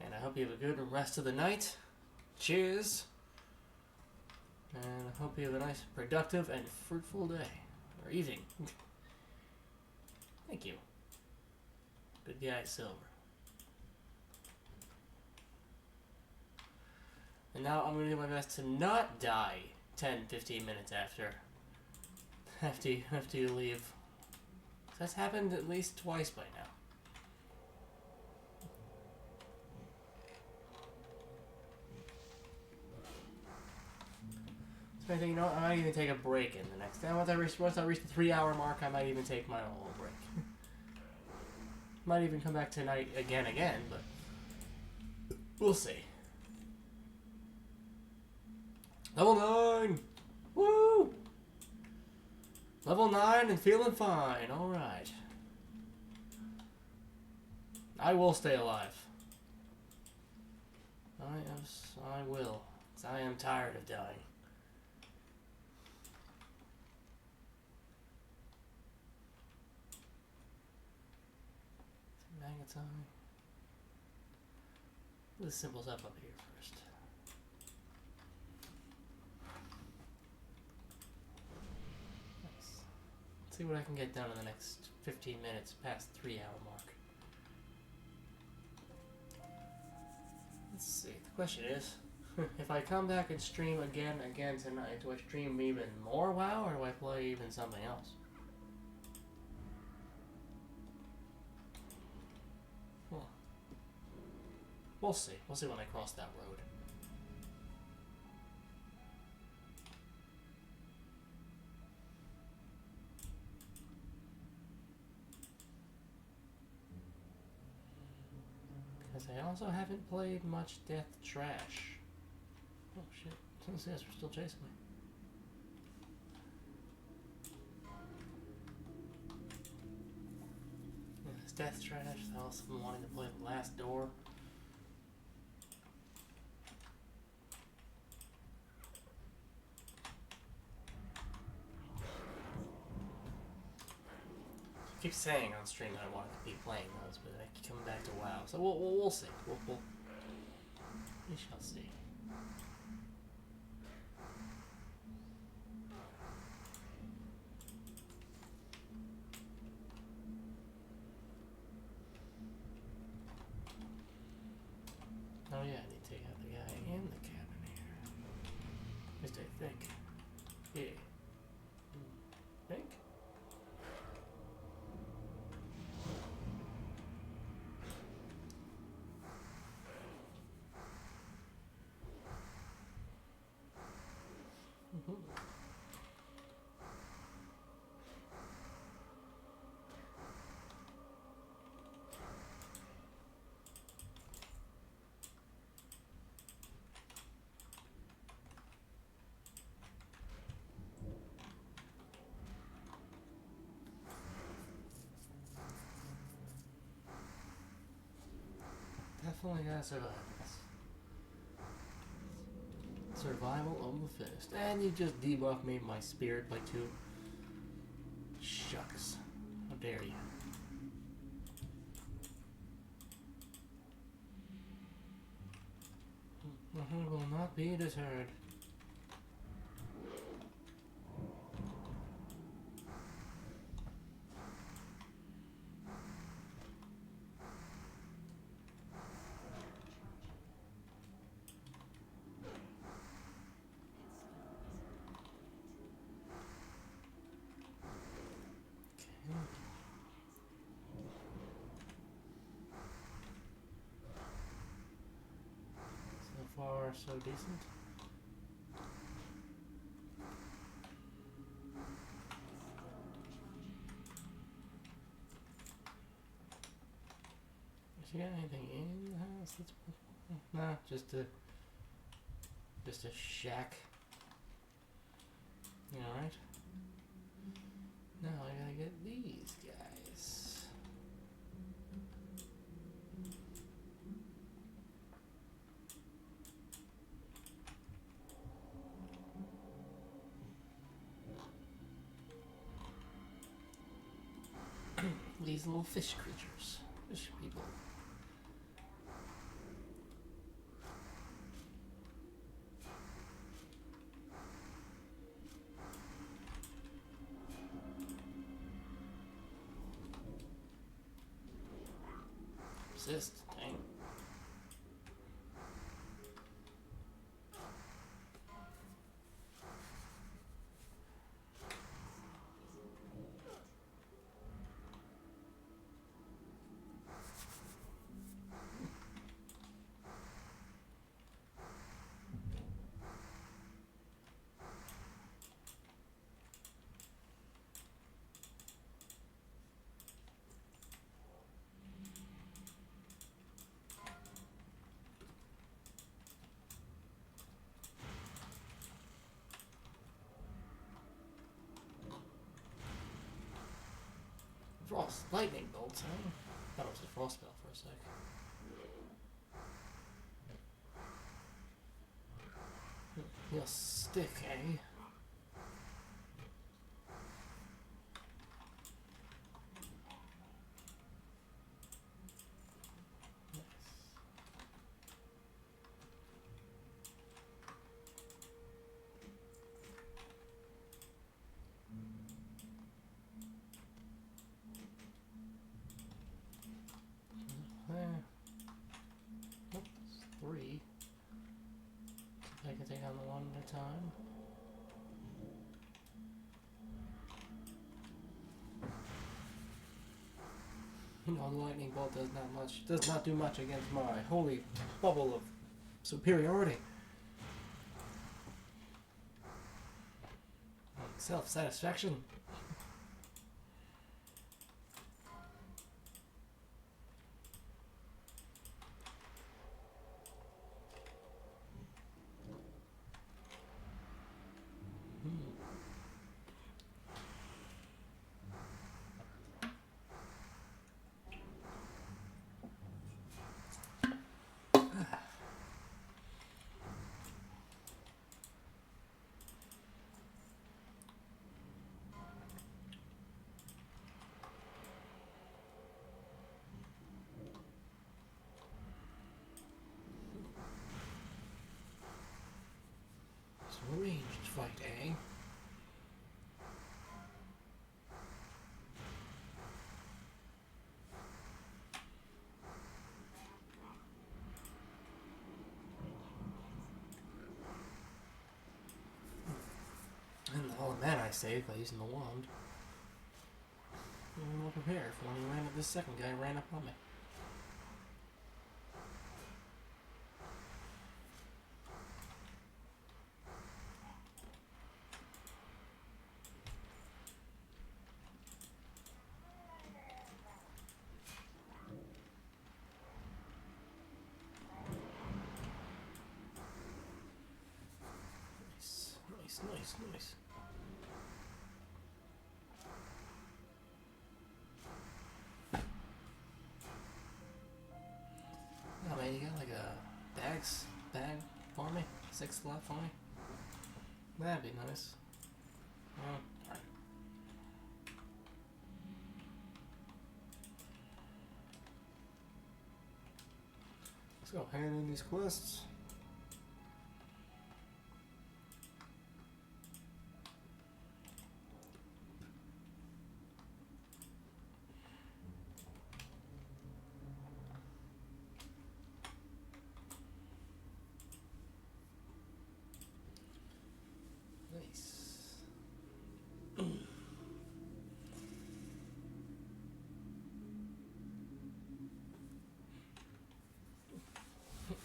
And I hope you have a good rest of the night. Cheers. And I hope you have a nice, productive, and fruitful day. Or evening. Thank you. Good guy, Silver. And now I'm going to do my best to not die 10-15 minutes after you leave. That's happened at least twice by now. So I think, you know, I might even take a break in the next time. Once I reach the 3-hour mark, I might even take my own little break. Might even come back tonight again, but we'll see. Level 9! Woo! Level 9 and feeling fine. Alright. I will stay alive. I will. 'Cause I am tired of dying. Magatine. The simple stuff up here first. Nice. Let's see what I can get done in the next 15 minutes past 3-hour mark. Let's see. The question is, if I come back and stream again tonight, do I stream even more WoW, or do I play even something else? We'll see. We'll see when I cross that road. I also haven't played much Death Trash. Oh shit. Since yes, we're still chasing me. Yeah, it's Death Trash. I also been wanting to play The Last Door. I keep saying on stream that I want to be playing those, but I keep coming back to WoW. So we'll see. We shall see. Oh yeah, I need to take out the guy in the cabin here. At least I think. Yeah. Think? Definitely gotta survive this. Survival of the fittest. And you just debuffed me my spirit by 2. Shucks. How dare you. Will not be deterred. So far, so decent. Has she got anything in the house? That's nah, just a shack. You alright? Now I gotta get these guys. These little fish creatures. Fish people. Persist. Dang. Frost lightning bolts, huh? Thought it was a frost spell for a sec. Your stick, eh? Oops, 3. I can take on the one at a time. No, the lightning bolt does not do much against my holy bubble of superiority. Self-satisfaction. eh? And all the mana I saved by using the wand. I'm well prepared for when he ran up. This second guy ran up on me. Nice. Oh man, you got like a bag for me? 6 left for me? That'd be nice. Alright. Let's go hand in these quests.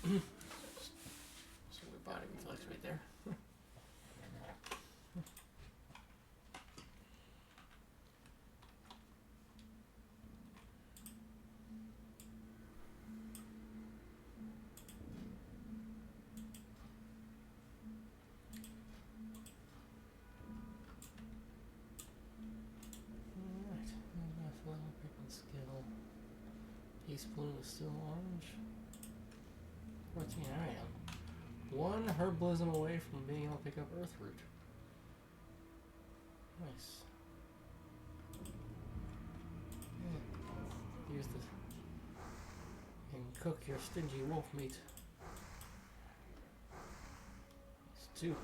So we're body reflex right there. Alright, flower picking skill. Piece blue is still orange. 14, I am. 1 herbalism away from being able to pick up Earthroot. Nice. Yeah. Use this. And cook your stingy wolf meat. Stew.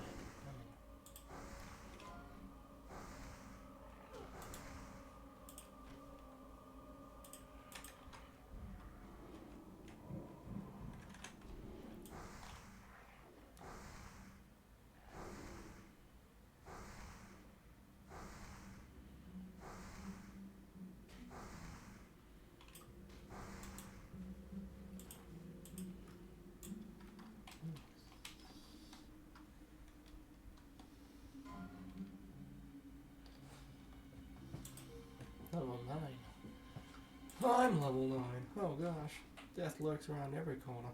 Level 9. I'm level 9. Oh gosh. Death lurks around every corner.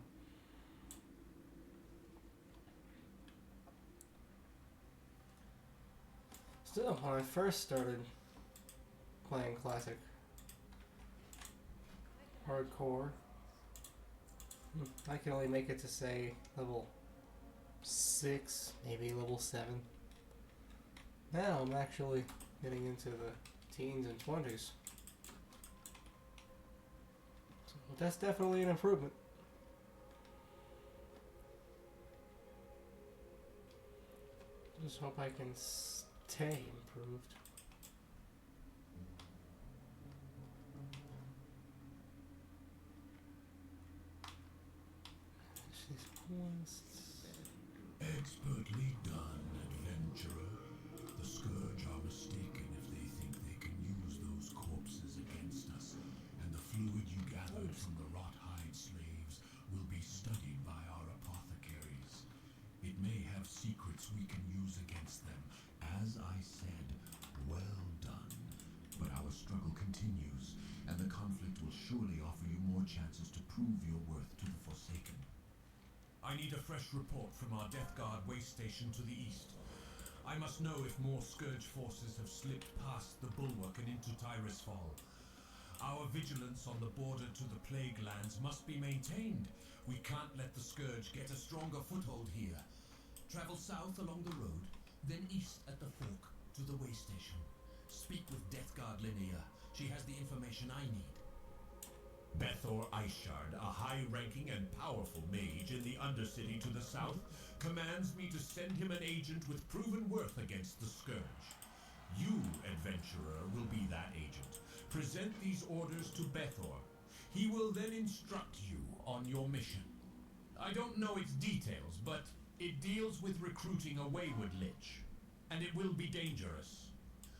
Still, when I first started playing Classic Hardcore, I could only make it to, say, level 6, maybe level 7. Now I'm actually getting into the teens and 20s. So that's definitely an improvement. Just hope I can stay improved. These quests. Expertly done, adventurer. The Scourge are mistaken if they think they can use those corpses against us, and the fluid you gathered from the wrought-hide slaves will be studied by our apothecaries. It may have secrets we can use against them. As I said, well done. But our struggle continues, and the conflict will surely offer you more chances to prove your worth to the Forsaken. I need a fresh report from our Death Guard waste station to the east. I must know if more Scourge forces have slipped past the bulwark and into Tyrus Fall. Our vigilance on the border to the Plague Lands must be maintained. We can't let the Scourge get a stronger foothold here. Travel south along the road, then east at the fork to the way station. Speak with Death Guard Linnea. She has the information I need. Beth Bethor Ishard, a high-ranking and powerful mage in the Undercity to the south, commands me to send him an agent with proven worth against the Scourge. You, adventurer, will be that agent. Present these orders to Bethor. He will then instruct you on your mission. I don't know its details, but it deals with recruiting a wayward lich, and it will be dangerous.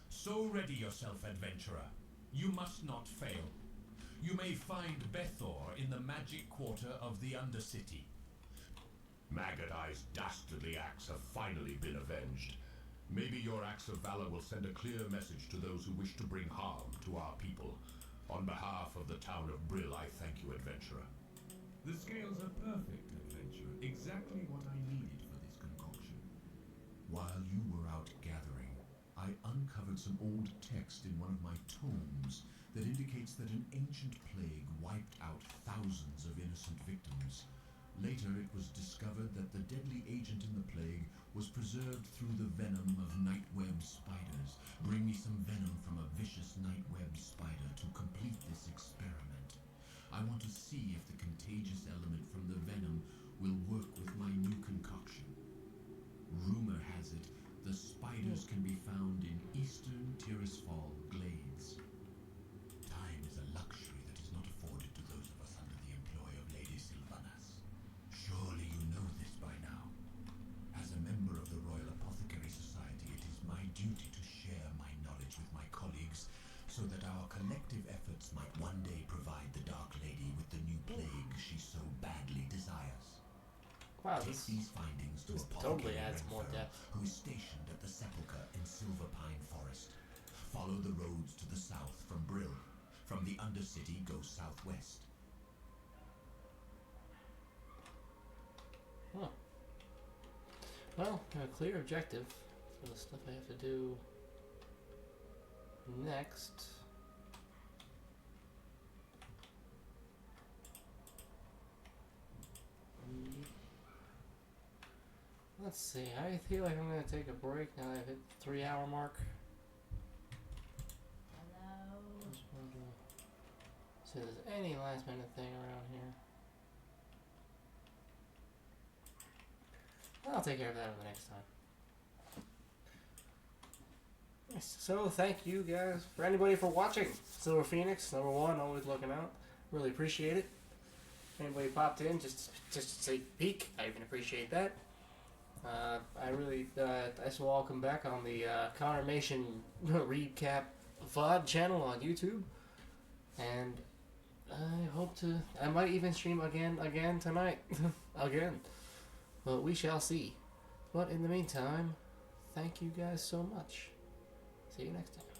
So ready yourself, adventurer. You must not fail. You may find Bethor in the magic quarter of the Undercity. Maggot Eye's dastardly acts have finally been avenged. Maybe your acts of valor will send a clear message to those who wish to bring harm to our people. On behalf of the town of Brill, I thank you, adventurer. The scales are perfect, adventurer. Exactly what I needed for this concoction. While you were out gathering, I uncovered some old text in one of my tomes that indicates that an ancient plague wiped out thousands of innocent victims. Later, it was discovered that the deadly agent in the plague was preserved through the venom of nightweb spiders. Bring me some venom from a vicious nightweb spider to complete this experiment. I want to see if the contagious element from the venom will work with my new concoction. Rumor has it, the spiders can be found in eastern Tirisfal glades. Time is a luxury that is not afforded to those of us under the employ of Lady Sylvanas. Surely you know this by now. As a member of the Royal Apothecary Society, it is my duty to share my knowledge with my colleagues so that our collective efforts might one day provide the Dark Lady with the new plague she so badly desires. Wow, Take these findings to totally Apothecary adds more Renfrew, depth. who is stationed at the Sepulchre in Silver Pine Forest. Follow the roads to the south from Brill. From the Undercity, go southwest. Huh. Well, a clear objective for the stuff I have to do next. Let's see, I feel like I'm going to take a break now that I've hit the 3-hour mark. Hello. Just wondering, see if there's any last minute thing around here. I'll take care of that the next time. Yes, so thank you guys, for anybody for watching. Silver Phoenix, #1, always looking out. Really appreciate it. Anybody popped in just to say peek, I even appreciate that. I really, I welcome back on the Confirmation Recap VOD channel on YouTube. And I might even stream again tonight. Again. But we shall see. But in the meantime, thank you guys so much. See you next time.